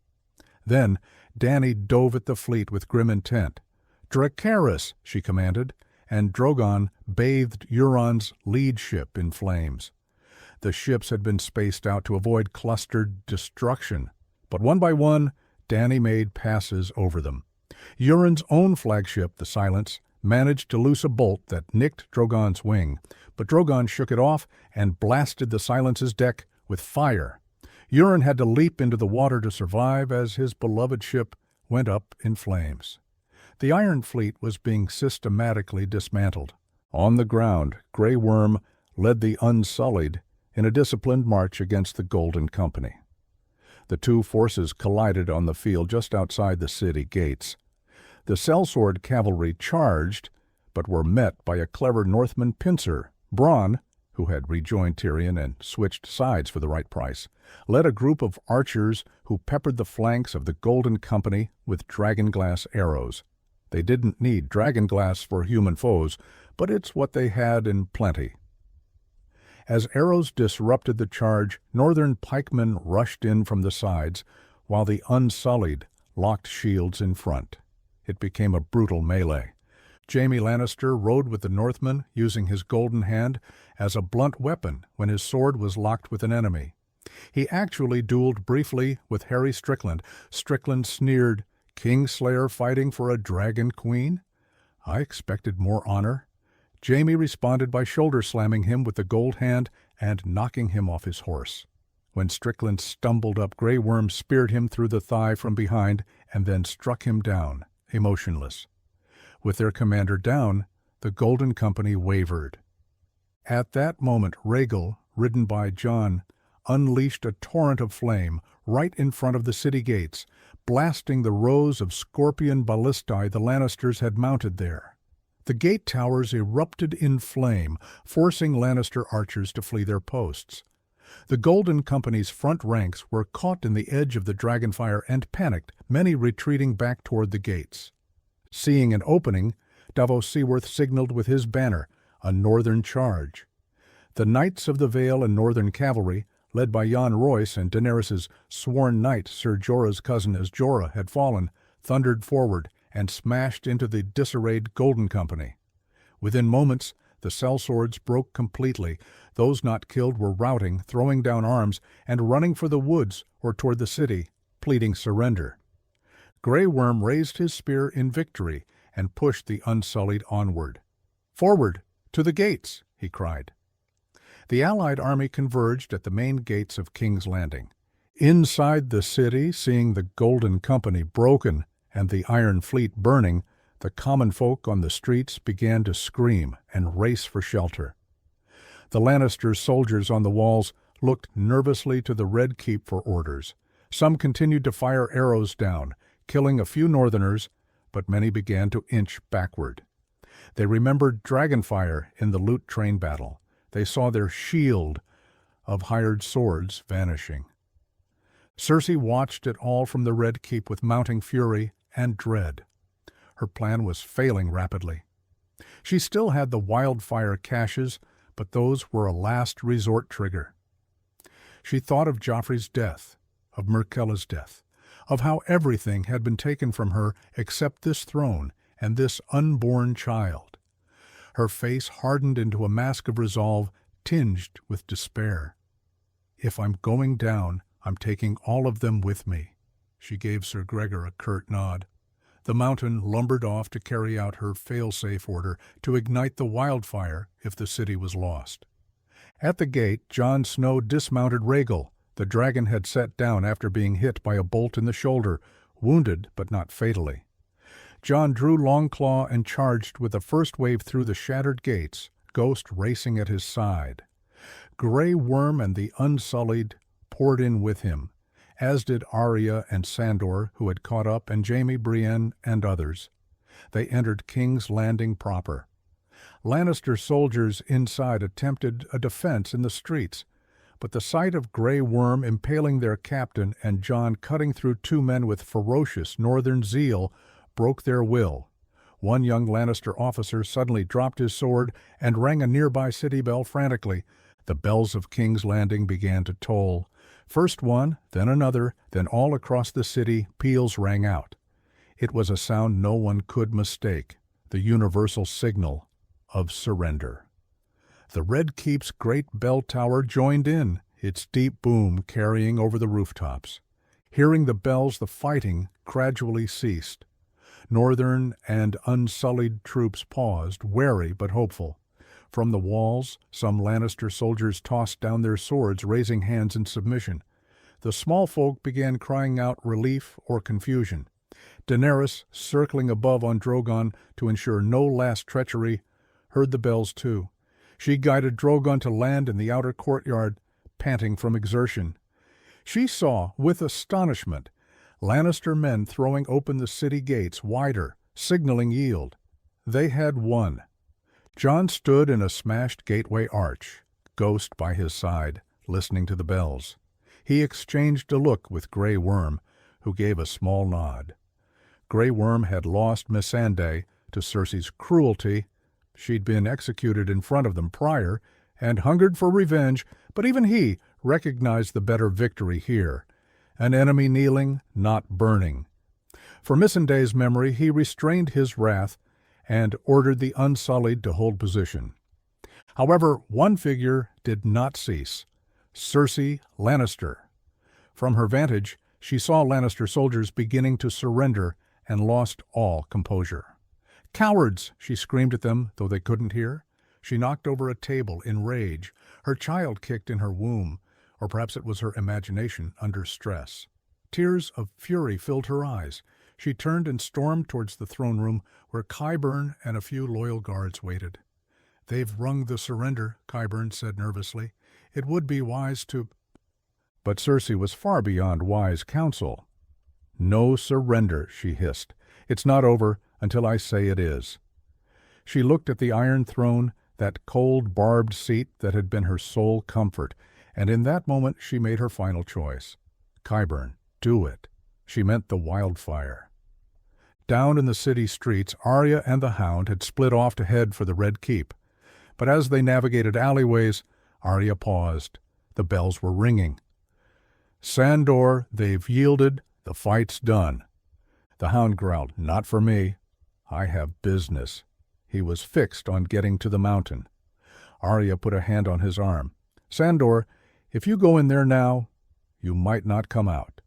Then Dany dove at the fleet with grim intent. "Dracarys," she commanded, and Drogon bathed Euron's lead ship in flames. The ships had been spaced out to avoid clustered destruction, but one by one, Dany made passes over them. Euron's own flagship, the Silence, managed to loose a bolt that nicked Drogon's wing, but Drogon shook it off and blasted the Silence's deck with fire. Euron had to leap into the water to survive as his beloved ship went up in flames. The Iron Fleet was being systematically dismantled. On the ground, Grey Worm led the Unsullied in a disciplined march against the Golden Company. The two forces collided on the field just outside the city gates. The sellsword cavalry charged, but were met by a clever Northman pincer. Bronn, who had rejoined Tyrion and switched sides for the right price, led a group of archers who peppered the flanks of the Golden Company with dragonglass arrows. They didn't need dragonglass for human foes, but it's what they had in plenty. As arrows disrupted the charge, northern pikemen rushed in from the sides, while the Unsullied locked shields in front. It became a brutal melee. Jaime Lannister rode with the Northmen, using his golden hand as a blunt weapon when his sword was locked with an enemy. He actually dueled briefly with Harry Strickland. Strickland sneered, "Kingslayer fighting for a dragon queen? I expected more honor." Jaime responded by shoulder-slamming him with the gold hand and knocking him off his horse. When Strickland stumbled up, Grey Worm speared him through the thigh from behind and then struck him down, emotionless. With their commander down, the Golden Company wavered. At that moment, Rhaegal, ridden by Jon, unleashed a torrent of flame right in front of the city gates, blasting the rows of scorpion ballistae the Lannisters had mounted there. The gate towers erupted in flame, forcing Lannister archers to flee their posts. The Golden Company's front ranks were caught in the edge of the dragonfire and panicked, many retreating back toward the gates. Seeing an opening, Davos Seaworth signaled with his banner, a northern charge. The Knights of the Vale and Northern Cavalry, led by Jon Royce and Daenerys' sworn knight Ser Jorah's cousin as Jorah had fallen, thundered forward and smashed into the disarrayed Golden Company. Within moments, the sellswords broke completely. Those not killed were routing, throwing down arms, and running for the woods or toward the city, pleading surrender. Grey Worm raised his spear in victory and pushed the Unsullied onward. "Forward! To the gates!" he cried. The allied army converged at the main gates of King's Landing. Inside the city, seeing the Golden Company broken and the Iron Fleet burning, the common folk on the streets began to scream and race for shelter. The Lannister soldiers on the walls looked nervously to the Red Keep for orders. Some continued to fire arrows down, killing a few Northerners, but many began to inch backward. They remembered Dragonfire in the Loot Train battle. They saw their shield of hired swords vanishing. Cersei watched it all from the Red Keep with mounting fury and dread. Her plan was failing rapidly. She still had the wildfire caches, but those were a last resort trigger. She thought of Joffrey's death, of Myrkella's death, of how everything had been taken from her except this throne and this unborn child. Her face hardened into a mask of resolve tinged with despair. "If I'm going down, I'm taking all of them with me." She gave Sir Gregor a curt nod. The Mountain lumbered off to carry out her fail-safe order to ignite the wildfire if the city was lost. At the gate, Jon Snow dismounted Rhaegal. The dragon had sat down after being hit by a bolt in the shoulder, wounded but not fatally. Jon drew Longclaw and charged with the first wave through the shattered gates, Ghost racing at his side. Grey Worm and the Unsullied poured in with him, as did Arya and Sandor, who had caught up, and Jaime, Brienne, and others. They entered King's Landing proper. Lannister soldiers inside attempted a defense in the streets, but the sight of Grey Worm impaling their captain and Jon cutting through two men with ferocious northern zeal broke their will. One young Lannister officer suddenly dropped his sword and rang a nearby city bell frantically. The bells of King's Landing began to toll. First one, then another, then all across the city peals rang out. It was a sound no one could mistake, the universal signal of surrender. The Red Keep's great bell tower joined in, its deep boom carrying over the rooftops. Hearing the bells, the fighting gradually ceased. Northern and Unsullied troops paused, wary but hopeful. From the walls, some Lannister soldiers tossed down their swords, raising hands in submission. The small folk began crying out relief or confusion. Daenerys, circling above on Drogon to ensure no last treachery, heard the bells too. She guided Drogon to land in the outer courtyard, panting from exertion. She saw, with astonishment, Lannister men throwing open the city gates wider, signaling yield. They had won. Jon stood in a smashed gateway arch, Ghost by his side, listening to the bells. He exchanged a look with Grey Worm, who gave a small nod. Grey Worm had lost Missandei to Cersei's cruelty. She'd been executed in front of them prior and hungered for revenge, but even he recognized the better victory here. An enemy kneeling, not burning. For Missandei's memory, he restrained his wrath and ordered the Unsullied to hold position. However, one figure did not cease: Cersei Lannister. From her vantage, she saw Lannister soldiers beginning to surrender and lost all composure. "Cowards!" she screamed at them, though they couldn't hear. She knocked over a table in rage. Her child kicked in her womb, or perhaps it was her imagination under stress. Tears of fury filled her eyes. She turned and stormed towards the throne room, where Qyburn and a few loyal guards waited. "They've wrung the surrender," Qyburn said nervously. "It would be wise to—" But Cersei was far beyond wise counsel. "No surrender," she hissed. "It's not over until I say it is." She looked at the Iron Throne, that cold, barbed seat that had been her sole comfort, and in that moment she made her final choice. Qyburn, do it. She meant the wildfire. Down in the city streets, Arya and the Hound had split off to head for the Red Keep. But as they navigated alleyways, Arya paused. The bells were ringing. "Sandor, they've yielded. The fight's done." The Hound growled, "Not for me. I have business." He was fixed on getting to the mountain. Arya put a hand on his arm. "Sandor, if you go in there now, you might not come out."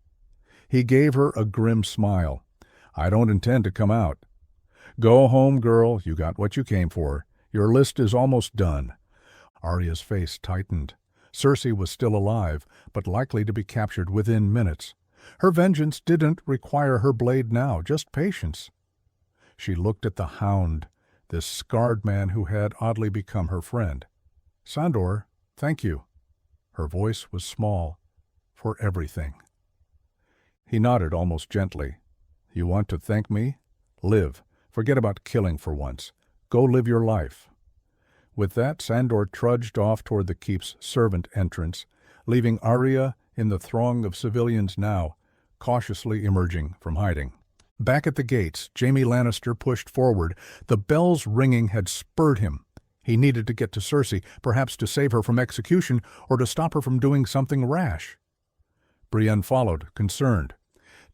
He gave her a grim smile. I don't intend to come out. Go home, girl. You got what you came for. Your list is almost done. Arya's face tightened. Cersei was still alive, but likely to be captured within minutes. Her vengeance didn't require her blade now, just patience. She looked at the Hound, this scarred man who had oddly become her friend. Sandor, thank you. Her voice was small. For everything. He nodded almost gently. You want to thank me? Live. Forget about killing for once. Go live your life. With that, Sandor trudged off toward the keep's servant entrance, leaving Arya in the throng of civilians now, cautiously emerging from hiding. Back at the gates, Jaime Lannister pushed forward. The bells ringing had spurred him. He needed to get to Cersei, perhaps to save her from execution or to stop her from doing something rash. Brienne followed, concerned.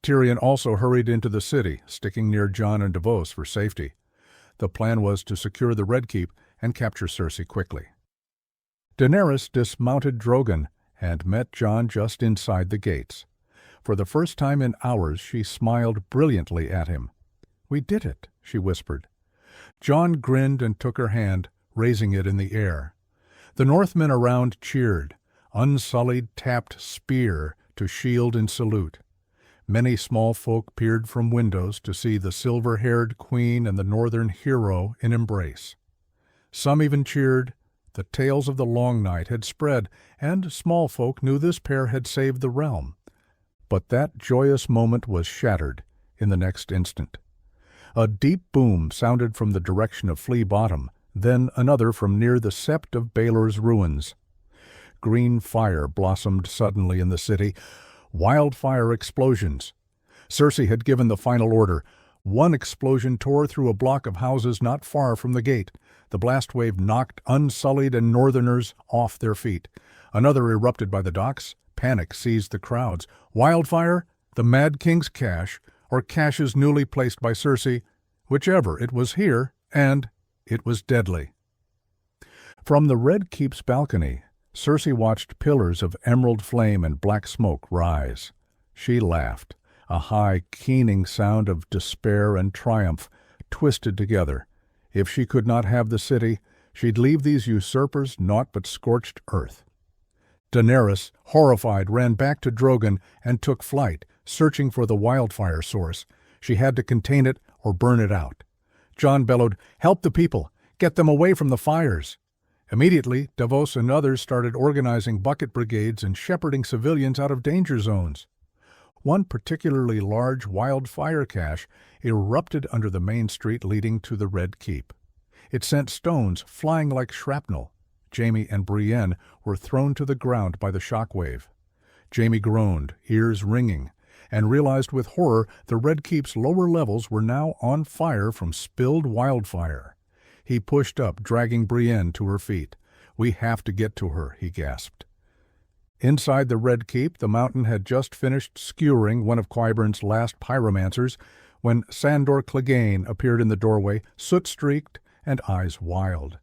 Tyrion also hurried into the city, sticking near Jon and Davos for safety. The plan was to secure the Red Keep and capture Cersei quickly. Daenerys dismounted Drogon and met Jon just inside the gates. For the first time in hours, she smiled brilliantly at him. "We did it," she whispered. Jon grinned and took her hand, raising it in the air. The Northmen around cheered, unsullied tapped spear to shield and salute. Many small folk peered from windows to see the silver-haired queen and the northern hero in embrace. Some even cheered. The tales of the long night had spread, and small folk knew this pair had saved the realm. But that joyous moment was shattered in the next instant. A deep boom sounded from the direction of Flea Bottom, then another from near the Sept of Baelor's ruins. Green fire blossomed suddenly in the city, wildfire explosions. Cersei had given the final order. One explosion tore through a block of houses not far from the gate. The blast wave knocked Unsullied and Northerners off their feet. Another erupted by the docks. Panic seized the crowds. Wildfire? The Mad King's cache, or caches newly placed by Cersei? Whichever, it was here, and it was deadly. From the Red Keep's balcony, Cersei watched pillars of emerald flame and black smoke rise. She laughed, a high, keening sound of despair and triumph twisted together. If she could not have the city, she'd leave these usurpers naught but scorched earth. Daenerys, horrified, ran back to Drogon and took flight, searching for the wildfire source. She had to contain it or burn it out. Jon bellowed, "Help the people! Get them away from the fires!" Immediately, Davos and others started organizing bucket brigades and shepherding civilians out of danger zones. One particularly large wildfire cache erupted under the main street leading to the Red Keep. It sent stones flying like shrapnel. Jaime and Brienne were thrown to the ground by the shockwave. Jaime groaned, ears ringing, and realized with horror the Red Keep's lower levels were now on fire from spilled wildfire. He pushed up, dragging Brienne to her feet. "We have to get to her," he gasped. Inside the Red Keep, the Mountain had just finished skewering one of Qyburn's last pyromancers when Sandor Clegane appeared in the doorway, soot-streaked and eyes wild.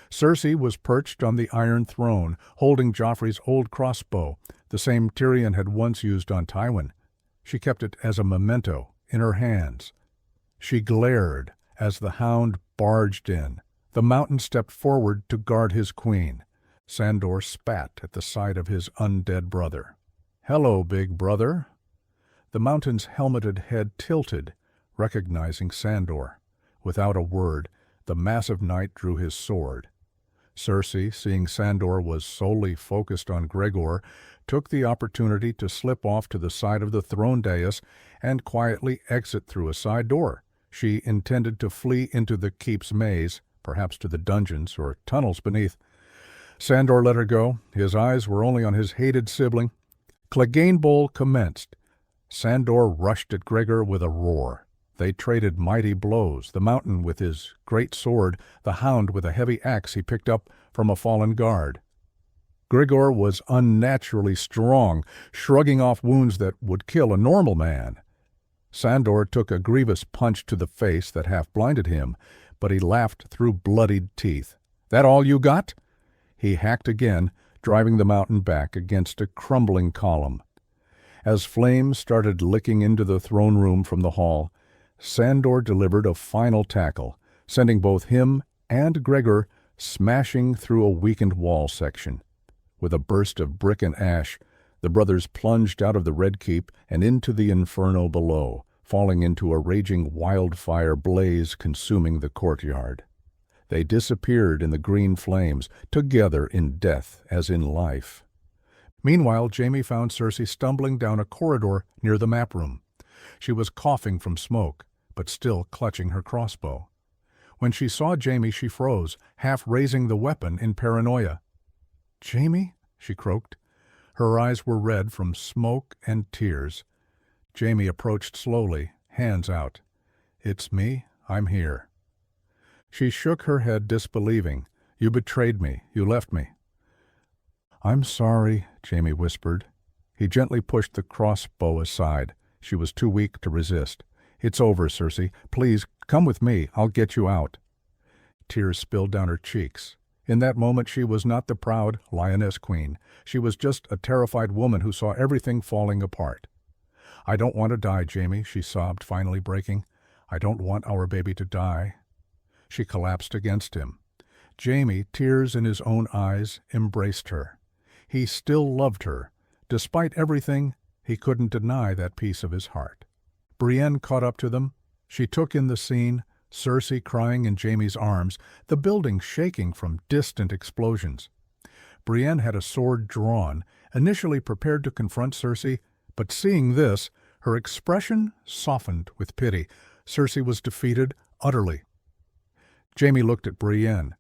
Cersei was perched on the Iron Throne, holding Joffrey's old crossbow, the same Tyrion had once used on Tywin. She kept it as a memento in her hands. She glared as the Hound barged in. The Mountain stepped forward to guard his queen. Sandor spat at the sight of his undead brother. "Hello, big brother." The Mountain's helmeted head tilted, recognizing Sandor. Without a word, the massive knight drew his sword. Cersei, seeing Sandor was solely focused on Gregor, took the opportunity to slip off to the side of the throne dais and quietly exit through a side door. She intended to flee into the keep's maze, perhaps to the dungeons or tunnels beneath. Sandor let her go. His eyes were only on his hated sibling. Clegane Bowl commenced. Sandor rushed at Gregor with a roar. They traded mighty blows, the Mountain with his great sword, the Hound with a heavy axe he picked up from a fallen guard. Gregor was unnaturally strong, shrugging off wounds that would kill a normal man. Sandor took a grievous punch to the face that half-blinded him, but he laughed through bloodied teeth. "That all you got?" He hacked again, driving the Mountain back against a crumbling column. As flames started licking into the throne room from the hall, Sandor delivered a final tackle, sending both him and Gregor smashing through a weakened wall section. With a burst of brick and ash, the brothers plunged out of the Red Keep and into the inferno below, falling into a raging wildfire blaze consuming the courtyard. They disappeared in the green flames, together in death as in life. Meanwhile, Jaime found Cersei stumbling down a corridor near the map room. She was coughing from smoke, but still clutching her crossbow. When she saw Jaime, she froze, half raising the weapon in paranoia. "Jaime?" she croaked. Her eyes were red from smoke and tears. Jaime approached slowly, hands out. "It's me. I'm here." She shook her head, disbelieving. "You betrayed me. You left me." "I'm sorry," Jaime whispered. He gently pushed the crossbow aside. She was too weak to resist. "It's over, Cersei. Please, come with me. I'll get you out." Tears spilled down her cheeks. In that moment she was not the proud lioness queen. She was just a terrified woman who saw everything falling apart. "I don't want to die, Jaime," she sobbed, finally breaking. "I don't want our baby to die." She collapsed against him. Jaime, tears in his own eyes, embraced her. He still loved her. Despite everything, he couldn't deny that piece of his heart. Brienne caught up to them. She took in the scene, Cersei crying in Jaime's arms, the building shaking from distant explosions. Brienne had a sword drawn, initially prepared to confront Cersei, but seeing this, her expression softened with pity. Cersei was defeated utterly. Jaime looked at Brienne.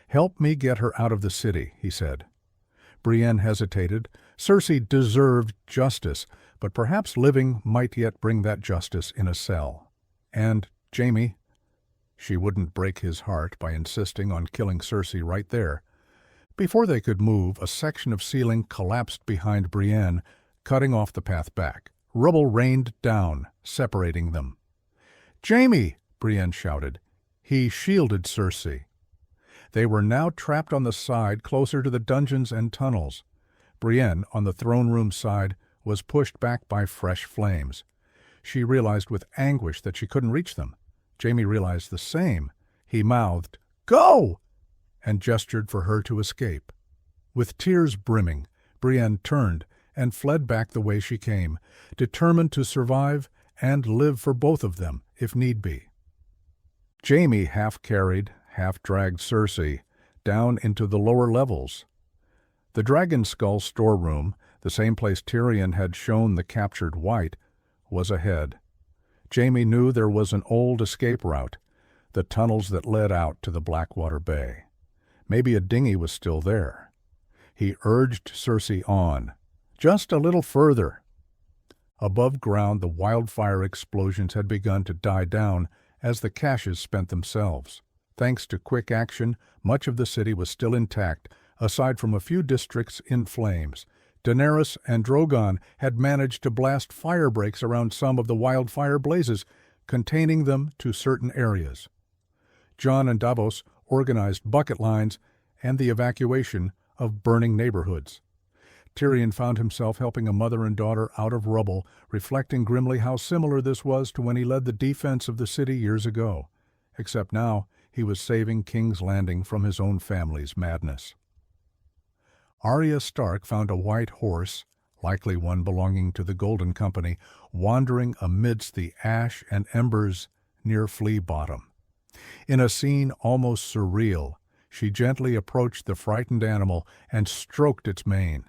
"Help me get her out of the city," he said. Brienne hesitated. Cersei deserved justice, but perhaps living might yet bring that justice in a cell. And Jaime, she wouldn't break his heart by insisting on killing Cersei right there. Before they could move, a section of ceiling collapsed behind Brienne, cutting off the path back. Rubble rained down, separating them. "Jaime!" Brienne shouted. He shielded Cersei. They were now trapped on the side closer to the dungeons and tunnels. Brienne, on the throne room side, was pushed back by fresh flames. She realized with anguish that she couldn't reach them. Jaime realized the same. He mouthed, "Go!" and gestured for her to escape. With tears brimming, Brienne turned and fled back the way she came, determined to survive and live for both of them, if need be. Jaime half-carried, half-dragged Cersei down into the lower levels. The Dragon Skull storeroom, the same place Tyrion had shown the captured White, was ahead. Jaime knew there was an old escape route, the tunnels that led out to the Blackwater Bay. Maybe a dinghy was still there. He urged Cersei on. Just a little further. Above ground, the wildfire explosions had begun to die down as the caches spent themselves. Thanks to quick action, much of the city was still intact, aside from a few districts in flames. Daenerys and Drogon had managed to blast fire breaks around some of the wildfire blazes, containing them to certain areas. Jon and Davos organized bucket lines and the evacuation of burning neighborhoods. Tyrion found himself helping a mother and daughter out of rubble, reflecting grimly how similar this was to when he led the defense of the city years ago. Except now, he was saving King's Landing from his own family's madness. Arya Stark found a white horse, likely one belonging to the Golden Company, wandering amidst the ash and embers near Flea Bottom. In a scene almost surreal, she gently approached the frightened animal and stroked its mane.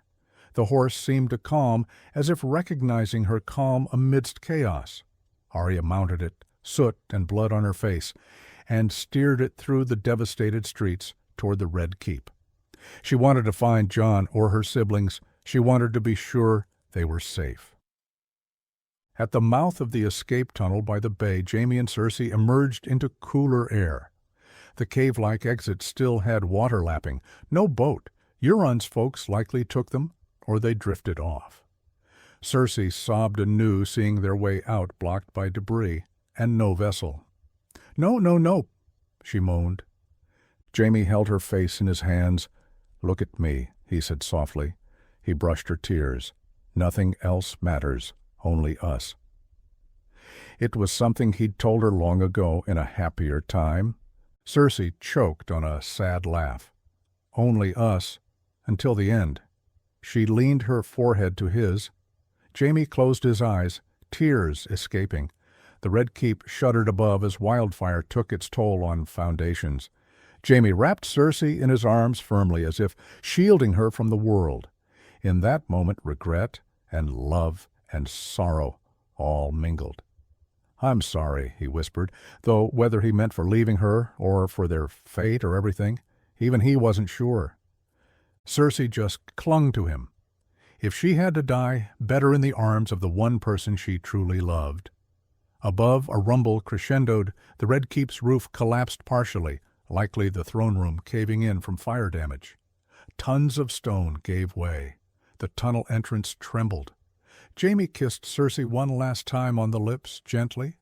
The horse seemed to calm, as if recognizing her calm amidst chaos. Arya mounted it, soot and blood on her face, and steered it through the devastated streets toward the Red Keep. She wanted to find Jon or her siblings. She wanted to be sure they were safe. At the mouth of the escape tunnel by the bay, Jaime and Cersei emerged into cooler air. The cave-like exit still had water lapping. No boat. Euron's folks likely took them, or they drifted off. Cersei sobbed anew, seeing their way out blocked by debris, and no vessel. "No, no, no," she moaned. Jaime held her face in his hands. "Look at me," he said softly. He brushed her tears. Nothing else matters, only us. It was something he'd told her long ago in a happier time. Cersei choked on a sad laugh. Only us, until the end. She leaned her forehead to his. Jaime closed his eyes, tears escaping. The Red Keep shuddered above as wildfire took its toll on foundations. Jaime wrapped Cersei in his arms firmly, as if shielding her from the world. In that moment, regret and love and sorrow all mingled. "I'm sorry," he whispered, though whether he meant for leaving her or for their fate or everything, even he wasn't sure. Cersei just clung to him. If she had to die, better in the arms of the one person she truly loved. Above, a rumble crescendoed. The Red Keep's roof collapsed partially, likely the throne room caving in from fire damage. Tons of stone gave way. The tunnel entrance trembled. Jaime kissed Cersei one last time on the lips, gently,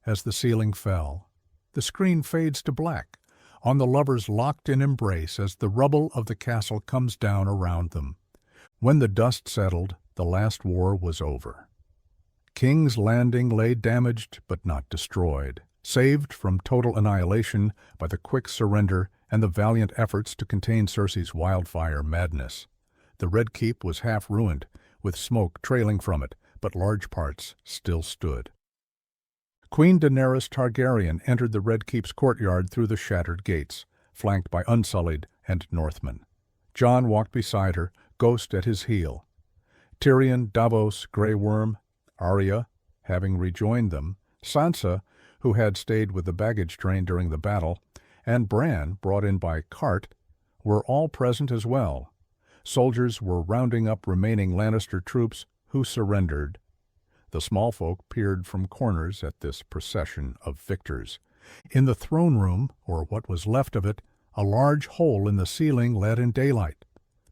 as the ceiling fell. The screen fades to black, on the lovers locked in embrace as the rubble of the castle comes down around them. When the dust settled, the last war was over. King's Landing lay damaged but not destroyed, saved from total annihilation by the quick surrender and the valiant efforts to contain Cersei's wildfire madness. The Red Keep was half ruined, with smoke trailing from it, but large parts still stood. Queen Daenerys Targaryen entered the Red Keep's courtyard through the shattered gates, flanked by Unsullied and Northmen. Jon walked beside her, Ghost at his heel. Tyrion, Davos, Grey Worm, Arya, having rejoined them, Sansa, who had stayed with the baggage train during the battle, and Bran, brought in by cart, were all present as well. Soldiers were rounding up remaining Lannister troops who surrendered. The small folk peered from corners at this procession of victors. In the throne room, or what was left of it, a large hole in the ceiling let in daylight.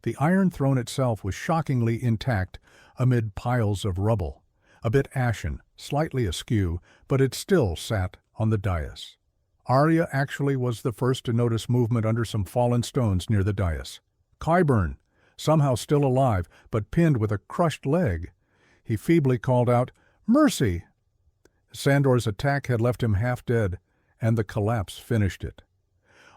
The Iron Throne itself was shockingly intact amid piles of rubble. A bit ashen, slightly askew, but it still sat on the dais. Arya actually was the first to notice movement under some fallen stones near the dais. Qyburn, somehow still alive, but pinned with a crushed leg. He feebly called out, "Mercy!" Sandor's attack had left him half dead, and the collapse finished it.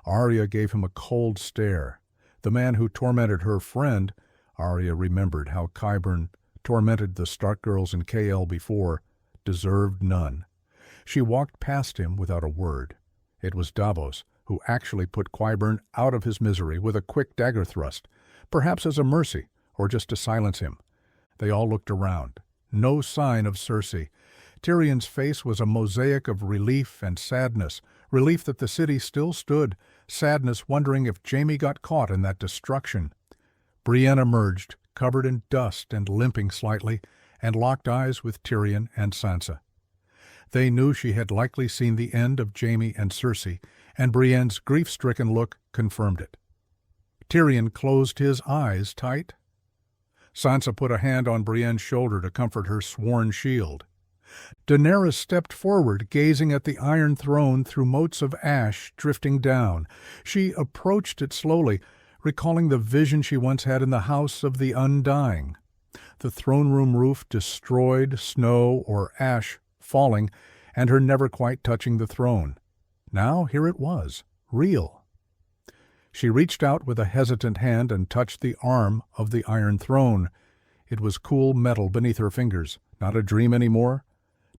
Arya gave him a cold stare. The man who tormented her friend, Arya remembered how Qyburn tormented the Stark girls in KL before, deserved none. She walked past him without a word. It was Davos who actually put Qyburn out of his misery with a quick dagger thrust, perhaps as a mercy, or just to silence him. They all looked around. No sign of Cersei. Tyrion's face was a mosaic of relief and sadness, relief that the city still stood, sadness wondering if Jaime got caught in that destruction. Brienne emerged, covered in dust and limping slightly, and locked eyes with Tyrion and Sansa. They knew she had likely seen the end of Jaime and Cersei, and Brienne's grief-stricken look confirmed it. Tyrion closed his eyes tight. Sansa put a hand on Brienne's shoulder to comfort her sworn shield. Daenerys stepped forward, gazing at the Iron Throne through motes of ash drifting down. She approached it slowly, recalling the vision she once had in the House of the Undying. The throne room roof destroyed, snow or ash falling, and her never quite touching the throne. Now here it was, real. She reached out with a hesitant hand and touched the arm of the Iron Throne. It was cool metal beneath her fingers, not a dream anymore.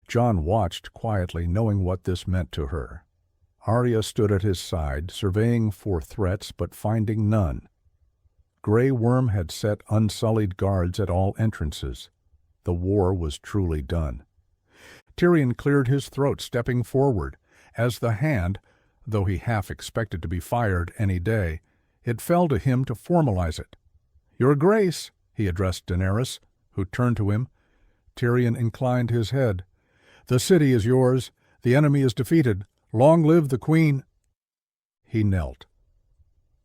Jon watched quietly, knowing what this meant to her. Arya stood at his side, surveying for threats but finding none. Grey Worm had set unsullied guards at all entrances. The war was truly done. Tyrion cleared his throat, stepping forward. As the hand, though he half expected to be fired any day, it fell to him to formalize it. "Your Grace," he addressed Daenerys, who turned to him. Tyrion inclined his head. "The city is yours. The enemy is defeated. Long live the Queen." He knelt.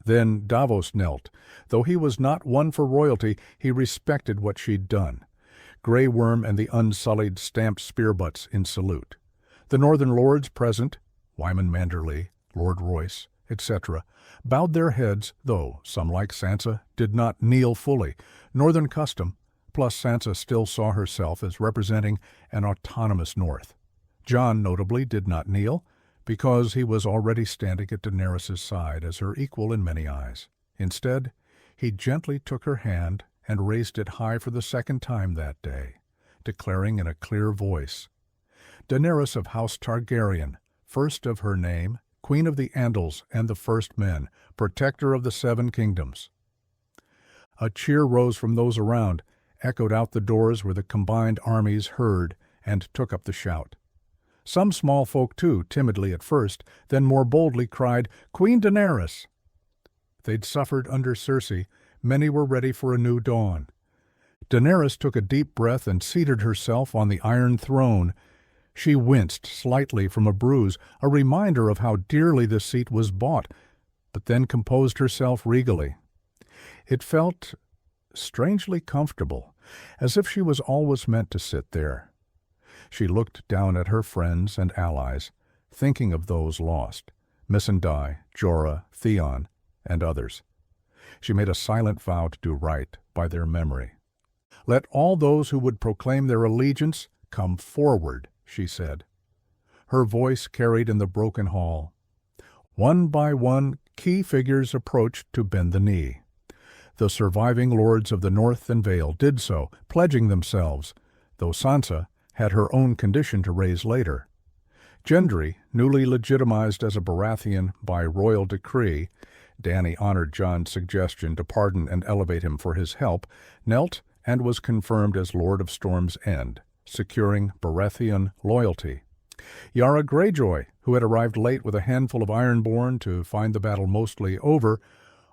Then Davos knelt. Though he was not one for royalty, he respected what she'd done. Grey Worm and the Unsullied stamped spear-butts in salute. The northern lords present, Wyman Manderly, Lord Royce, etc., bowed their heads, though some, like Sansa, did not kneel fully, northern custom, Plus, Sansa still saw herself as representing an autonomous North. Jon, notably, did not kneel, because he was already standing at Daenerys' side as her equal in many eyes. Instead, he gently took her hand and raised it high for the second time that day, declaring in a clear voice, "Daenerys of House Targaryen, first of her name, Queen of the Andals and the First Men, protector of the Seven Kingdoms." A cheer rose from those around, echoed out the doors where the combined armies heard, and took up the shout. Some small folk, too, timidly at first, then more boldly cried, "Queen Daenerys!" They'd suffered under Cersei. Many were ready for a new dawn. Daenerys took a deep breath and seated herself on the Iron Throne. She winced slightly from a bruise, a reminder of how dearly the seat was bought, but then composed herself regally. It felt strangely comfortable, as if she was always meant to sit there. She looked down at her friends and allies, thinking of those lost, Missandei, Jorah, Theon, and others. She made a silent vow to do right by their memory. "Let all those who would proclaim their allegiance come forward," she said. Her voice carried in the broken hall. One by one, key figures approached to bend the knee. The surviving lords of the North and Vale did so, pledging themselves, though Sansa had her own condition to raise later. Gendry, newly legitimized as a Baratheon by royal decree, Dany honored Jon's suggestion to pardon and elevate him for his help, knelt and was confirmed as Lord of Storm's End, securing Baratheon loyalty. Yara Greyjoy, who had arrived late with a handful of Ironborn to find the battle mostly over,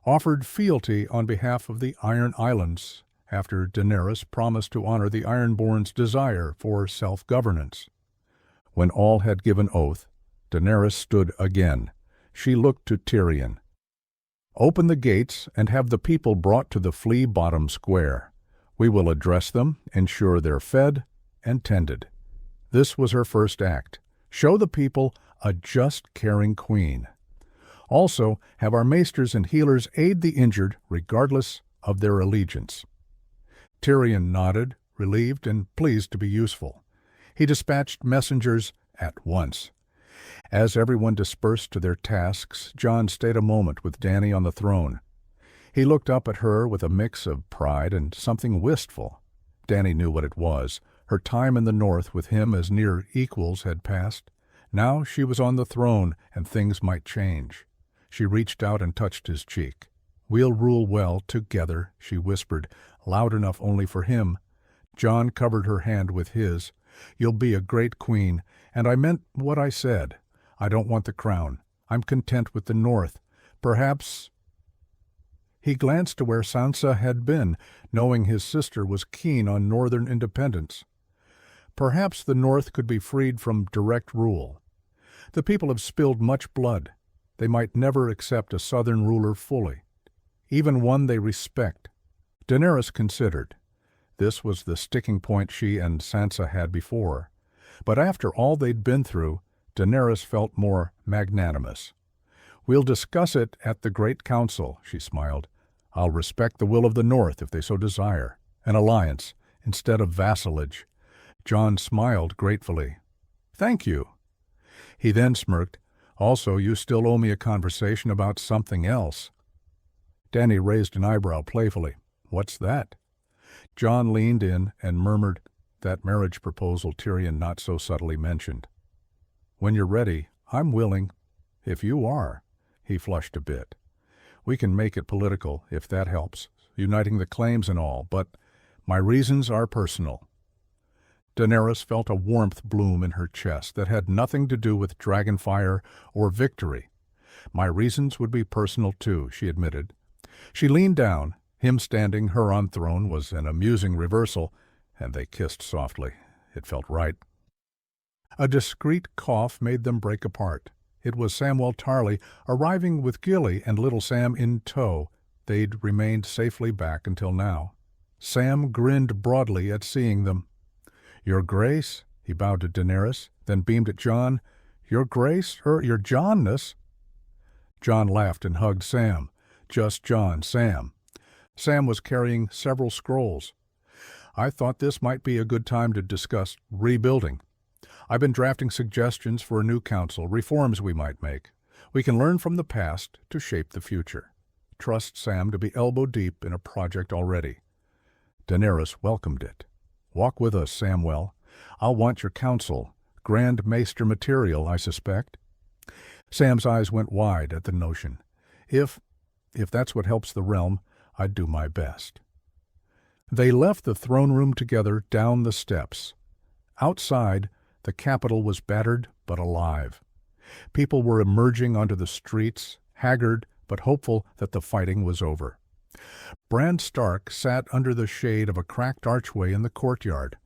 offered fealty on behalf of the Iron Islands, after Daenerys promised to honor the Ironborn's desire for self-governance. When all had given oath, Daenerys stood again. She looked to Tyrion. "Open the gates and have the people brought to the Flea-Bottom Square. We will address them, ensure they're fed and tended." This was her first act. Show the people a just, caring queen. Also, have our maesters and healers aid the injured regardless of their allegiance. Tyrion nodded, relieved and pleased to be useful. He dispatched messengers at once. As everyone dispersed to their tasks, Jon stayed a moment with Dany on the throne. He looked up at her with a mix of pride and something wistful. Dany knew what it was. Her time in the North with him as near equals had passed. Now she was on the throne, and things might change. She reached out and touched his cheek. "We'll rule well together," she whispered, loud enough only for him. Jon covered her hand with his. "You'll be a great queen, and I meant what I said. I don't want the crown. I'm content with the North. Perhaps—" He glanced to where Sansa had been, knowing his sister was keen on northern independence. Perhaps the North could be freed from direct rule. The people have spilled much blood. They might never accept a southern ruler fully, even one they respect. Daenerys considered. This was the sticking point she and Sansa had before. But after all they'd been through, Daenerys felt more magnanimous. "We'll discuss it at the Great Council," she smiled. "I'll respect the will of the North if they so desire. An alliance instead of vassalage." Jon smiled gratefully. "Thank you." He then smirked. "Also, you still owe me a conversation about something else." Dany raised an eyebrow playfully. "What's that?" Jon leaned in and murmured, "That marriage proposal Tyrion not so subtly mentioned." "When you're ready, I'm willing." "If you are." He flushed a bit. "We can make it political, if that helps, uniting the claims and all, but my reasons are personal." Daenerys felt a warmth bloom in her chest that had nothing to do with dragonfire or victory. "My reasons would be personal too," she admitted. She leaned down. Him standing, her on throne, was an amusing reversal, and they kissed softly. It felt right. A discreet cough made them break apart. It was Samwell Tarly, arriving with Gilly and little Sam in tow. They'd remained safely back until now. Sam grinned broadly at seeing them. "Your Grace," he bowed to Daenerys, then beamed at Jon. "Your Grace, your Johnness." Jon laughed and hugged Sam. Just Jon, Sam. Sam was carrying several scrolls. I thought this might be a good time to discuss rebuilding. I've been drafting suggestions for a new council, reforms we might make. We can learn from the past to shape the future. Trust Sam to be elbow deep in a project already." Daenerys welcomed it. "Walk with us, Samwell. I'll want your counsel. Grand Maester material, I suspect." Sam's eyes went wide at the notion. If that's what helps the realm, I'd do my best." They left the throne room together down the steps. Outside, the capital was battered but alive. People were emerging onto the streets, haggard but hopeful that the fighting was over. Bran Stark sat under the shade of a cracked archway in the courtyard,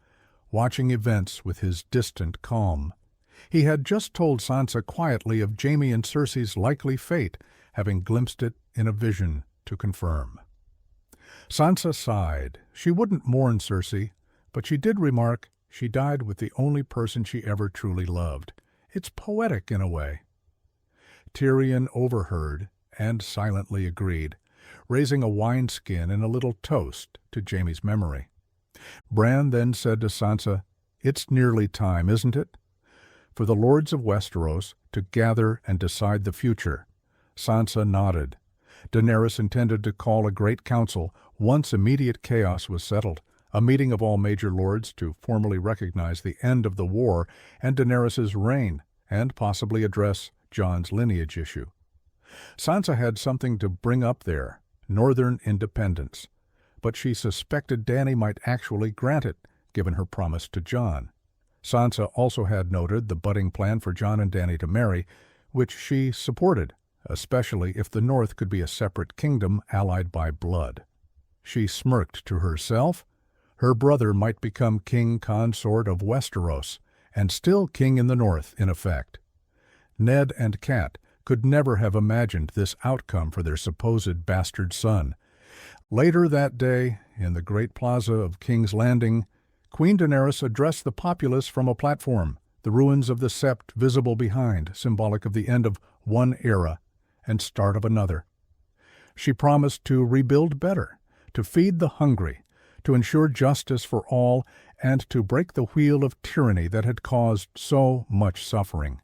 watching events with his distant calm. He had just told Sansa quietly of Jaime and Cersei's likely fate, having glimpsed it in a vision to confirm. Sansa sighed. She wouldn't mourn Cersei, but she did remark she died with the only person she ever truly loved. It's poetic in a way. Tyrion overheard and silently agreed, raising a wineskin and a little toast to Jaime's memory. Bran then said to Sansa, "It's nearly time, isn't it, for the lords of Westeros to gather and decide the future?" Sansa nodded. Daenerys intended to call a great council once immediate chaos was settled, a meeting of all major lords to formally recognize the end of the war and Daenerys's reign, and possibly address Jon's lineage issue. Sansa had something to bring up there, northern independence, but she suspected Dany might actually grant it, given her promise to Jon. Sansa also had noted the budding plan for Jon and Dany to marry, which she supported, especially if the North could be a separate kingdom allied by blood. She smirked to herself. Her brother might become king consort of Westeros, and still king in the North, in effect. Ned and Cat could never have imagined this outcome for their supposed bastard son. Later that day, in the great plaza of King's Landing, Queen Daenerys addressed the populace from a platform, the ruins of the Sept visible behind, symbolic of the end of one era and start of another. She promised to rebuild better, to feed the hungry, to ensure justice for all, and to break the wheel of tyranny that had caused so much suffering.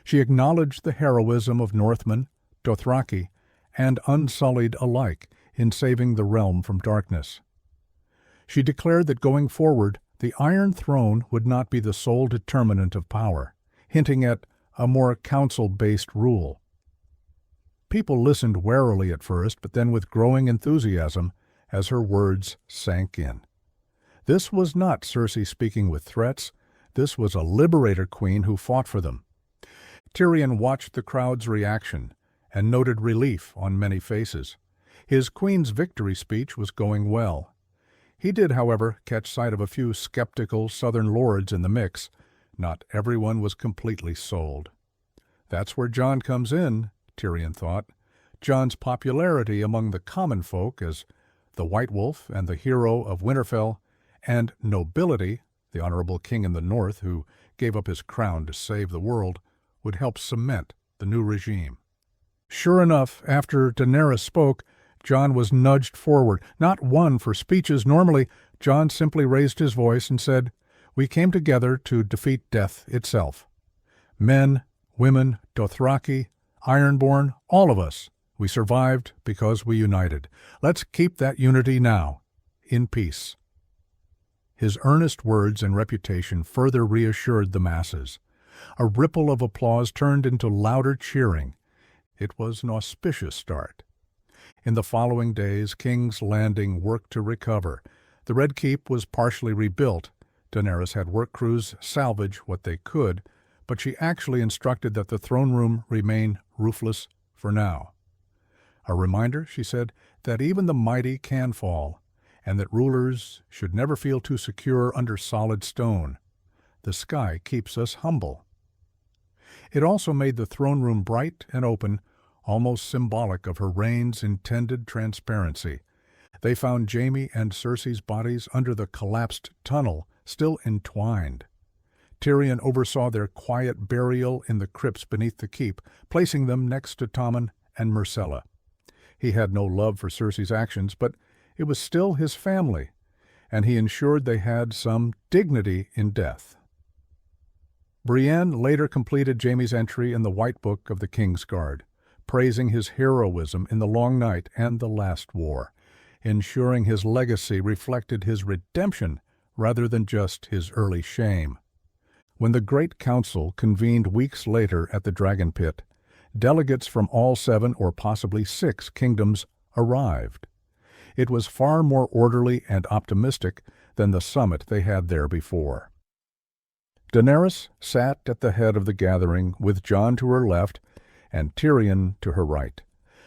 She acknowledged the heroism of Northmen, Dothraki, and Unsullied alike in saving the realm from darkness. She declared that going forward, the Iron Throne would not be the sole determinant of power, hinting at a more council-based rule. People listened warily at first, but then with growing enthusiasm as her words sank in. This was not Cersei speaking with threats. This was a liberator queen who fought for them. Tyrion watched the crowd's reaction and noted relief on many faces. His queen's victory speech was going well. He did, however, catch sight of a few skeptical southern lords in the mix. Not everyone was completely sold. That's where Jon comes in, Tyrion thought. Jon's popularity among the common folk as the White Wolf and the hero of Winterfell, and nobility, the honorable king in the north who gave up his crown to save the world, would help cement the new regime. Sure enough, after Daenerys spoke, Jon was nudged forward, not one for speeches. Normally, Jon simply raised his voice and said, "We came together to defeat death itself. Men, women, Dothraki, Ironborn, all of us. We survived because we united. Let's keep that unity now, in peace." His earnest words and reputation further reassured the masses. A ripple of applause turned into louder cheering. It was an auspicious start. In the following days, King's Landing worked to recover. The Red Keep was partially rebuilt. Daenerys had work crews salvage what they could, but she actually instructed that the throne room remain roofless for now. A reminder, she said, that even the mighty can fall, and that rulers should never feel too secure under solid stone. The sky keeps us humble. It also made the throne room bright and open, almost symbolic of her reign's intended transparency. They found Jaime and Cersei's bodies under the collapsed tunnel, still entwined. Tyrion oversaw their quiet burial in the crypts beneath the keep, placing them next to Tommen and Myrcella. He had no love for Cersei's actions, but it was still his family, and he ensured they had some dignity in death. Brienne later completed Jaime's entry in the White Book of the King's Guard, praising his heroism in the Long Night and the Last War, ensuring his legacy reflected his redemption rather than just his early shame. When the Great Council convened weeks later at the Dragon Pit, delegates from all 7 or possibly 6 kingdoms arrived. It was far more orderly and optimistic than the summit they had there before. Daenerys sat at the head of the gathering with Jon to her left and Tyrion to her right.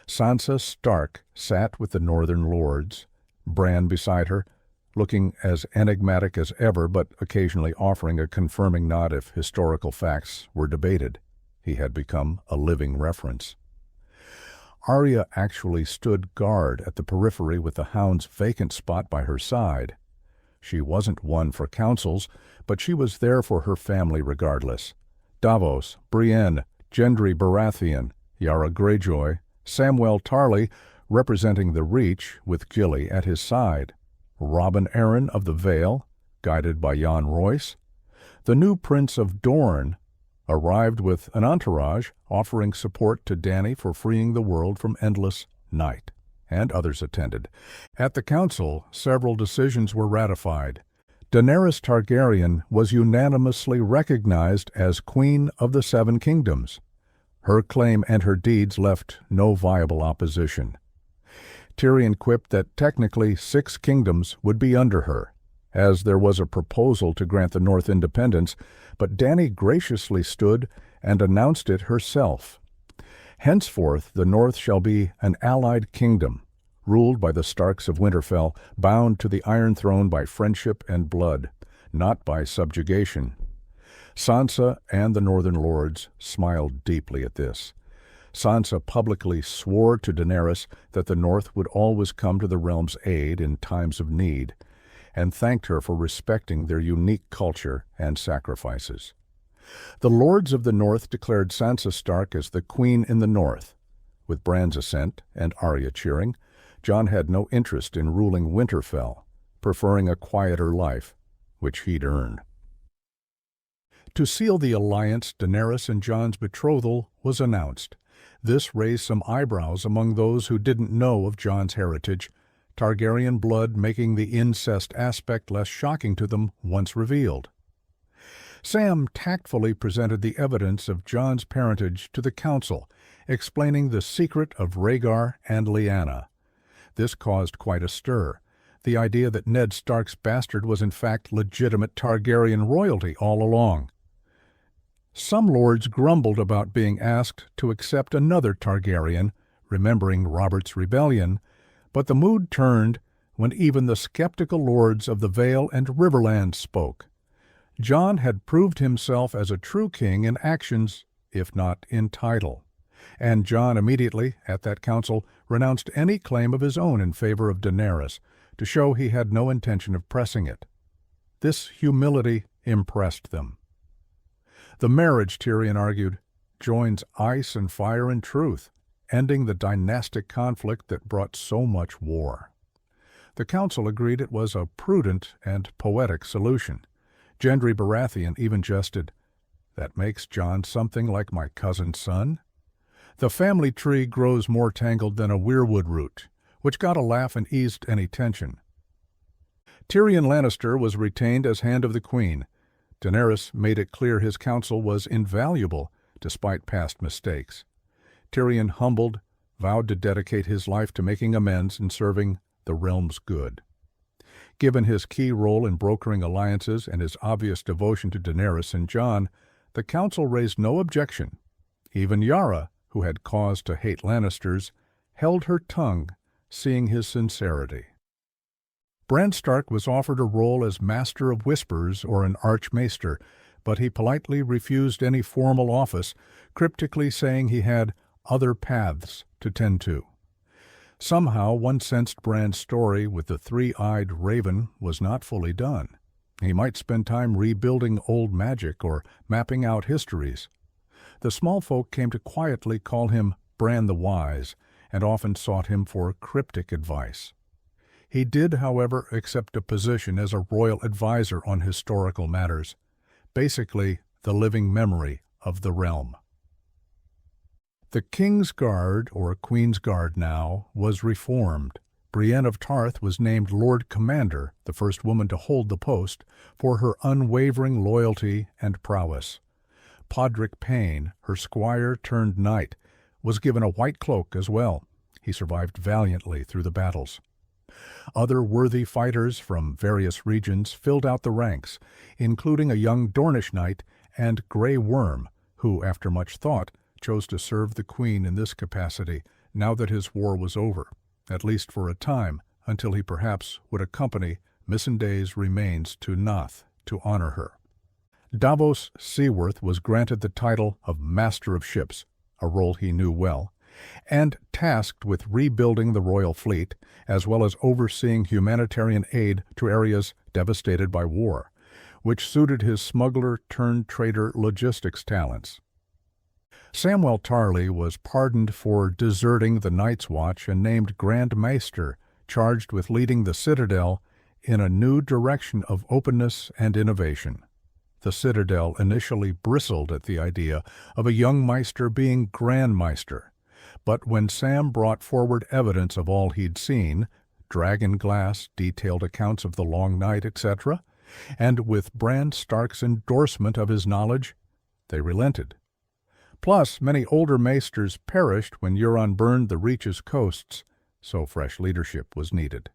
Sansa Stark sat with the Northern Lords, Bran beside her, looking as enigmatic as ever but occasionally offering a confirming nod if historical facts were debated. He had become a living reference. Arya actually stood guard at the periphery with the Hound's vacant spot by her side. She wasn't one for councils, but she was there for her family regardless. Davos, Brienne, Gendry Baratheon, Yara Greyjoy, Samwell Tarly representing the Reach with Gilly at his side, Robin Arryn of the Vale, guided by Jon Royce. The new Prince of Dorne arrived with an entourage offering support to Dany for freeing the world from endless night, and others attended. At the council, several decisions were ratified. Daenerys Targaryen was unanimously recognized as Queen of the 7 Kingdoms. Her claim and her deeds left no viable opposition. Tyrion quipped that technically 6 kingdoms would be under her, as there was a proposal to grant the North independence, but Dany graciously stood and announced it herself. Henceforth the North shall be an allied kingdom, ruled by the Starks of Winterfell, bound to the Iron Throne by friendship and blood, not by subjugation. Sansa and the Northern Lords smiled deeply at this. Sansa publicly swore to Daenerys that the North would always come to the realm's aid in times of need, and thanked her for respecting their unique culture and sacrifices. The Lords of the North declared Sansa Stark as the Queen in the North. With Bran's assent and Arya cheering, Jon had no interest in ruling Winterfell, preferring a quieter life, which he'd earned. To seal the alliance, Daenerys and Jon's betrothal was announced. This raised some eyebrows among those who didn't know of Jon's heritage, Targaryen blood making the incest aspect less shocking to them once revealed. Sam tactfully presented the evidence of Jon's parentage to the council, explaining the secret of Rhaegar and Lyanna. This caused quite a stir. The idea that Ned Stark's bastard was in fact legitimate Targaryen royalty all along. Some lords grumbled about being asked to accept another Targaryen, remembering Robert's rebellion, but the mood turned when even the skeptical lords of the Vale and Riverland spoke. Jon had proved himself as a true king in actions, if not in title, and Jon immediately, at that council, renounced any claim of his own in favor of Daenerys, to show he had no intention of pressing it. This humility impressed them. The marriage, Tyrion argued, joins ice and fire and truth, ending the dynastic conflict that brought so much war. The council agreed it was a prudent and poetic solution. Gendry Baratheon even jested, "That makes Jon something like my cousin's son?" The family tree grows more tangled than a weirwood root, which got a laugh and eased any tension. Tyrion Lannister was retained as Hand of the Queen. Daenerys made it clear his counsel was invaluable despite past mistakes. Tyrion, humbled, vowed to dedicate his life to making amends and serving the realm's good. Given his key role in brokering alliances and his obvious devotion to Daenerys and Jon, the council raised no objection. Even Yara, who had cause to hate Lannisters, held her tongue, seeing his sincerity. Bran Stark was offered a role as Master of Whispers or an Archmaester, but he politely refused any formal office, cryptically saying he had other paths to tend to. Somehow one sensed Bran's story with the three-eyed raven was not fully done. He might spend time rebuilding old magic or mapping out histories. The small folk came to quietly call him Bran the Wise, and often sought him for cryptic advice. He did, however, accept a position as a royal advisor on historical matters, basically the living memory of the realm. The King's Guard, or Queen's Guard now, was reformed. Brienne of Tarth was named Lord Commander, the first woman to hold the post, for her unwavering loyalty and prowess. Podrick Payne, her squire-turned-knight, was given a white cloak as well. He survived valiantly through the battles. Other worthy fighters from various regions filled out the ranks, including a young Dornish knight and Grey Worm, who, after much thought, chose to serve the Queen in this capacity now that his war was over, at least for a time, until he perhaps would accompany Missandei's remains to Nath to honor her. Davos Seaworth was granted the title of Master of Ships, a role he knew well, and tasked with rebuilding the royal fleet, as well as overseeing humanitarian aid to areas devastated by war, which suited his smuggler-turned-trader logistics talents. Samwell Tarly was pardoned for deserting the Night's Watch and named Grand Maester, charged with leading the Citadel in a new direction of openness and innovation. The Citadel initially bristled at the idea of a young Maester being Grand Maester, but when Sam brought forward evidence of all he'd seen, dragon glass, detailed accounts of the long night, etc., and with Bran Stark's endorsement of his knowledge, they relented. Plus, many older maesters perished when Euron burned the Reach's coasts, so fresh leadership was needed.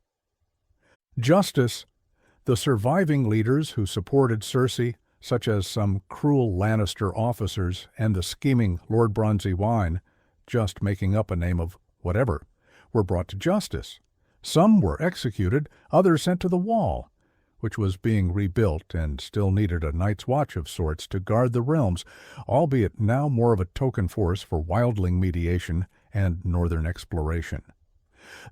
Justice. The surviving leaders who supported Cersei, such as some cruel Lannister officers and the scheming Lord Bronzywine, just making up a name of whatever, were brought to justice. Some were executed, others sent to the Wall, which was being rebuilt and still needed a Night's Watch of sorts to guard the realms, albeit now more of a token force for wildling mediation and northern exploration.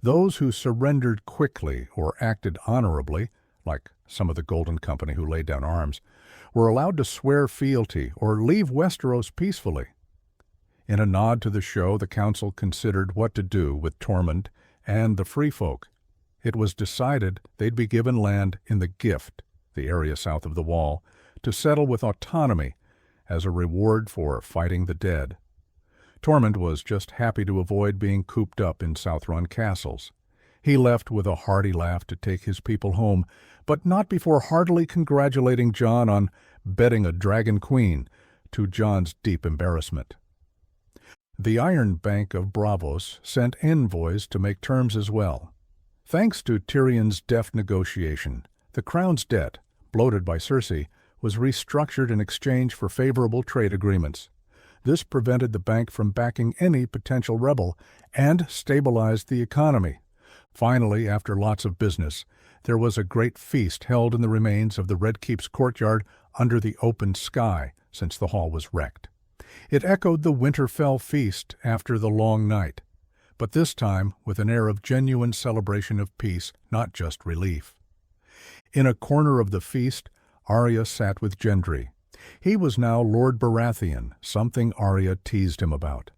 Those who surrendered quickly or acted honorably, like some of the Golden Company who laid down arms, were allowed to swear fealty or leave Westeros peacefully. In a nod to the show, the council considered what to do with Tormund and the Free Folk. It was decided they'd be given land in the Gift, the area south of the Wall, to settle with autonomy as a reward for fighting the dead. Tormund was just happy to avoid being cooped up in Southrun castles. He left with a hearty laugh to take his people home, but not before heartily congratulating Jon on bedding a dragon queen, to Jon's deep embarrassment. The Iron Bank of Braavos sent envoys to make terms as well. Thanks to Tyrion's deft negotiation, the crown's debt, bloated by Cersei, was restructured in exchange for favorable trade agreements. This prevented the bank from backing any potential rebel and stabilized the economy. Finally, after lots of business, there was a great feast held in the remains of the Red Keep's courtyard under the open sky, since the hall was wrecked. It echoed the Winterfell feast after the long night, but this time with an air of genuine celebration of peace, not just relief. In a corner of the feast, Arya sat with Gendry. He was now Lord Baratheon, something Arya teased him about.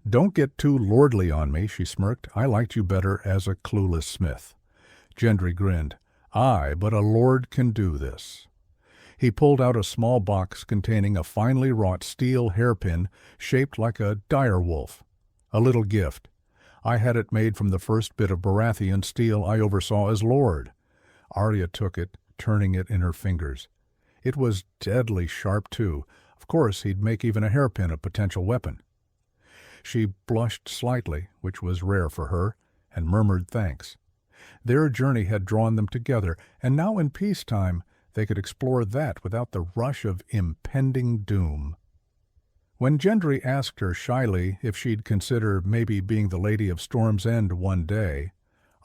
"Don't get too lordly on me," she smirked. "I liked you better as a clueless smith." Gendry grinned. "Aye, but a lord can do this." He pulled out a small box containing a finely wrought steel hairpin shaped like a dire wolf. "A little gift. I had it made from the first bit of Baratheon steel I oversaw as lord." Arya took it, turning it in her fingers. It was deadly sharp, too. Of course, he'd make even a hairpin a potential weapon. She blushed slightly, which was rare for her, and murmured thanks. Their journey had drawn them together, and now in peacetime they could explore that without the rush of impending doom. When Gendry asked her shyly if she'd consider maybe being the Lady of Storm's End one day,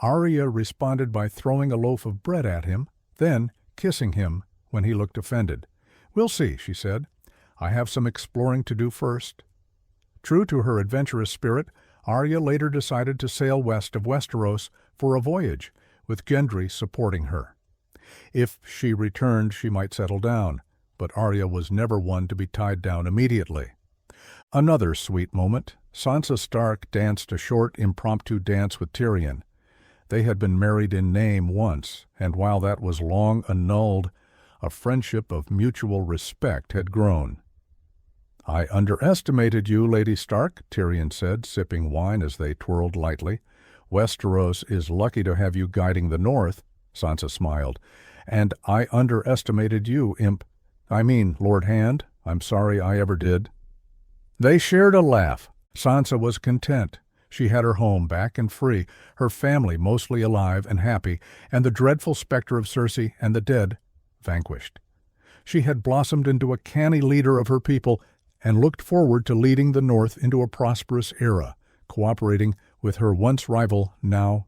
Arya responded by throwing a loaf of bread at him, then kissing him when he looked offended. "We'll see," she said. "I have some exploring to do first." True to her adventurous spirit, Arya later decided to sail west of Westeros for a voyage, with Gendry supporting her. If she returned, she might settle down, but Arya was never one to be tied down immediately. Another sweet moment. Sansa Stark danced a short, impromptu dance with Tyrion. They had been married in name once, and while that was long annulled, a friendship of mutual respect had grown. "I underestimated you, Lady Stark," Tyrion said, sipping wine as they twirled lightly. "Westeros is lucky to have you guiding the North," Sansa smiled. "And I underestimated you, Lord Hand. I'm sorry I ever did." They shared a laugh. Sansa was content. She had her home back and free, her family mostly alive and happy, and the dreadful specter of Cersei and the dead vanquished. She had blossomed into a canny leader of her people and looked forward to leading the North into a prosperous era, cooperating with her once rival, now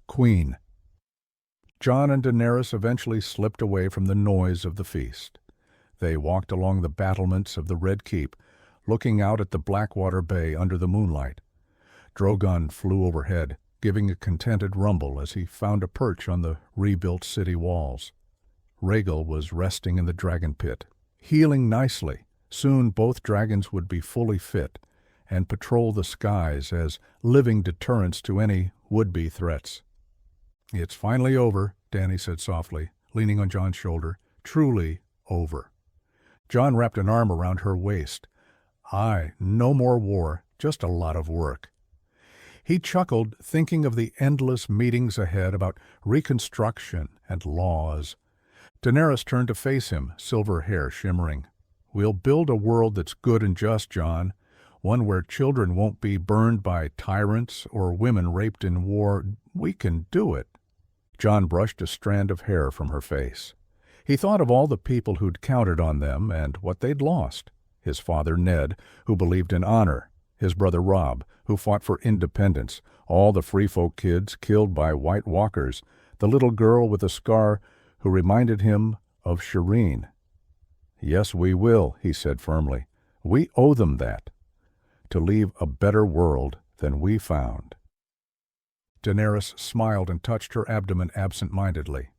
queen. Jon and Daenerys eventually slipped away from the noise of the feast. They walked along the battlements of the Red Keep, looking out at the Blackwater Bay under the moonlight. Drogon flew overhead, giving a contented rumble as he found a perch on the rebuilt city walls. Rhaegal was resting in the dragon pit, healing nicely. Soon both dragons would be fully fit and patrol the skies as living deterrents to any would-be threats. "It's finally over," Dany said softly, leaning on Jon's shoulder. "Truly over." Jon wrapped an arm around her waist. "Aye, no more war, just a lot of work." He chuckled, thinking of the endless meetings ahead about reconstruction and laws. Daenerys turned to face him, silver hair shimmering. "We'll build a world that's good and just, Jon. One where children won't be burned by tyrants or women raped in war. We can do it." Jon brushed a strand of hair from her face. He thought of all the people who'd counted on them and what they'd lost. His father, Ned, who believed in honor. His brother, Robb, who fought for independence. All the Free Folk kids killed by White Walkers. The little girl with a scar who reminded him of Shireen. "Yes, we will," he said firmly. "We owe them that. To leave a better world than we found." Daenerys smiled and touched her abdomen absent-mindedly.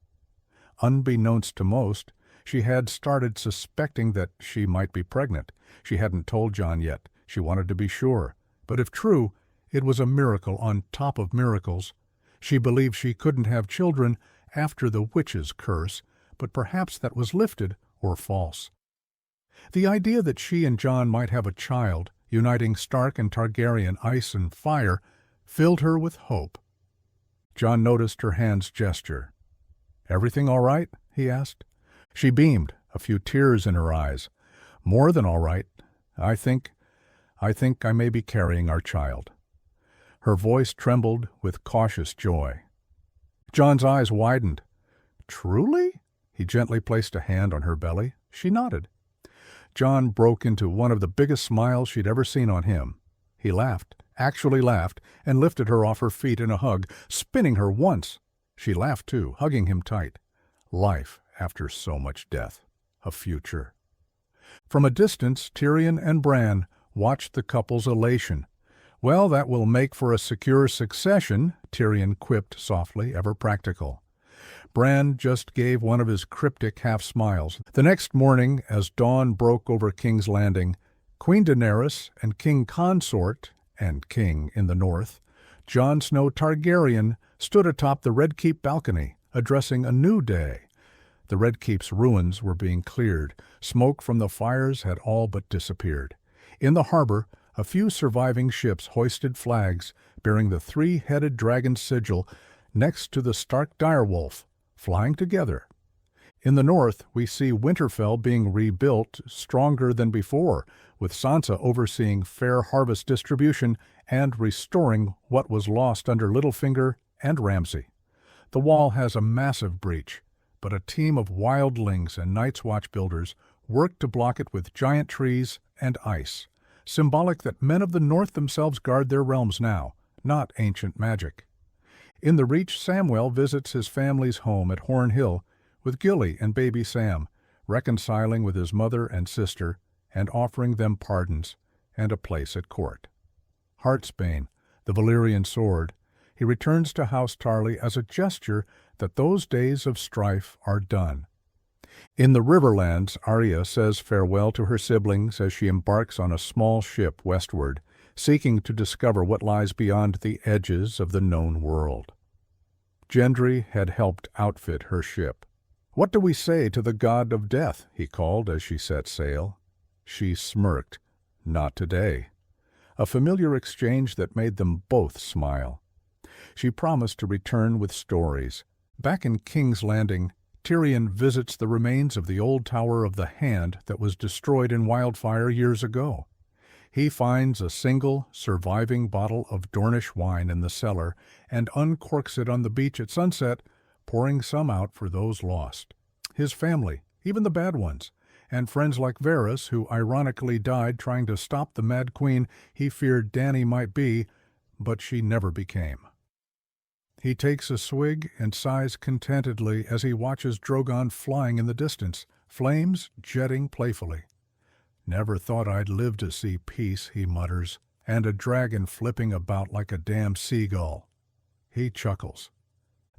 Unbeknownst to most, she had started suspecting that she might be pregnant. She hadn't told Jon yet. She wanted to be sure. But if true, it was a miracle on top of miracles. She believed she couldn't have children after the witch's curse, but perhaps that was lifted or false. The idea that she and Jon might have a child, uniting Stark and Targaryen ice and fire, filled her with hope. Jon noticed her hand's gesture. "Everything all right?" he asked. She beamed, a few tears in her eyes. "More than all right. I think I may be carrying our child." Her voice trembled with cautious joy. Jon's eyes widened. "Truly?" He gently placed a hand on her belly. She nodded. Jon broke into one of the biggest smiles she'd ever seen on him. He laughed, actually laughed, and lifted her off her feet in a hug, spinning her once. She laughed too, hugging him tight. Life after so much death. A future. From a distance, Tyrion and Bran watched the couple's elation. "Well, that will make for a secure succession," Tyrion quipped softly, ever practical. Bran just gave one of his cryptic half-smiles. The next morning, as dawn broke over King's Landing, Queen Daenerys and King Consort, and King in the north, Jon Snow Targaryen, stood atop the Red Keep balcony, addressing a new day. The Red Keep's ruins were being cleared. Smoke from the fires had all but disappeared. In the harbor, a few surviving ships hoisted flags bearing the three-headed dragon sigil next to the Stark direwolf, flying together. In the north, we see Winterfell being rebuilt stronger than before, with Sansa overseeing fair harvest distribution and restoring what was lost under Littlefinger and Ramsay. The wall has a massive breach, but a team of wildlings and Night's Watch builders worked to block it with giant trees and ice, symbolic that men of the north themselves guard their realms now, not ancient magic. In the Reach, Samwell visits his family's home at Horn Hill with Gilly and baby Sam, reconciling with his mother and sister and offering them pardons and a place at court. Heartsbane, the Valyrian sword, he returns to House Tarly as a gesture that those days of strife are done. In the Riverlands, Arya says farewell to her siblings as she embarks on a small ship westward, seeking to discover what lies beyond the edges of the known world. Gendry had helped outfit her ship. "What do we say to the god of death?" he called as she set sail. She smirked. "Not today." A familiar exchange that made them both smile. She promised to return with stories. Back in King's Landing, Tyrion visits the remains of the old Tower of the Hand that was destroyed in wildfire years ago. He finds a single, surviving bottle of Dornish wine in the cellar and uncorks it on the beach at sunset, pouring some out for those lost. His family, even the bad ones, and friends like Varys, who ironically died trying to stop the Mad Queen he feared Dany might be, but she never became. He takes a swig and sighs contentedly as he watches Drogon flying in the distance, flames jetting playfully. "Never thought I'd live to see peace," he mutters, "and a dragon flipping about like a damn seagull." He chuckles.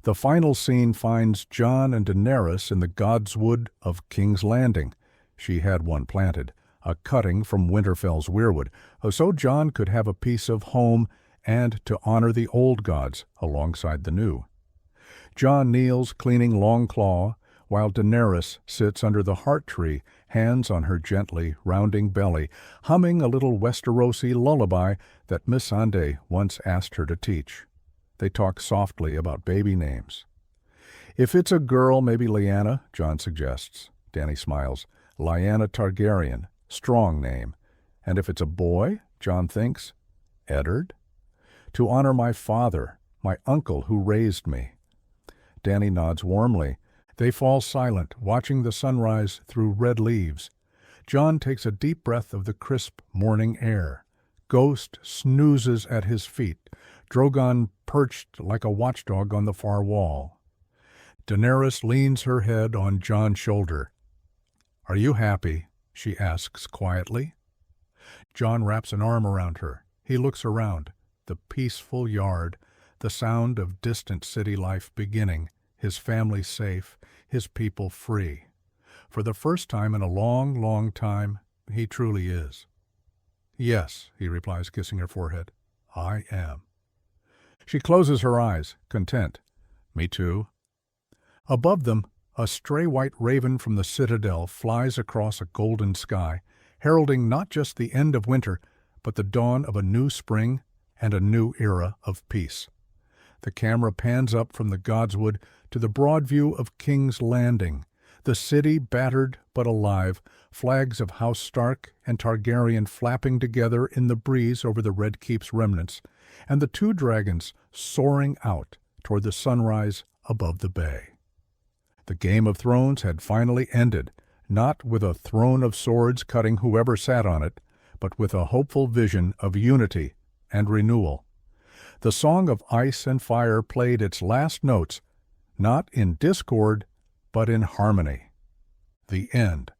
The final scene finds Jon and Daenerys in the Godswood of King's Landing. She had one planted, a cutting from Winterfell's weirwood, so Jon could have a piece of home and to honor the old gods alongside the new. Jon kneels cleaning Longclaw, while Daenerys sits under the heart tree, hands on her gently rounding belly, humming a little Westerosi lullaby that Missandei once asked her to teach. They talk softly about baby names. "If it's a girl, maybe Lyanna," Jon suggests. Dany smiles. "Lyanna Targaryen, strong name. And if it's a boy," Jon thinks, "Eddard? To honor my father, my uncle who raised me." Dany nods warmly. They fall silent, watching the sunrise through red leaves. Jon takes a deep breath of the crisp morning air. Ghost snoozes at his feet, Drogon perched like a watchdog on the far wall. Daenerys leans her head on Jon's shoulder. "Are you happy?" she asks quietly. Jon wraps an arm around her. He looks around. The peaceful yard, the sound of distant city life beginning, his family safe, his people free. For the first time in a long, long time, he truly is. "Yes," he replies, kissing her forehead. "I am." She closes her eyes, content. "Me too." Above them, a stray white raven from the citadel flies across a golden sky, heralding not just the end of winter, but the dawn of a new spring and a new era of peace. The camera pans up from the Godswood to the broad view of King's Landing, the city battered but alive, flags of House Stark and Targaryen flapping together in the breeze over the Red Keep's remnants, and the two dragons soaring out toward the sunrise above the bay. The Game of Thrones had finally ended, not with a throne of swords cutting whoever sat on it, but with a hopeful vision of unity and renewal. The Song of Ice and Fire played its last notes, not in discord, but in harmony. The end.